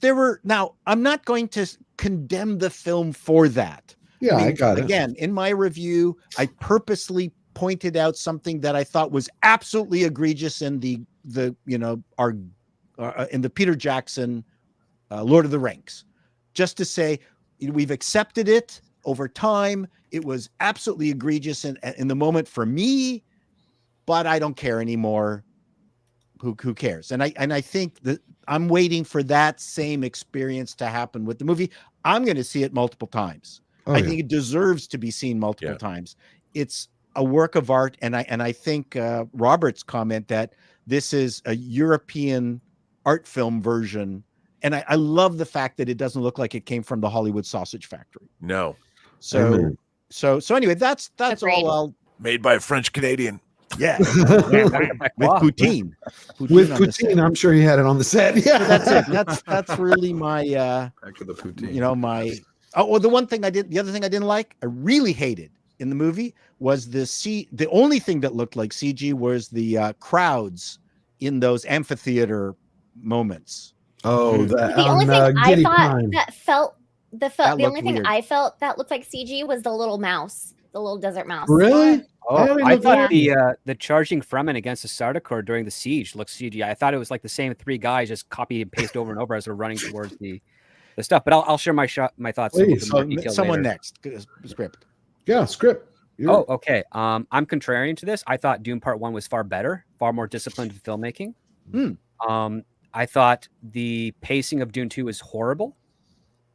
there were. Now I'm not going to condemn the film for that. Yeah, I got it. Again, in my review, I purposely pointed out something that I thought was absolutely egregious in the in the Peter Jackson Lord of the Rings, just to say we've accepted it over time. It was absolutely egregious in the moment for me, but I don't care anymore. Who cares? And I think that I'm waiting for that same experience to happen with the movie. I'm going to see it multiple times. I think it deserves to be seen multiple times. It's a work of art, and I think Robert's comment that this is a European art film version, and I love the fact that it doesn't look like it came from the Hollywood sausage factory. No. So anyway, that's all I'll made by a French Canadian. Yeah. With poutine. With poutine, I'm sure he had it on the set. Yeah, so that's it. That's really my back to the poutine. The other thing I didn't like, I really hated in the movie was the only thing that looked like CG was the crowds in those amphitheater moments. Oh, the only thing I thought Prime. the only thing I felt that looked like CG was the little mouse, the little desert mouse. Really? Oh, I thought the charging Fremen against the Sardaukar during the siege looked CG. I thought it was like the same three guys just copy and paste over and over as they're running towards the stuff. But I'll share my thoughts. Someone next. Script. Yeah, script. Okay. I'm contrarian to this. I thought Dune Part 1 was far better, far more disciplined filmmaking. I thought the pacing of Dune 2 is horrible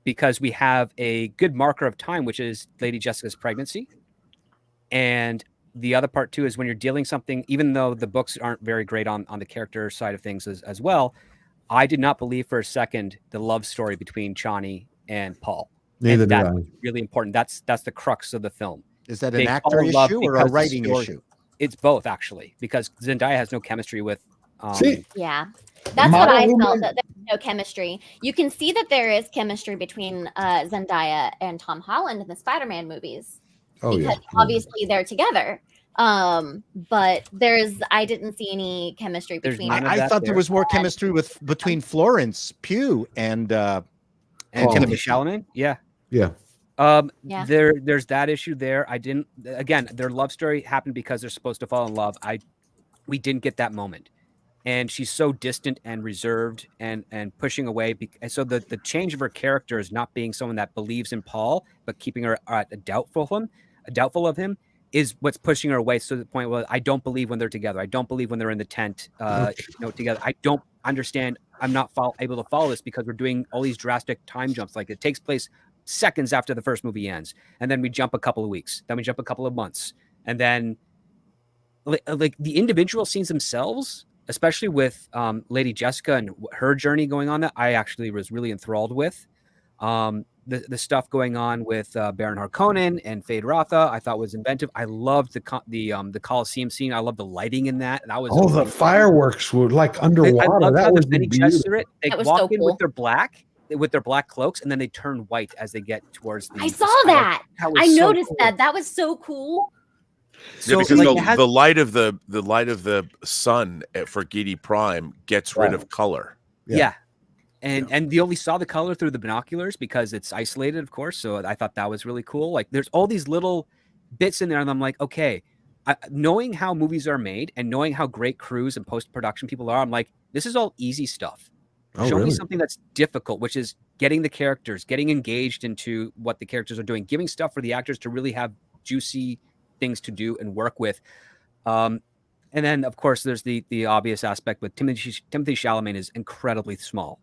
because we have a good marker of time, which is Lady Jessica's pregnancy. And the other part too is when you're dealing something, even though the books aren't very great on the character side of things as well, I did not believe for a second the love story between Chani and Paul. Neither did I. That's really important. That's the crux of the film. Is that an actor issue or a writing issue? It's both, actually, because Zendaya has no chemistry with. Yeah, that's what I felt, that there's no chemistry. You can see that there is chemistry between Zendaya and Tom Holland in the Spider-Man movies. Because obviously they're together. But I didn't see any chemistry between them. I thought there was more chemistry between Florence Pugh and Timothy Chalamet. Yeah. There's that issue there. Again, their love story happened because they're supposed to fall in love. We didn't get that moment. And she's so distant and reserved and pushing away. So the change of her character is not being someone that believes in Paul, but keeping her doubtful of him is what's pushing her away. So the point was, I don't believe when they're together. I don't believe when they're in the tent, together. I don't understand. I'm not able to follow this because we're doing all these drastic time jumps. Like it takes place seconds after the first movie ends, and then we jump a couple of weeks, then we jump a couple of months, and then like the individual scenes themselves, especially with Lady Jessica and her journey going on, that I actually was really enthralled with. The stuff going on with Baron Harkonnen and Fade Rotha, I thought was inventive. I loved the Coliseum scene. I loved the lighting in that. That was the fireworks were like underwater. That was beautiful. They walk in with their black cloaks, and then they turn white as they get towards the. I saw that. I noticed that. That was so cool. Yeah, because the light of the sun for Gidi Prime gets rid of color. Yeah. And you only saw the color through the binoculars because it's isolated, of course. So I thought that was really cool. Like there's all these little bits in there, and I'm like, okay, knowing how movies are made and knowing how great crews and post-production people are, I'm like, this is all easy stuff. Show me something that's difficult, which is getting the characters, getting engaged into what the characters are doing, giving stuff for the actors to really have juicy things to do and work with. And And then, of course, there's the obvious aspect with Timothy Chalamet is incredibly small.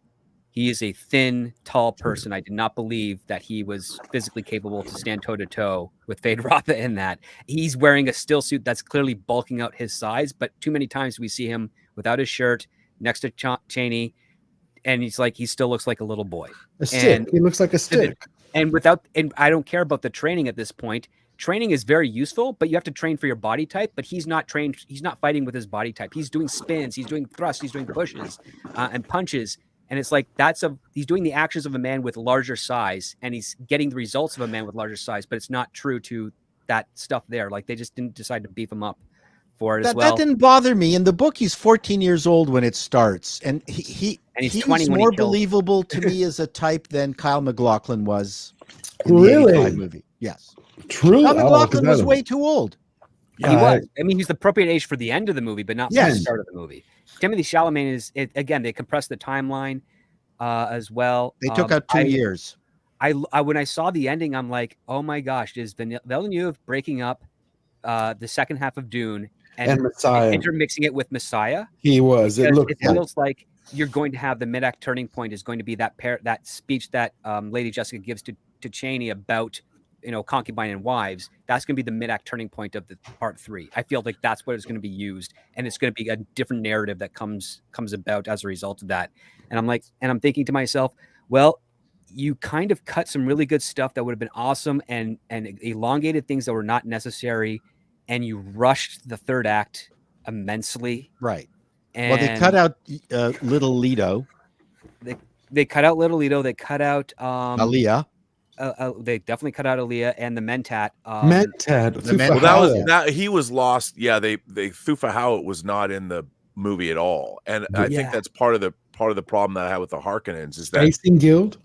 He is a thin, tall person. I did not believe that he was physically capable to stand toe-to-toe with Fade Rotha in that. He's wearing a still suit that's clearly bulking out his size, but too many times we see him without his shirt next to Chaney, and he still looks like a little boy. A stick. He looks like a stick. And I don't care about the training at this point. Training is very useful, but you have to train for your body type. But he's not trained. He's not fighting with his body type. He's doing spins. He's doing thrusts. He's doing pushes and punches. And it's like he's doing the actions of a man with larger size, and he's getting the results of a man with larger size. But it's not true to that stuff there. Like they just didn't decide to beef him up for it as well. That didn't bother me. In the book, he's 14 years old when it starts, and he's 20 when more he killed. believable to me as a type than Kyle MacLachlan was in Really? the 85 movie. Yes. True. Kyle MacLachlan was way too old. He was. I mean, he's the appropriate age for the end of the movie, but not for the Yes. start of the movie. Timothy Chalamet again. They compressed the timeline as well. They took out 2 years. I when I saw the ending, I'm like, oh my gosh, is Villeneuve breaking up the second half of Dune And Messiah. intermixing it with Messiah? He was. It Because looked. it feels like you're going to have the mid-act turning point is going to be that speech that Lady Jessica gives to Chaney about concubine and wives. That's going to be the mid-act turning point of the part 3. I feel like that's what is going to be used, and it's going to be a different narrative that comes about as a result of that. And I'm thinking to myself, well, you kind of cut some really good stuff that would have been awesome and elongated things that were not necessary, and you rushed the third act immensely. Right. And Well, they cut out Little Leto. They cut out Little Leto. They cut out Aaliyah. They definitely cut out Aaliyah and the Mentat. Mentat. He was lost. Yeah, they Thufa Howat was not in the movie at all, and I think that's part of the problem that I had with the Harkonnens is that Racing Guild.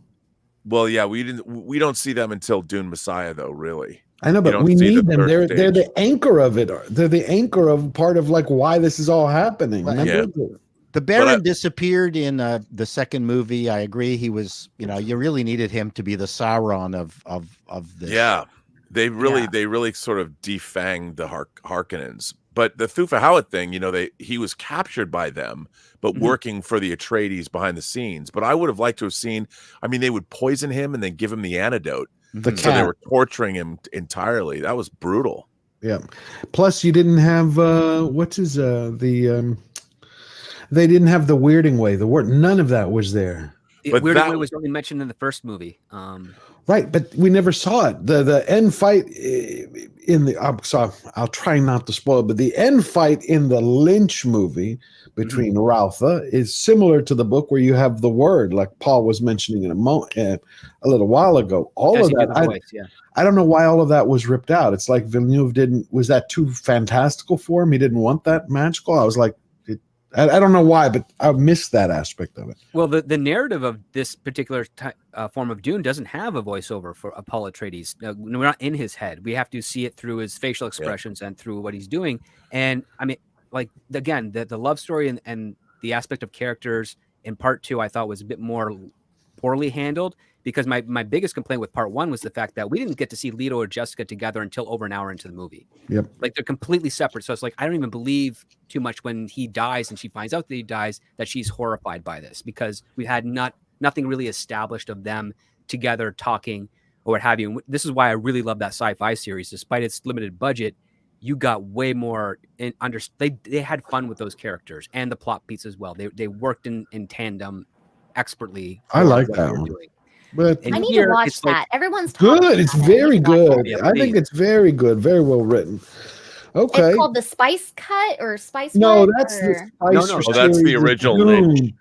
Well, yeah, we don't see them until Dune Messiah, though. Really, I know, but we need them. They're the anchor of it. They're the anchor of part of like why this is all happening. Remember? The Baron disappeared in the second movie. I agree. He was, you really needed him to be the Sauron of this. Yeah, they really sort of defanged the Harkonnens. But the Thufa Howat thing, he was captured by them, but working for the Atreides behind the scenes. But I would have liked to have seen. I mean, they would poison him and then give him the antidote. So they were torturing him entirely. That was brutal. Yeah. Plus, you didn't have they didn't have the weirding way. The word none of that was there. But weirding way was only mentioned in the first movie. Right, but we never saw it. The end fight in the so I'll try not to spoil, but the end fight in the Lynch movie between Rautha is similar to the book where you have the word, like Paul was mentioning in a little while ago. All of that, I don't know why all of that was ripped out. It's like Villeneuve was that too fantastical for him? He didn't want that magical. I was like, I don't know why, but I missed that aspect of it. Well, the narrative of this particular form of Dune doesn't have a voiceover for Paul Atreides. We're not in his head. We have to see it through his facial expressions and through what he's doing. And I mean, like, again, the love story and the aspect of characters in part 2, I thought was a bit more poorly handled, because my biggest complaint with part 1 was the fact that we didn't get to see Leto or Jessica together until over an hour into the movie. Yep. Like, they're completely separate. So it's like, I don't even believe too much when he dies and she finds out that he dies, that she's horrified by this, because we had nothing really established of them together talking or what have you. And this is why I really love that sci-fi series. Despite its limited budget, you got way more they had fun with those characters and the plot beats as well. They worked in tandem expertly. I like that one. But I need to watch that. Everyone's good. It's very good. Yeah, I think it's very good. Very well written. Okay. It's called the Spice Cut or Spice. No, Cut, that's or... the Spicer that's the series of original Dune. Lynch.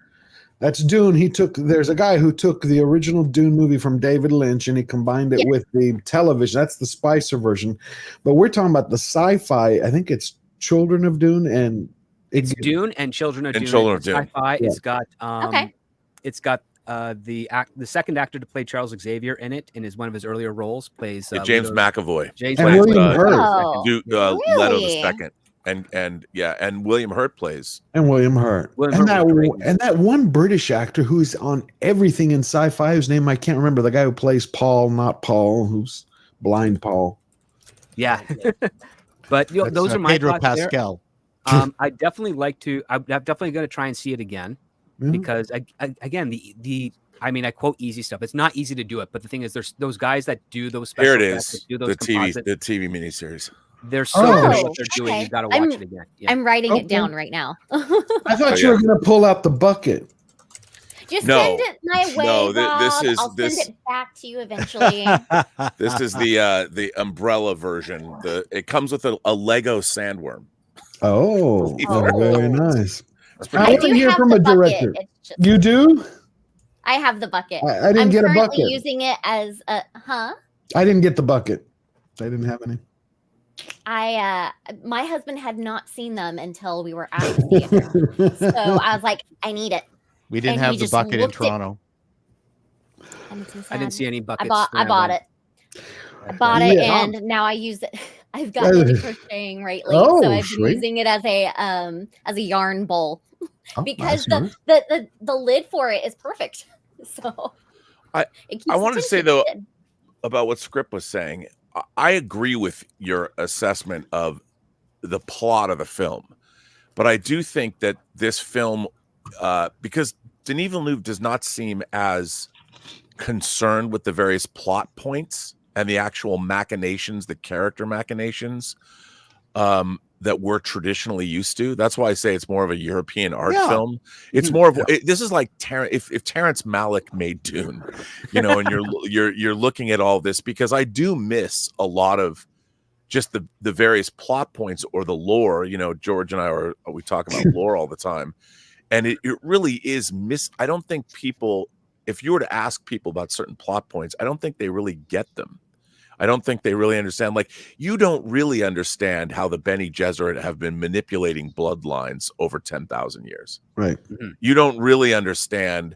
That's Dune. There's a guy who took the original Dune movie from David Lynch and he combined it with the television. That's the Spicer version. But we're talking about the sci-fi. I think it's Children of Dune and it's Dune and Children of Dune. Sci-fi. Yeah. It's got the second actor to play Charles Xavier in it, and is one of his earlier roles. Plays James McAvoy. James and William Hurt. Leto the second. And William Hurt plays. And William Hurt. And that one British actor who's on everything in sci-fi, whose name I can't remember, the guy who plays Paul, not Paul, who's blind Paul. Yeah. But those are my Pedro thoughts there. Pascal. I definitely like to. I'm definitely going to try and see it again because again, I mean, I quote easy stuff. It's not easy to do it, but the thing is, there's those guys that do those Here special it effects, that is. do those The composites. TV miniseries. They're so good at what they're doing. okay. You got to watch it again. Yeah. I'm writing Okay. it down right now. I thought you were going to pull out the bucket. Just No. send it my way, No, Rob. I'll send it back to you eventually. This is the umbrella version. It comes with a Lego sandworm. Oh, very nice. I I do hear have from the a bucket. director. It's just, You do? I have the bucket. I didn't I'm get a currently bucket. using it as a I didn't get the bucket. I didn't have any. My husband had not seen them until we were at the theater. So I was like, I need it. We didn't And have he the just bucket in looked at- Toronto. And it's so I didn't sad. see any buckets. I bought it. I bought it, and now I use it. I've gotten into crocheting lately, so I've been using it as a yarn bowl because the lid for it is perfect. So I wanted to say though about what Script was saying. I agree with your assessment of the plot of the film, but I do think that this film, because Denis Villeneuve does not seem as concerned with the various plot points and the actual machinations, the character machinations that we're traditionally used to. That's why I say it's more of a European art film. It's more of this is like if Terrence Malick made Dune, and you're looking at all this, because I do miss a lot of just the various plot points or the lore. George and I we talk about lore all the time, and it really is I don't think people, if you were to ask people about certain plot points, I don't think they really get them. I don't think they really understand. Like, you don't really understand how the Bene Gesserit have been manipulating bloodlines over 10,000 years. Right. You don't really understand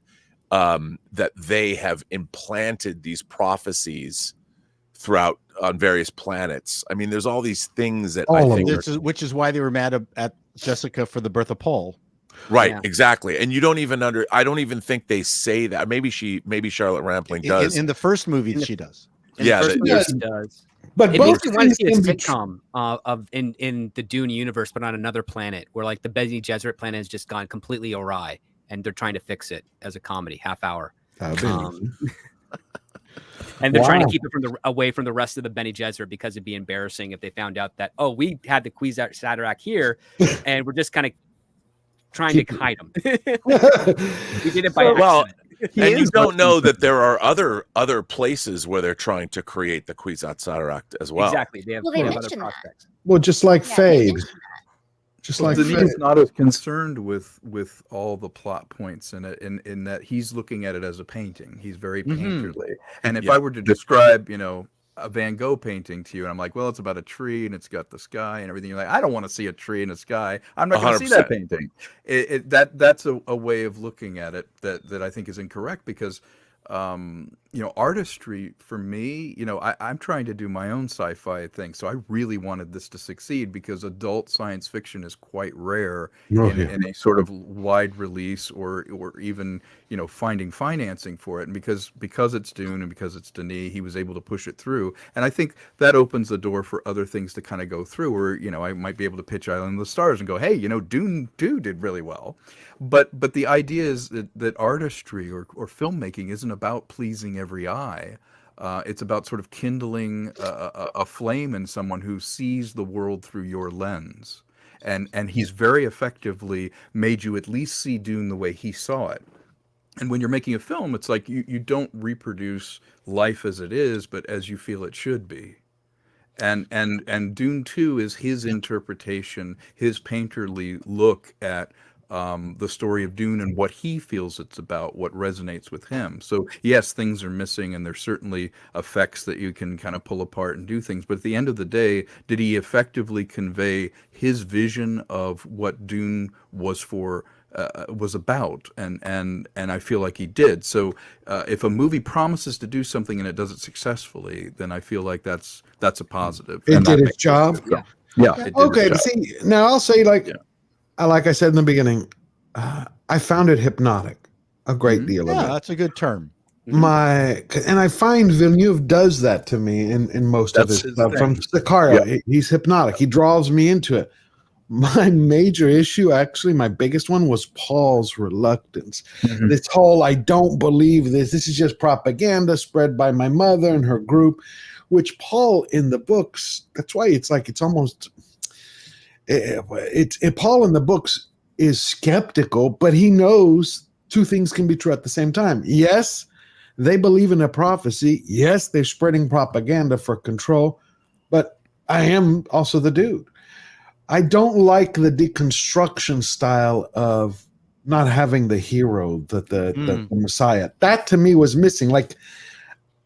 that they have implanted these prophecies throughout on various planets. I mean, there's all these things that Which is why they were mad at Jessica for the birth of Paul. Right, exactly. And you don't even I don't even think they say that. Maybe Charlotte Rampling does. In the first movie, she does. She does. But it both makes me want to see a things can be sitcom in the Dune universe, but on another planet, where like the Bene Gesserit planet has just gone completely awry, and they're trying to fix it as a comedy, half hour. And they're trying to keep it away from the rest of the Bene Gesserit, because it'd be embarrassing if they found out that, oh, we had the Kwisatz Haderach here, and we're just kind of trying to hide them. We did it by accident. And you don't know that there are other places where they're trying to create the Kwisatz Haderach as well. Exactly. They have other prospects. Well, just like Fade. Just like Denis is not as concerned with all the plot points in it, in that he's looking at it as a painting. He's very painterly. And if I were to describe, a Van Gogh painting to you, and I'm like, well, it's about a tree and it's got the sky and everything. You're like, I don't want to see a tree and a sky. I'm not going to see that painting. That's a way of looking at it that I think is incorrect, because artistry for me, I'm trying to do my own sci-fi thing. So I really wanted this to succeed, because adult science fiction is quite rare in a sort of wide release or even, finding financing for it. And because it's Dune and because it's Denis, he was able to push it through. And I think that opens the door for other things to kind of go through, where, I might be able to pitch Island of the Stars and go, hey, Dune 2 did really well. But the idea is that artistry or filmmaking isn't about pleasing every eye. It's about sort of kindling a flame in someone who sees the world through your lens. And he's very effectively made you at least see Dune the way he saw it. And when you're making a film, it's like you don't reproduce life as it is, but as you feel it should be. And Dune 2 is his interpretation, his painterly look at the story of Dune and what he feels it's about, what resonates with him. So yes, things are missing, and there's certainly effects that you can kind of pull apart and do things. But at the end of the day, did he effectively convey his vision of what Dune was about? And I feel like he did. So if a movie promises to do something and it does it successfully, then I feel like that's a positive. It did its job. Yeah. Okay, but see, now I'll say, like I said in the beginning, I found it hypnotic a great deal of it. That's a good term. And I find Villeneuve does that to me in most of his stuff. From Sicario, he's hypnotic. He draws me into it. My major issue, actually, my biggest one was Paul's reluctance. Mm-hmm. This whole, I don't believe this. This is just propaganda spread by my mother and her group, which Paul in the books, that's why it's like, it's almost, Paul in the books is skeptical, but he knows two things can be true at the same time. Yes, they believe in a prophecy. Yes, they're spreading propaganda for control, but I am also the dude. I don't like the deconstruction style of not having the hero, the Messiah. That to me was missing. Like,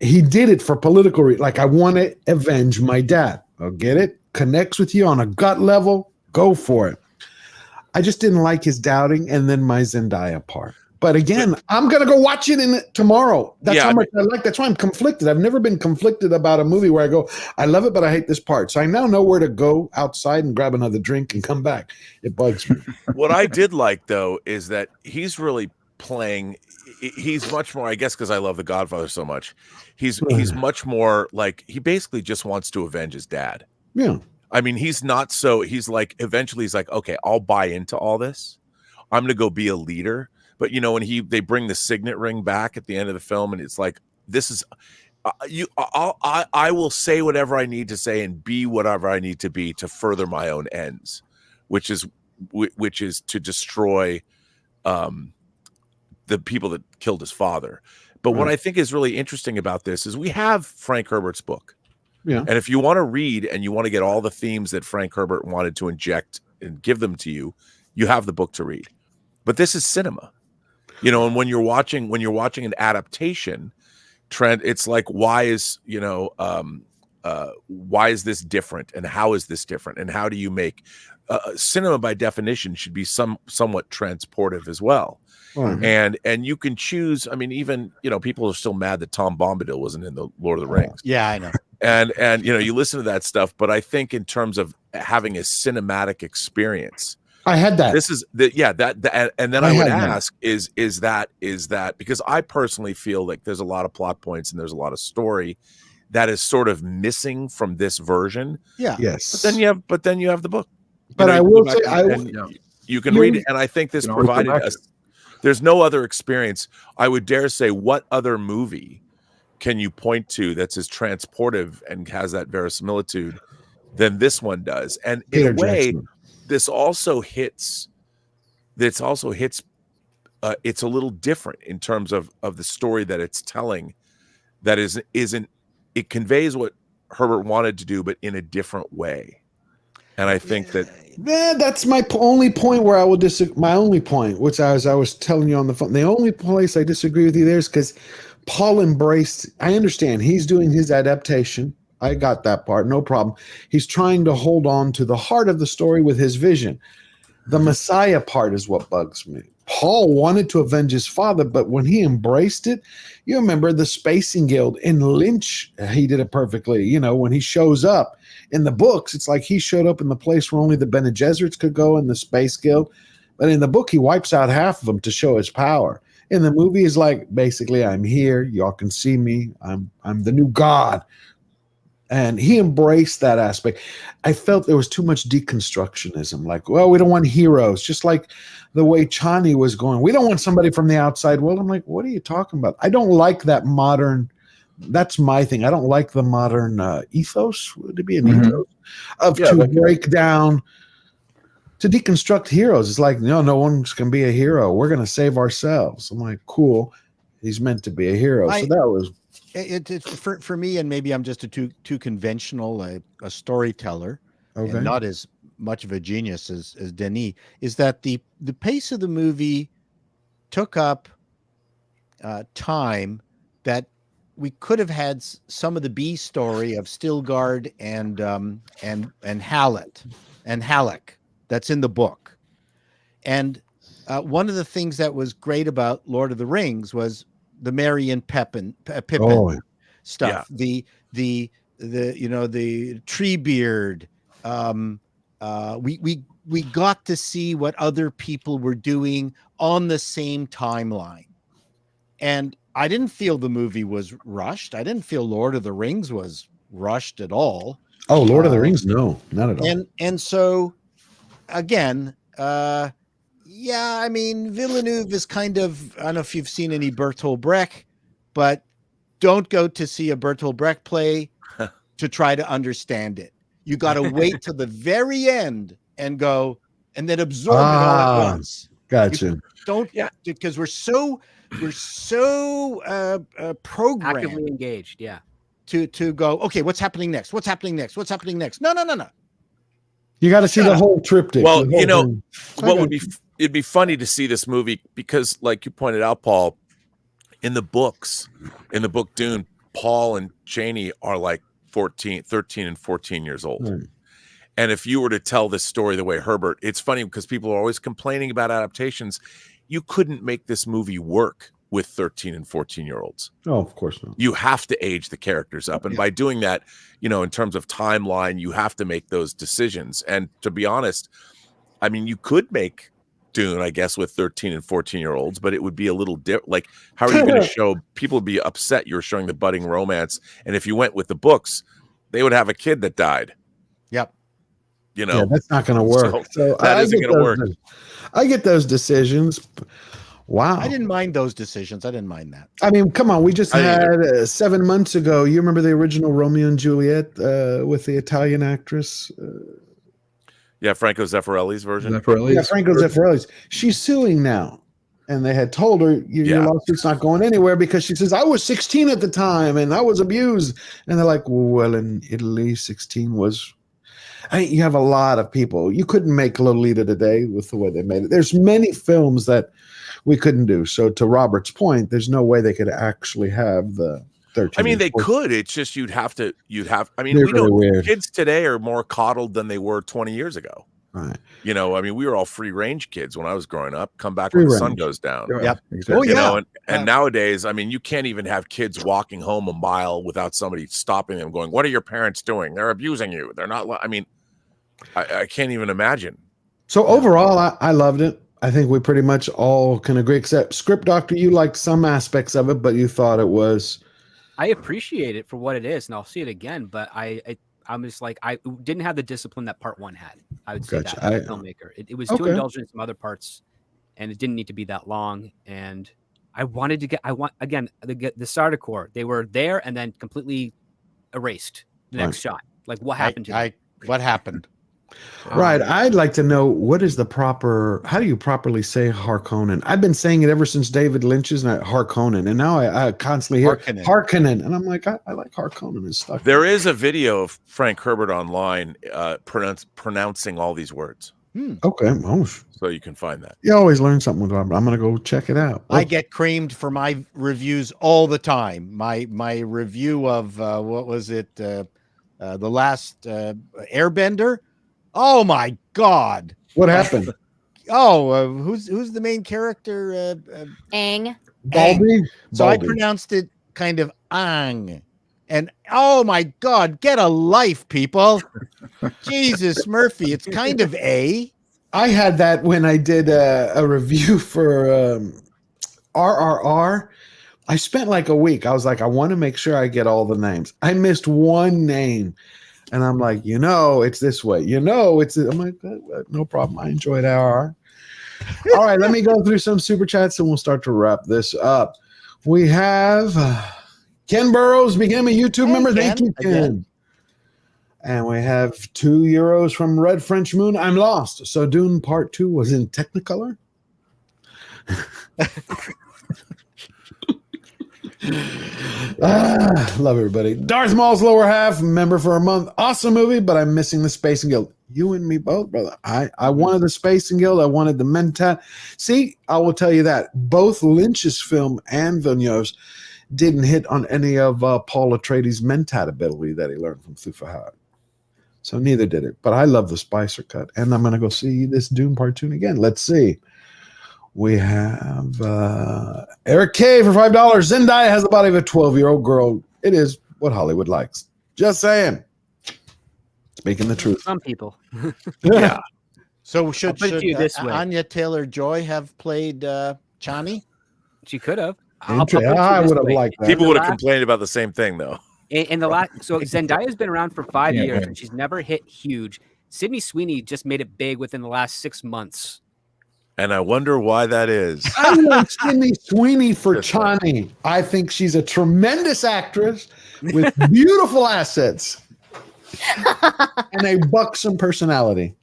he did it for political like, I want to avenge my dad. I'll get it. Connects with you on a gut level. Go for it. I just didn't like his doubting, and then my Zendaya part. But again, I'm gonna go watch it tomorrow. That's how much I like. That's why I'm conflicted. I've never been conflicted about a movie where I go, I love it, but I hate this part. So I now know where to go outside and grab another drink and come back. It bugs me. What I did like, though, is that he's really playing. He's much more, I guess, because I love The Godfather so much. He's much more like, he basically just wants to avenge his dad. Yeah. I mean, he's not so. He's like, eventually, he's like, okay, I'll buy into all this. I'm gonna go be a leader. But you know, when they bring the signet ring back at the end of the film, and it's like, this is I will say whatever I need to say and be whatever I need to be to further my own ends, which is to destroy the people that killed his father. But what I think is really interesting about this is we have Frank Herbert's book. Yeah. And if you want to read and you want to get all the themes that Frank Herbert wanted to inject and give them to you, you have the book to read. But this is cinema. You know, and when you're watching an adaptation, Trent, it's like, why is this different, and how is this different, and how do you make cinema by definition should be somewhat transportive as well. And you can choose. I mean, even people are still mad that Tom Bombadil wasn't in the Lord of the Rings. Yeah, I know. And you listen to that stuff, but I think in terms of having a cinematic experience, I had that. This is that, and then I would ask, is that because I personally feel like there's a lot of plot points and there's a lot of story that is sort of missing from this version. Yeah. Yes. But then you have the book. But I will say, you can read it, and I think this provided us. There's no other experience. I would dare say, what other movie can you point to that's as transportive and has that verisimilitude than this one does? And in a way, this also hits. It's a little different in terms of the story that it's telling. That isn't. It conveys what Herbert wanted to do, but in a different way. And I think that's my only point where I will disagree. My only point, which I was telling you on the phone, the only place I disagree with you there is because Paul embraced. I understand he's doing his adaptation. I got that part, no problem. He's trying to hold on to the heart of the story with his vision. The Messiah part is what bugs me. Paul wanted to avenge his father, but when he embraced it, you remember the Spacing Guild in Lynch, he did it perfectly. When he shows up in the books, it's like he showed up in the place where only the Bene Gesserits could go in the Space Guild. But in the book, he wipes out half of them to show his power. In the movie, is like, basically, I'm here. Y'all can see me. I'm the new God. And he embraced that aspect. I felt there was too much deconstructionism. Like, well, we don't want heroes. Just like the way Chani was going. We don't want somebody from the outside world. I'm like, what are you talking about? I don't like that modern. That's my thing. I don't like the modern ethos. Would it be an ethos of to break down, to deconstruct heroes? It's like, no one's going to be a hero. We're going to save ourselves. I'm like, cool. He's meant to be a hero. So that was. It's for me, and maybe I'm just too conventional a storyteller, okay, and not as much of a genius as Denis. Is that the pace of the movie took up time that we could have had some of the B story of Stilgard and Halleck that's in the book, and one of the things that was great about Lord of the Rings was the Merry and Pippin stuff, the Treebeard. We got to see what other people were doing on the same timeline, and I didn't feel the movie was rushed. I didn't feel Lord of the Rings was rushed at all. Oh, Lord of the Rings, no, not at all. And so again, yeah, I mean, Villeneuve is kind of, I don't know if you've seen any Bertolt Brecht, but don't go to see a Bertolt Brecht play to try to understand it. You got to wait till the very end and go, and then absorb it all at once. Gotcha. Don't, because we're so programmed, actively engaged. Yeah. To go, okay, what's happening next? What's happening next? What's happening next? No. You got to see the whole triptych. Well, the whole you know, thing. what would be it'd be funny to see this movie because, like you pointed out, Paul, in the book Dune, Paul and Janie are like 13 and 14 years old. Right. And if you were to tell this story the way Herbert, it's funny because people are always complaining about adaptations. You couldn't make this movie work with 13 and 14-year-olds. Oh, of course not. You have to age the characters up. And by doing that, you know, in terms of timeline, you have to make those decisions. And to be honest, I mean, you could make Dune, I guess, with 13 and 14-year-olds, but it would be a little different. Like, how are you going to show people would be upset you're showing the budding romance? And if you went with the books, they would have a kid that died. Yep. You know, yeah, that's not going to work. So that isn't going to work. I get those decisions. Wow. I didn't mind those decisions. I didn't mind that. I mean, come on. We just had 7 months ago. You remember the original Romeo and Juliet with the Italian actress? Yeah, Franco Zeffirelli's version. Yeah, Franco Zeffirelli's. She's suing now. And they had told her, your lawsuit's not going anywhere because she says, I was 16 at the time and I was abused. And they're like, well, in Italy, 16 was... I mean, you have a lot of people. You couldn't make Lolita today with the way they made it. There's many films that we couldn't do. So to Robert's point, there's no way they could actually have the 13. I mean, they could. It's just you'd have. I mean, They're we don't. really weird. Kids today are more coddled than they were 20 years ago. Right. You know, I mean, we were all free range kids when I was growing up. Come back Free when the sun range. goes down. Yep. Exactly. Oh, You yeah. know, and nowadays, I mean, you can't even have kids walking home a mile without somebody stopping them, going, "What are your parents doing? They're abusing you. They're not." I mean, I can't even imagine. So overall, I loved it. I think we pretty much all can agree, except Script Doctor, you liked some aspects of it, but you thought it was... I appreciate it for what it is, and I'll see it again, but I'm just like, I didn't have the discipline that part one had. I would say Gotcha. that as a filmmaker. It was too indulgent in some other parts, and it didn't need to be that long. And I wanted to get, the Sardaukar. They were there and then completely erased the next shot. Like, what happened to them? What happened? Right. I'd like to know, what is the proper... How do you properly say Harkonnen? I've been saying it ever since David Lynch's Harkonnen, and now I constantly hear Harkonnen, and I'm like, I like Harkonnen. It's stuck. There is a video of Frank Herbert online pronouncing all these words. Okay. Oh. So you can find that. You always learn something with Robert. I'm going to go check it out. I get creamed for my reviews all the time. My review of what was it? The last Airbender. Oh my God! What happened? Who's the main character? Aang. Baldy. So I pronounced it kind of Ang, and oh my God, get a life, people! Jesus Murphy, it's kind of A. I had that when I did a review for RRR. I spent like a week. I was like, I want to make sure I get all the names. I missed one name. And I'm like, it's this way. It's... I'm like, no problem. I enjoyed RR. All right, let me go through some super chats and we'll start to wrap this up. We have Ken Burrows became a YouTube member. Thank you, Ken. Again. And we have €2 from Red French Moon. I'm lost. So Dune Part 2 was in Technicolor? Love everybody. Darth Maul's lower half, member for a month. Awesome movie, but I'm missing the Spacing Guild. You and me both, brother. I wanted the Spacing Guild. I wanted the Mentat. See, I will tell you that both Lynch's film and Villeneuve's didn't hit on any of Paul Atreides' Mentat ability that he learned from Thufahad. So neither did it. But I love the Spicer cut, and I'm going to go see this Dune Part 2 again. Let's see. We have Eric K for $5. Zendaya has the body of a 12-year-old girl. It is what Hollywood likes. Just saying. Speaking the truth. Some people. Yeah. So should this way. Anya Taylor-Joy have played Chani? She could have. I would have liked that. People would have complained about the same thing, though. In the last, so Zendaya's been around for 5 years and she's never hit huge. Sydney Sweeney just made it big within the last 6 months. And I wonder why that is. I want Sydney Sweeney for Chani. I think she's a tremendous actress with beautiful assets and a buxom personality.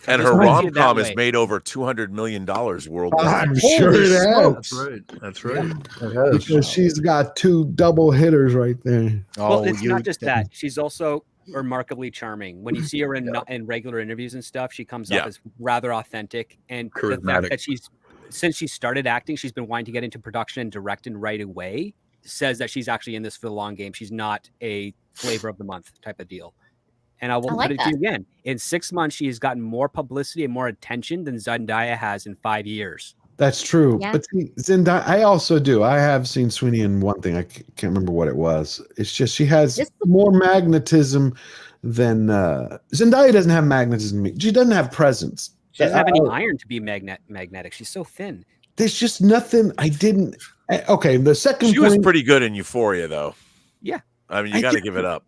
And her rom-com has made over $200 million worldwide. I'm sure it has. That's right. That's right. Because she's got 2 double hitters right there. Well, it's not just that. She's also remarkably charming. When you see her in regular interviews and stuff, she comes up as rather authentic. And the fact that since she started acting, she's been wanting to get into production and directing right away, says that she's actually in this for the long game. She's not a flavor of the month type of deal. And I will put it to you again. In 6 months, she has gotten more publicity and more attention than Zendaya has in 5 years. That's true. Yeah. But see, Zendaya, I also do. I have seen Sweeney in one thing. I can't remember what it was. It's just she has more magnetism than Zendaya doesn't have magnetism. She doesn't have presence. She doesn't have any iron to be magnetic. She's so thin. There's just nothing. I didn't. Okay, the second. She was pretty good in Euphoria, though. Yeah. I mean, you got to give it up.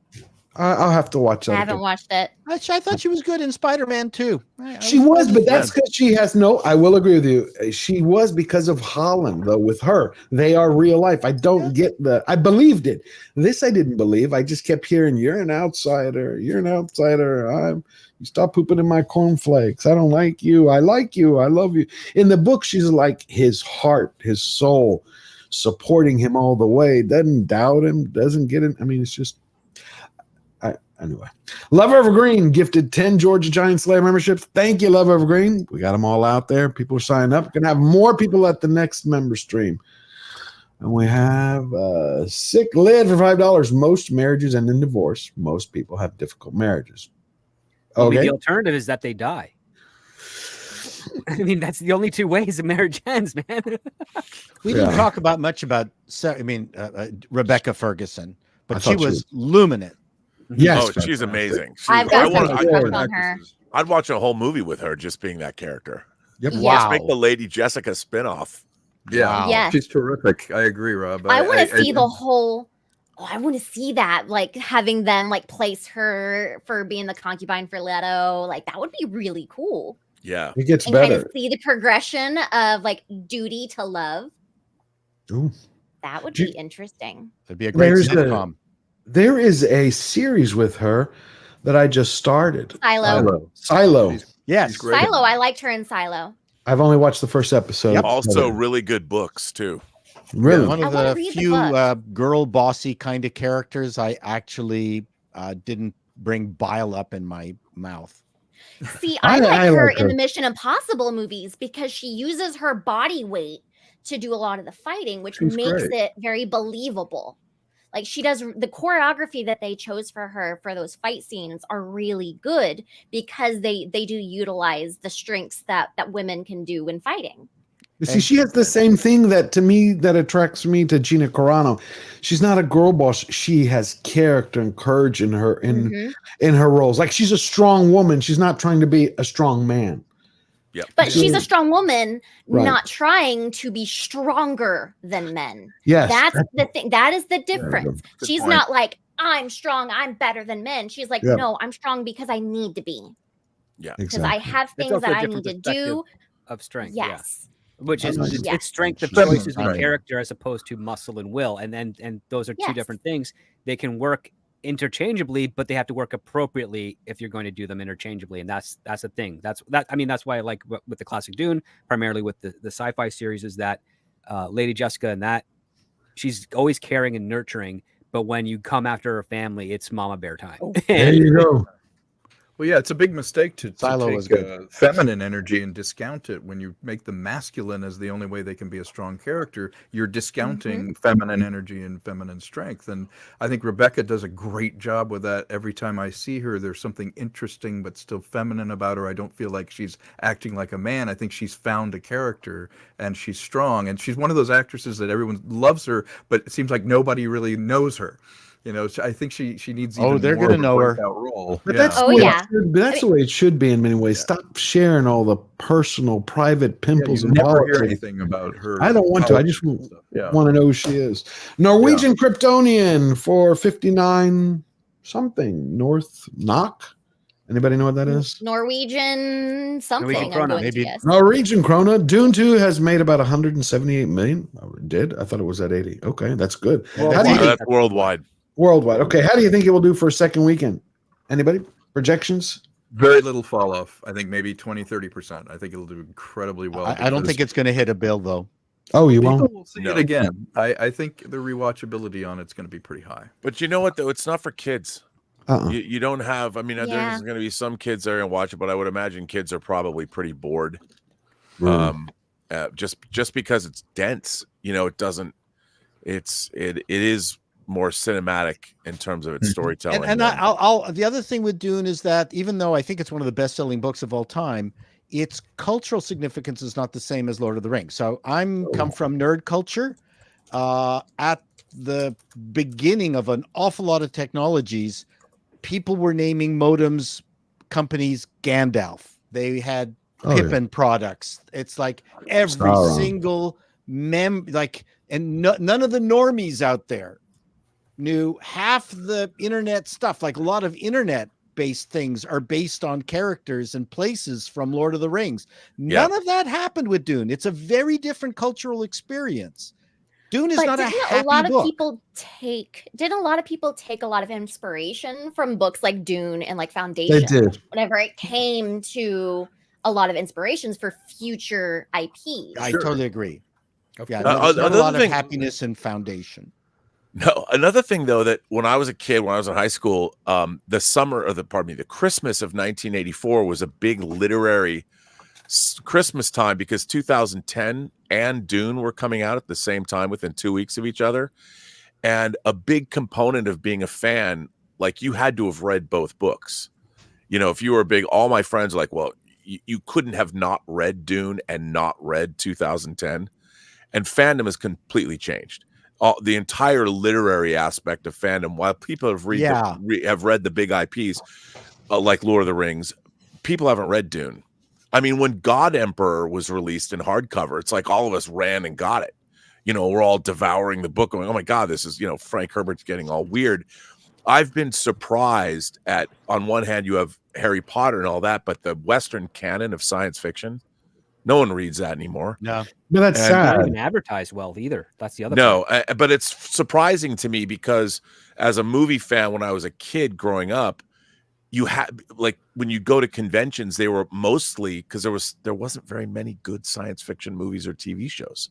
I'll have to watch that. I haven't watched it. I thought she was good in Spider-Man too. She was, but that's because she has no. I will agree with you. She was because of Holland, though. With her, they are real life. I don't get the. I believed it. This I didn't believe. I just kept hearing, "You're an outsider. You're an outsider. You stop pooping in my cornflakes. I don't like you. I like you. I love you." In the book, she's like his heart, his soul, supporting him all the way. Doesn't doubt him. Doesn't get in. I mean, it's just. Anyway, Love Evergreen gifted 10 Georgia Giant Slayer memberships. Thank you, Love Evergreen. We got them all out there. People are signing up. We're going to have more people at the next member stream. And we have Sick Lid for $5. Most marriages end in divorce. Most people have difficult marriages. Okay. The alternative is that they die. I mean, that's the only 2 ways a marriage ends, man. We didn't talk about much about, Rebecca Ferguson, but she was luminant. Yes, she's amazing. I've got such a crush on her. I'd watch a whole movie with her just being that character. Yep. Wow. Let's make the Lady Jessica spinoff. Yeah, Yes. she's terrific. I agree, Rob. I want to see the whole. Oh, I want to see that, like having them like place her for being the concubine for Leto. Like that would be really cool. Yeah, it gets and better. kind of see the progression of like duty to love. Ooh. That would be interesting. It'd be a great sitcom. There is a series with her that I just started. Silo. Yes. Silo. I liked her in Silo. I've only watched the first episode. Yep. Also, really good books too. Really, one of the few girl bossy kind of characters I actually didn't bring bile up in my mouth. See, I like her in the Mission Impossible movies because she uses her body weight to do a lot of the fighting, which makes it very believable. Like she does the choreography that they chose for her for those fight scenes are really good because they do utilize the strengths that women can do when fighting. You see, she has the same thing that attracts me to Gina Carano. She's not a girl boss. She has character and courage in her in her roles. Like she's a strong woman. She's not trying to be a strong man. Yep. But she's a strong woman, not trying to be stronger than men. Yes. That's the thing. That is the difference. She's not like, I'm strong, I'm better than men. She's like, no, I'm strong because I need to be. Yeah. Because I have things that I need to do. Of strength. Yes. Yeah. Which is it's strength of choices and character as opposed to muscle and will. And those are 2 different things. They can work interchangeably, but they have to work appropriately if you're going to do them interchangeably, and that's the thing. That's why I like with the classic Dune, primarily with the sci-fi series, is that Lady Jessica and that she's always caring and nurturing, but when you come after her family, it's mama bear time. There you go. Well, yeah, it's a big mistake to Silo is take feminine energy and discount it. When you make them masculine as the only way they can be a strong character, you're discounting feminine energy and feminine strength. And I think Rebecca does a great job with that. Every time I see her, there's something interesting but still feminine about her. I don't feel like she's acting like a man. I think she's found a character and she's strong. And she's one of those actresses that everyone loves her, but it seems like nobody really knows her. You know, I think she needs. Even they're more going to know her. Role. But that's the way it should be in many ways. Stop sharing all the personal, private pimples and never politics. hear anything about her. I don't want to. I just want to know who she is. Norwegian Kryptonian for 59 something. North Knock. Anybody know what that is? Norwegian something. Norwegian I'm krona. going to Maybe. guess. Norwegian krona. Dune 2 has made about 178 million. Oh, it did? I thought it was at 80. Okay, that's good. How do you That's worldwide. worldwide? Okay, how do you think it will do for a second weekend? Anybody? Projections? Very little fall off. I think maybe 20-30%. I think it'll do incredibly well. I don't think it's going to hit a bill though. Oh, you People won't? will see it again. I think the rewatchability on it's going to be pretty high. But you know what, though? It's not for kids. You don't have, I mean, Yeah. there's going to be some kids that are going to watch it, but I would imagine kids are probably pretty bored. Really? Just because it's dense, it doesn't, it is more cinematic in terms of its storytelling. And I'll the other thing with Dune is that even though I think it's one of the best-selling books of all time, its cultural significance is not the same as Lord of the Rings. So come from nerd culture. At the beginning of an awful lot of technologies, people were naming modems companies Gandalf. They had Pippin products. It's like every Sauron. single none of the normies out there knew half the internet stuff. Like a lot of internet based things are based on characters and places from Lord of the Rings. None of that happened with Dune. It's a very different cultural experience. Dune is not a happy a lot book. of people didn't a lot of people take a lot of inspiration from books like Dune and like Foundation? They did. Whenever it came to a lot of inspirations for future IPs. I totally agree. Yeah, Another there's a lot thing- of happiness in Foundation. No, another thing though, that when I was a kid, when I was in high school, the Christmas of 1984 was a big literary Christmas time because 2010 and Dune were coming out at the same time within 2 weeks of each other. And a big component of being a fan, like you had to have read both books. If you were all my friends are like, well, you couldn't have not read Dune and not read 2010. And fandom has completely changed. The entire literary aspect of fandom, while people have read the big IPs like Lord of the Rings, people haven't read Dune. I mean, when God Emperor was released in hardcover, it's like all of us ran and got it. We're all devouring the book going, oh my God, this is, Frank Herbert's getting all weird. I've been surprised at, on one hand, you have Harry Potter and all that, but the Western canon of science fiction, no one reads that anymore. No. But that's Not sad. even advertised well either. That's the other. No, but it's surprising to me because as a movie fan, when I was a kid growing up, you had like when you go to conventions, they were mostly because there wasn't very many good science fiction movies or TV shows.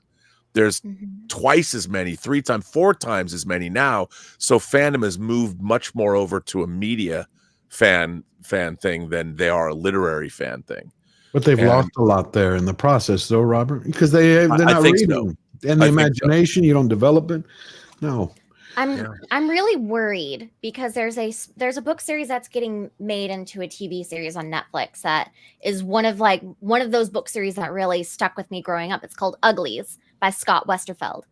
There's twice as many, 4 times as many now. So fandom has moved much more over to a media fan thing than they are a literary fan thing. But they've lost a lot there in the process, though, Robert, because they're not reading. So. And the imagination, you don't develop it. No. I'm really worried because there's a book series that's getting made into a TV series on Netflix that is one of those book series that really stuck with me growing up. It's called Uglies by Scott Westerfeld.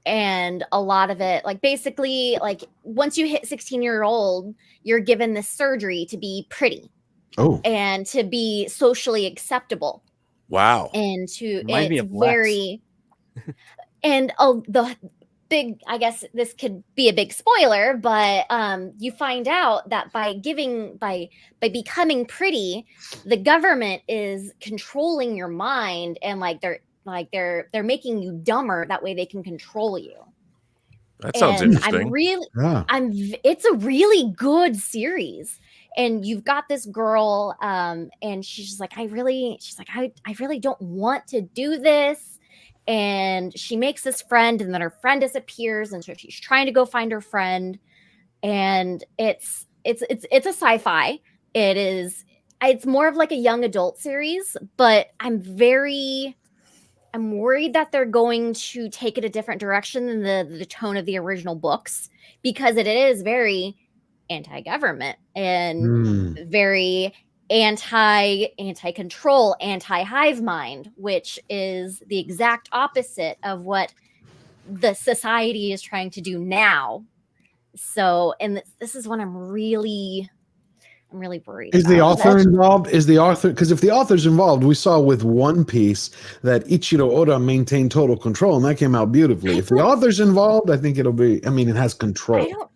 And a lot of it, basically, once you hit 16-year-old, you're given this surgery to be pretty. Oh. And to be socially acceptable. Wow. And to Remind me it's of Lex. very and the big, I guess this could be a big spoiler, but you find out that by becoming pretty, the government is controlling your mind and they're making you dumber, that way they can control you. That sounds interesting. It's a really good series. And you've got this girl, and she's like, I really don't want to do this. And she makes this friend, and then her friend disappears, and so she's trying to go find her friend. And it's a sci-fi. It's more of like a young adult series, but I'm worried that they're going to take it a different direction than the tone of the original books, because it is very anti-government and very anti-control, anti-hive mind, which is the exact opposite of what the society is trying to do now. So, and this is what I'm really worried. Is the author involved? Is the author, because if the author's involved, we saw with One Piece that Ichiro Oda maintained total control, and that came out beautifully. If the author's involved, I think it'll be. I mean, it has control.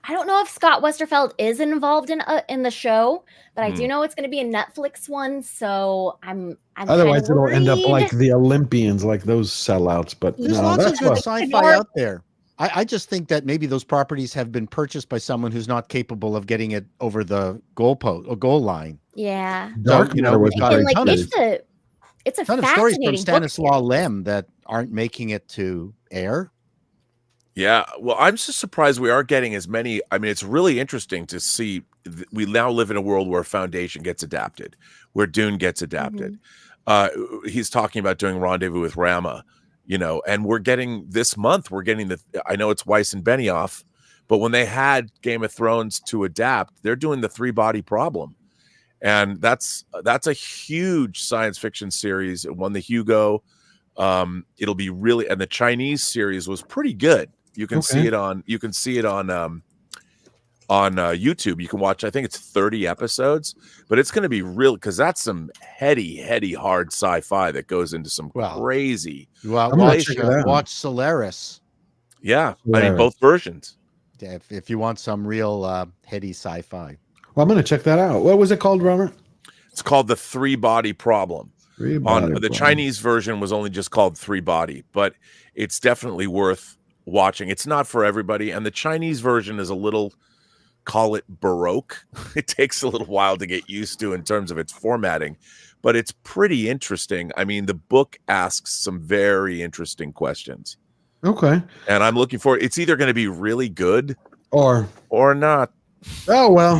I don't know if Scott Westerfeld is involved in the show, but I do know it's going to be a Netflix one. So I'm Otherwise, kind of it'll end up worried. like the Olympians, like those sellouts. But There's no, lots of that's good what. sci-fi out there. I just think that maybe those properties have been purchased by someone who's not capable of getting it over the goalpost or goal line. Yeah. Dark Matter was a And great like series. it's a ton of stories from fascinating book Stanislaw series. Lem that aren't making it to air. Yeah, well, I'm just surprised we aren't getting as many. I mean, it's really interesting to see. We now live in a world where Foundation gets adapted, where Dune gets adapted. He's talking about doing Rendezvous with Rama, and we're getting this month. We're getting I know it's Weiss and Benioff, but when they had Game of Thrones to adapt, they're doing the Three Body Problem, and that's a huge science fiction series. It won the Hugo. It'll be really, and the Chinese series was pretty good. You can see it on YouTube. You can watch, I think it's 30 episodes, but it's going to be real because that's some heady, hard sci-fi that goes into some crazy. Well, watch Solaris. Yeah, I mean both versions. Yeah, if you want some real heady sci-fi. Well, I'm going to check that out. What was it called, Robert? It's called the Three Body Problem. The Chinese version was only just called Three Body, but it's definitely worth watching. It's not for everybody, and the Chinese version is a little, call it baroque. It takes a little while to get used to in terms of its formatting, but it's pretty interesting. I mean, the book asks some very interesting questions. Okay. And I'm looking for it's either going to be really good or not. Oh, well,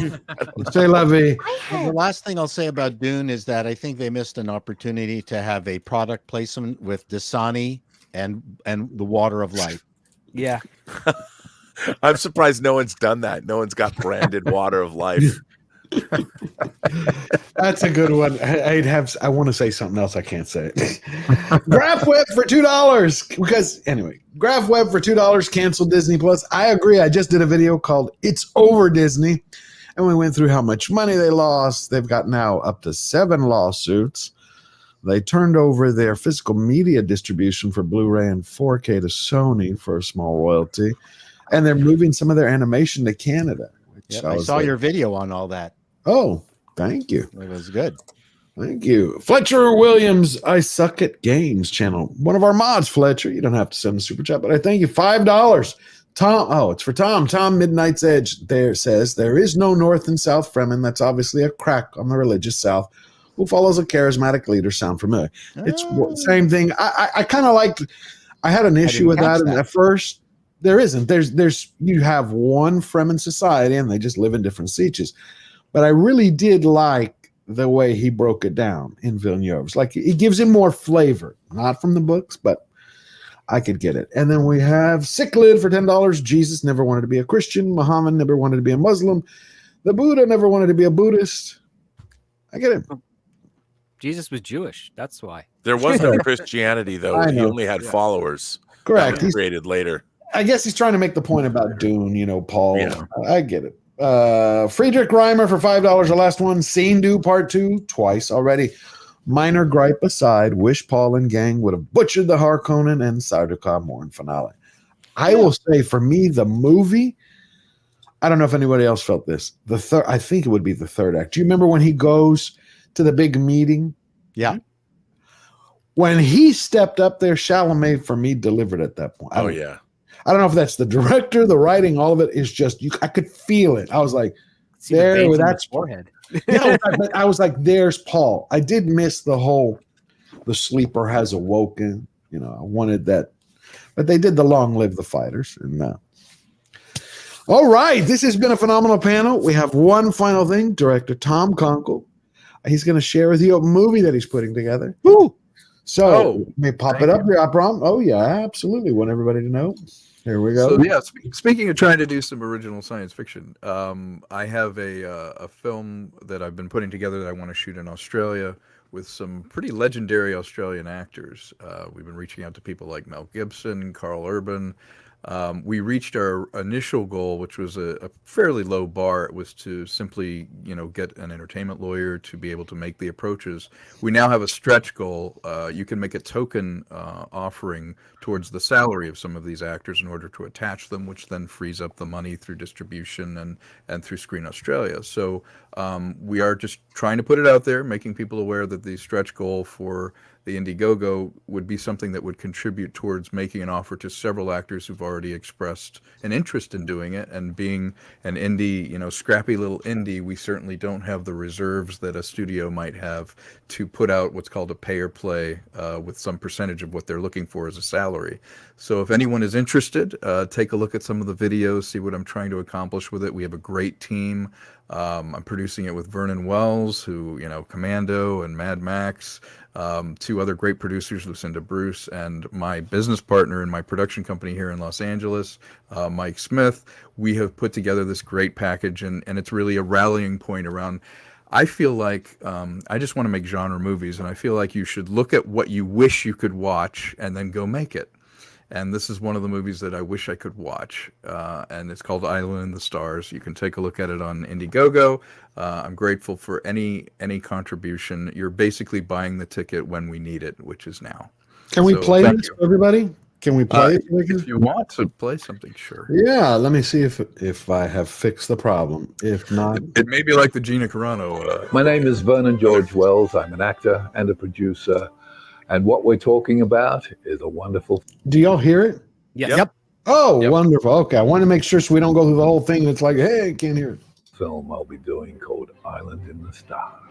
say la vie. Well, the last thing I'll say about Dune is that I think they missed an opportunity to have a product placement with Dasani and the Water of Life. Yeah. I'm surprised no one's done that. No one's got branded Water of Life. That's a good one. I want to say something else. I can't say it. Graph Web for $2 because anyway, Graph Web for $2 canceled Disney Plus. I agree. I just did a video called "It's Over Disney," and we went through how much money they lost. They've got now up to 7 lawsuits. They turned over their physical media distribution for Blu-ray and 4K to Sony for a small royalty, and they're moving some of their animation to Canada. Yep, I saw your video on all that. Oh, thank you. It was good. Thank you. Fletcher Williams, I Suck at Games channel. One of our mods, Fletcher. You don't have to send a super chat, but I thank you. $5. Tom, it's for Tom. Tom Midnight's Edge there says, there is no North and South Fremen. That's obviously a crack on the religious South who follows a charismatic leader. Sound familiar? It's the same thing. I kind of liked, I had an issue with that. And at first, there isn't. There's you have one Fremen society and they just live in different sieges. But I really did like the way he broke it down in Villeneuve's. Like, it gives him more flavor, not from the books, but I could get it. And then we have Cichlid for $10. Jesus never wanted to be a Christian. Muhammad never wanted to be a Muslim. The Buddha never wanted to be a Buddhist. I get it. Jesus was Jewish. That's why. There was no Christianity, though. He only had followers. Correct. That was created later. I guess he's trying to make the point about Dune, Paul. Yeah. I get it. Friedrich Reimer for $5. The last one. Scene Do Part 2 twice already. Minor gripe aside, wish Paul and gang would have butchered the Harkonnen and Sardaukar Morn finale. I will say, for me, the movie, I don't know if anybody else felt this. I think it would be the third act. Do you remember when he goes to the big meeting? Yeah. When he stepped up there, Chalamet, for me, delivered at that point. I don't know if that's the director, the writing, all of it is just, I could feel it. I was like, that's forehead. Yeah, I was like, there's Paul. I did miss the sleeper has awoken. I wanted that. But they did the long live the fighters. And all right, this has been a phenomenal panel. We have one final thing. Director Tom Conkle. He's going to share with you a movie that he's putting together. Woo! So, may pop it up here, I promise. Oh, yeah, absolutely. Want everybody to know. Here we go. So, yeah, speaking of trying to do some original science fiction, I have a film that I've been putting together that I want to shoot in Australia with some pretty legendary Australian actors. We've been reaching out to people like Mel Gibson, Carl Urban, We reached our initial goal, which was a fairly low bar. It was to simply, get an entertainment lawyer to be able to make the approaches. We now have a stretch goal. You can make a token offering towards the salary of some of these actors in order to attach them, which then frees up the money through distribution and through Screen Australia. So we are just trying to put it out there, making people aware that the stretch goal for the Indiegogo would be something that would contribute towards making an offer to several actors who've already expressed an interest in doing it. And being an indie, scrappy little indie, we certainly don't have the reserves that a studio might have to put out what's called a pay or play with some percentage of what they're looking for as a salary. So if anyone is interested, take a look at some of the videos, see what I'm trying to accomplish with it. We have a great team. I'm producing it with Vernon Wells, who, Commando and Mad Max, two other great producers, Lucinda Bruce, and my business partner in my production company here in Los Angeles, Mike Smith. We have put together this great package, and it's really a rallying point around. I feel like I just want to make genre movies, and I feel like you should look at what you wish you could watch and then go make it. And this is one of the movies that I wish I could watch, and it's called Island in the Stars. You can take a look at it on Indiegogo. I'm grateful for any contribution. You're basically buying the ticket when we need it, which is now. Can we play this for everybody? Can we play it? If you want to play something, sure. Yeah, let me see if I have fixed the problem. If not, it may be like the Gina Carano. My name is Vernon George Wells. I'm an actor and a producer. And what we're talking about is a wonderful... Do y'all hear it? Yep. Oh, wonderful. Okay, I want to make sure so we don't go through the whole thing and it's like, hey, I can't hear it. Film I'll be doing called Island in the Stars.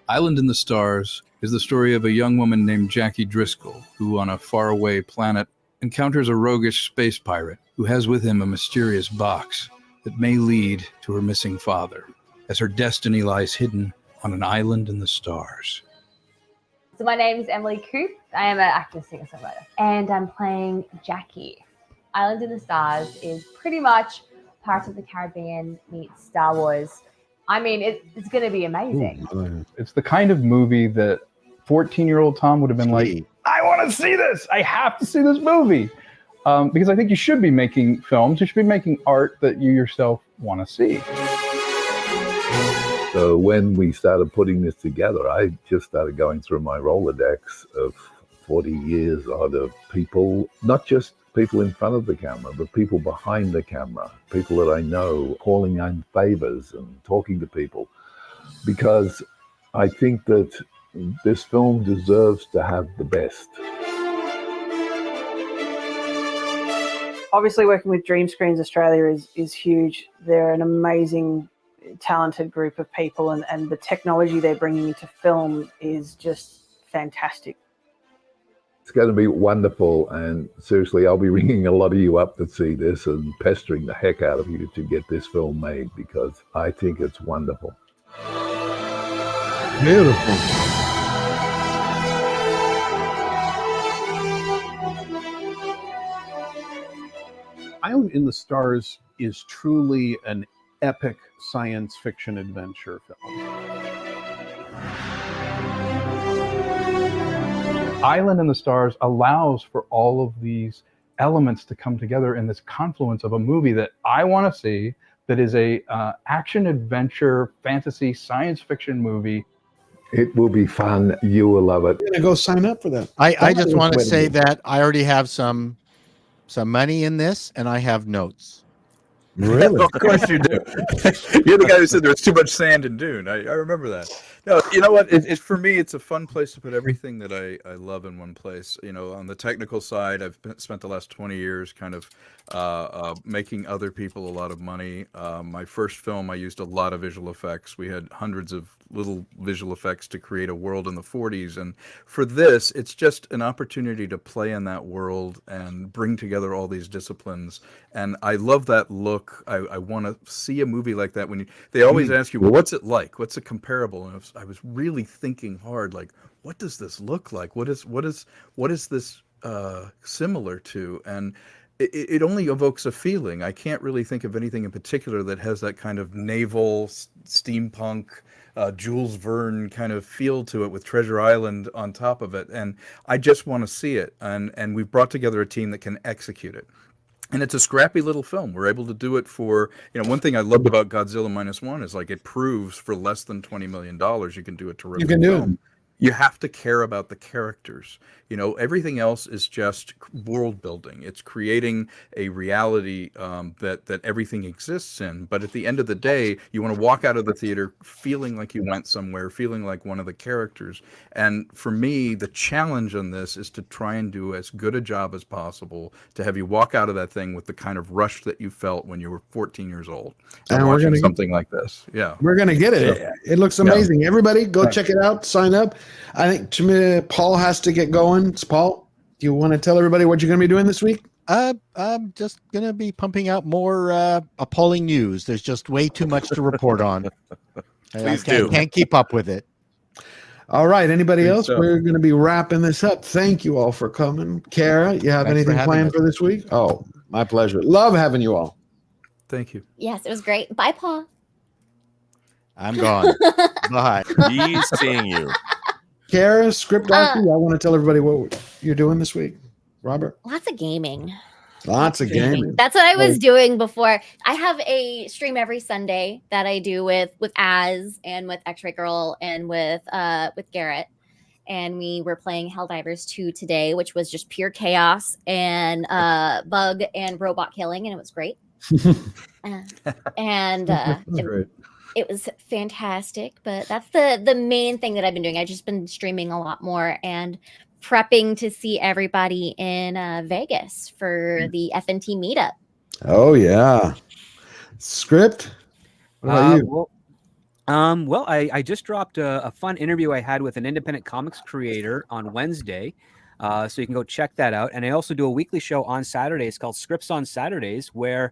Island in the Stars is the story of a young woman named Jackie Driscoll, who on a faraway planet encounters a roguish space pirate who has with him a mysterious box that may lead to her missing father, as her destiny lies hidden on an island in the stars. So my name is Emily Coop. I am an actor, singer-songwriter, and I'm playing Jackie. Island in the Stars is pretty much Pirates of the Caribbean meets Star Wars. I mean, it's going to be amazing. It's the kind of movie that 14-year-old Tom would have been like, I want to see this. I have to see this movie. Because I think you should be making films. You should be making art that you yourself want to see. So when we started putting this together, I just started going through my Rolodex of 40 years out of people, not just people in front of the camera, but people behind the camera, people that I know, calling in favors and talking to people. Because I think that this film deserves to have the best. Obviously, working with Dream Screens Australia is huge. They're an amazing, talented group of people, and the technology they're bringing into film is just fantastic. It's going to be wonderful, and seriously, I'll be ringing a lot of you up to see this and pestering the heck out of you to get this film made, because I think it's wonderful. Beautiful. Island in the Stars is truly an epic science fiction adventure film. Island in the Stars allows for all of these elements to come together in this confluence of a movie that I want to see, that is a action adventure fantasy science fiction movie. It will be fun. You will love it. I'm gonna go sign up for that. I just want to say that I already have some money in this, and I have notes. Really? Of course you do. You're the guy who said there was too much sand in Dune. I remember that. No, you know what? For me, it's a fun place to put everything that I love in one place. You know, on the technical side, I've spent the last 20 years kind of making other people a lot of money. My first film, I used a lot of visual effects. We had hundreds of little visual effects to create a world in the 40s. And for this, it's just an opportunity to play in that world and bring together all these disciplines. And I love that look. I want to see a movie like that. When they always ask you, well, what's it like? What's a comparable? And I was really thinking hard, like, what does this look like? What is this similar to? And it only evokes a feeling. I can't really think of anything in particular that has that kind of naval steampunk, Jules Verne kind of feel to it with Treasure Island on top of it. And I just want to see it. And we've brought together a team that can execute it. And it's a scrappy little film. We're able to do it for, one thing I loved about Godzilla -1 is like it proves for less than $20 million you can do a terrific You can do film. it. You have to care about the characters. Everything else is just world building. It's creating a reality that everything exists in. But at the end of the day, you want to walk out of the theater feeling like you went somewhere, feeling like one of the characters. And for me, the challenge on this is to try and do as good a job as possible to have you walk out of that thing with the kind of rush that you felt when you were 14 years old. And And we're watching gonna something like this. Yeah. We're gonna get it. So, It looks amazing. Everybody, go check it out. Sign up. I think Paul has to get going. Paul, do you want to tell everybody what you're going to be doing this week? I'm just gonna be pumping out more appalling news. There's just way too much to report on. I can't keep up with it. All right. Anybody Think else? so. We're going to be wrapping this up. Thank you all for coming. Kara, you have Thanks for anything having planned us. for this week? Oh, my pleasure. Love having you all. Thank you. Yes, it was great. Bye, Paul. I'm gone. Bye. He's seeing you. Kara, script doctor, I want to tell everybody what you're doing this week. Robert? Lots of gaming. Lots of gaming. That's what I was doing before. I have a stream every Sunday that I do with Az and with X-Ray Girl and with Garrett. And we were playing Helldivers 2 today, which was just pure chaos and bug and robot killing, and it was great. It was fantastic, but that's the main thing that I've been doing. I've just been streaming a lot more and prepping to see everybody in Vegas for the FNT meetup. Oh, yeah. Script? What about you? Well, I just dropped a fun interview I had with an independent comics creator on Wednesday. So you can go check that out. And I also do a weekly show on Saturdays called Scripts on Saturdays, where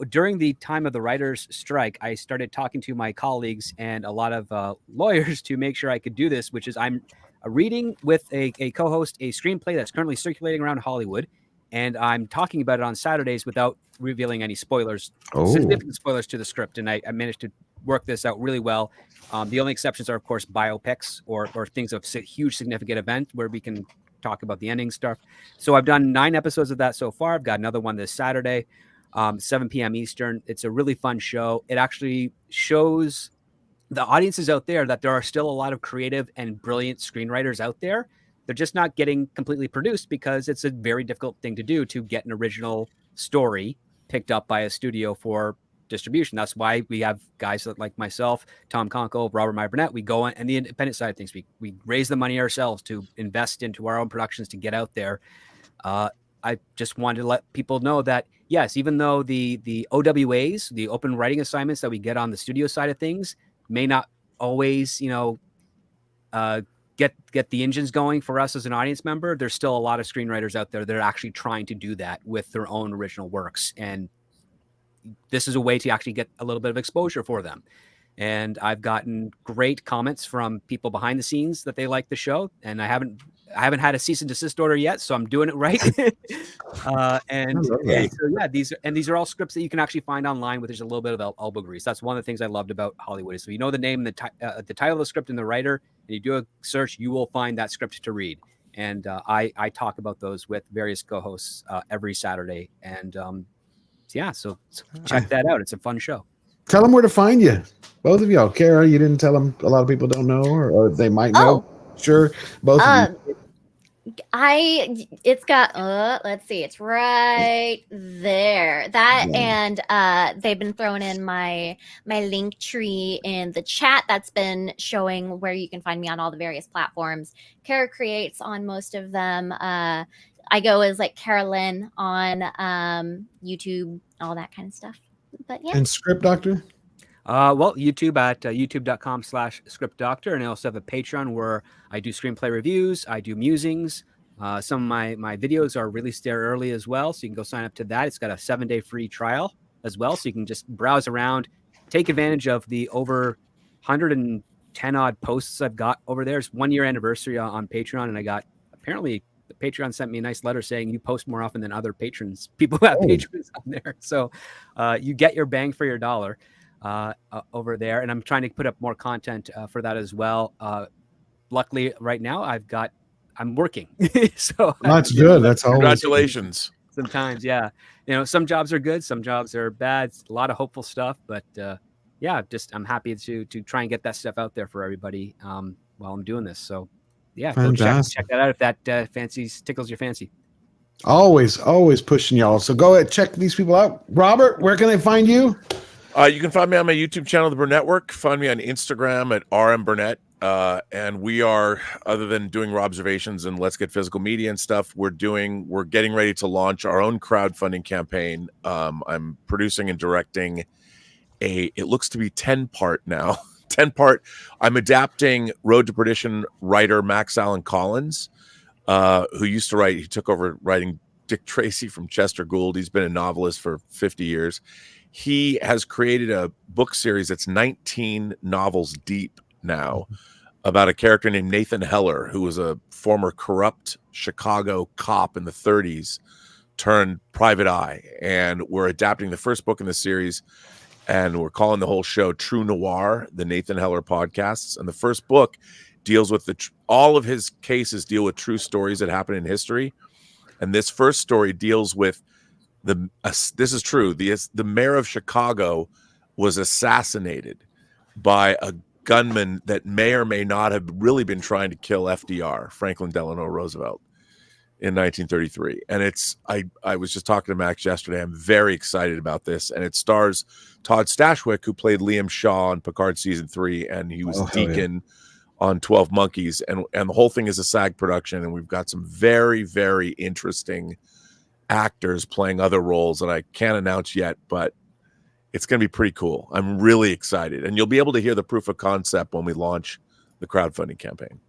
during the time of the writers' strike, I started talking to my colleagues and a lot of lawyers to make sure I could do this, which is I'm reading with a co-host a screenplay that's currently circulating around Hollywood, and I'm talking about it on Saturdays without revealing any spoilers, significant spoilers to the script. And I managed to work this out really well. The only exceptions are, of course, biopics or things of huge significant event where we can talk about the ending stuff. So I've done 9 episodes of that so far. I've got another one this Saturday, 7 p.m. Eastern. It's a really fun show. It actually shows the audiences out there that there are still a lot of creative and brilliant screenwriters out there. They're just not getting completely produced because it's a very difficult thing to do to get an original story picked up by a studio for distribution. That's why we have guys like myself, Tom Conkle, Robert Meyer Burnett. We go on, and the independent side of things, we raise the money ourselves to invest into our own productions to get out there. I just wanted to let people know that, yes, even though the OWAs, the open writing assignments that we get on the studio side of things, may not always, get the engines going for us as an audience member, there's still a lot of screenwriters out there that are actually trying to do that with their own original works. And this is a way to actually get a little bit of exposure for them. And I've gotten great comments from people behind the scenes that they like the show. And I haven't had a cease and desist order yet, so I'm doing it right. So yeah, these are all scripts that you can actually find online with just a little bit of elbow grease. That's one of the things I loved about Hollywood. So you know the name, the title of the script, and the writer, and you do a search, you will find that script to read. And I talk about those with various co-hosts every Saturday. And so check that out. It's a fun show. Tell them where to find you. Both of y'all. Kara, you didn't tell them. A lot of people don't know, or they might know. Sure. Both of you. It's got let's see, it's right there. That and they've been throwing in my link tree in the chat that's been showing where you can find me on all the various platforms. Kara creates on most of them. I go as like Carolyn on YouTube, all that kind of stuff. But yeah. And Script Doctor? Well, YouTube at youtube.com/scriptdoctor. And I also have a Patreon where I do screenplay reviews. I do musings. Some of my videos are released there early as well. So you can go sign up to that. It's got a 7-day free trial as well. So you can just browse around, take advantage of the over 110 odd posts I've got over there. It's 1 year anniversary on Patreon. And I got apparently Patreon sent me a nice letter saying you post more often than other patrons, people who have patrons on there. So you get your bang for your dollar over there. And I'm trying to put up more content for that as well. Luckily, right now I'm working. So That's good. That's always congratulations. Sometimes, yeah. Some jobs are good, some jobs are bad. A lot of hopeful stuff, but yeah, I'm happy to try and get that stuff out there for everybody while I'm doing this. So yeah, go check that out if that tickles your fancy. Always pushing y'all. So go ahead, check these people out. Robert, where can they find you? You can find me on my YouTube channel, The Burnett Work. Find me on Instagram at rmburnett. And we are, other than doing Robservations and Let's Get Physical Media and stuff, we're getting ready to launch our own crowdfunding campaign. I'm producing and directing it looks to be 10-part now. 10-part. I'm adapting Road to Perdition writer Max Allan Collins, who used to write, he took over writing Dick Tracy from Chester Gould. He's been a novelist for 50 years. He has created a book series that's 19 novels deep now about a character named Nathan Heller, who was a former corrupt Chicago cop in the 30s turned private eye. And we're adapting the first book in the series, and we're calling the whole show True Noir, the Nathan Heller podcasts. And the first book deals with all of his cases deal with true stories that happen in history. And this first story deals with this is true. The mayor of Chicago was assassinated by a gunman that may or may not have really been trying to kill FDR, Franklin Delano Roosevelt, in 1933. And I was just talking to Max yesterday. I'm very excited about this. And it stars Todd Stashwick, who played Liam Shaw on Picard season 3, and he was Deacon on 12 Monkeys. And the whole thing is a SAG production, and we've got some very, very interesting actors playing other roles that I can't announce yet, but it's going to be pretty cool. I'm really excited. And you'll be able to hear the proof of concept when we launch the crowdfunding campaign.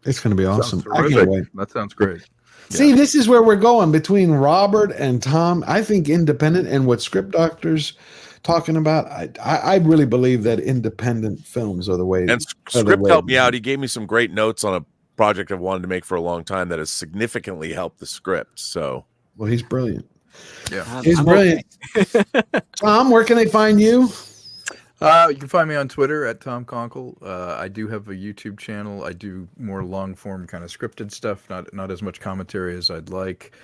It's going to be awesome. I Terrific. can't wait. That sounds great. See, this is where we're going between Robert and Tom. I think independent and what Script Doctor's talking about, I really believe that independent films are the way. And Script helped me out. He gave me some great notes on a project I've wanted to make for a long time that has significantly helped the script. So, well, he's brilliant. Yeah, he's brilliant. Tom, where can they find you? You can find me on Twitter at Tom Conkle. I do have a YouTube channel. I do more long form kind of scripted stuff, not as much commentary as I'd like.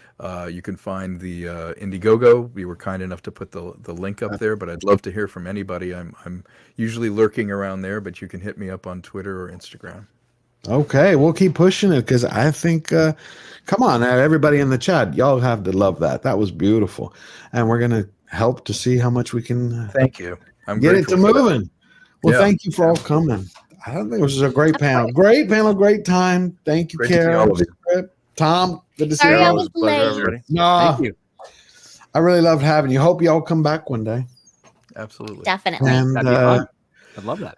You can find the Indiegogo. We were kind enough to put the link up there, but I'd love to hear from anybody. I'm usually lurking around there, but you can hit me up on Twitter or Instagram. Okay, we'll keep pushing it because I think, come on, everybody in the chat, y'all have to love that. That was beautiful. And we're going to help to see how much we can thank you. Get it to moving. Well, thank you for all coming. I don't think it was a great panel. Great panel, great time. Thank you, Karen. Tom, good to see you. Sorry I was late. No, Thank you. I really loved having you. Hope you all come back one day. Absolutely. Definitely. And That'd be fun. I'd love that.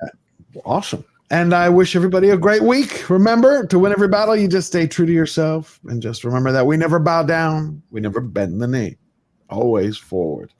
Awesome. And I wish everybody a great week. Remember, to win every battle, you just stay true to yourself. And just remember that we never bow down. We never bend the knee. Always forward.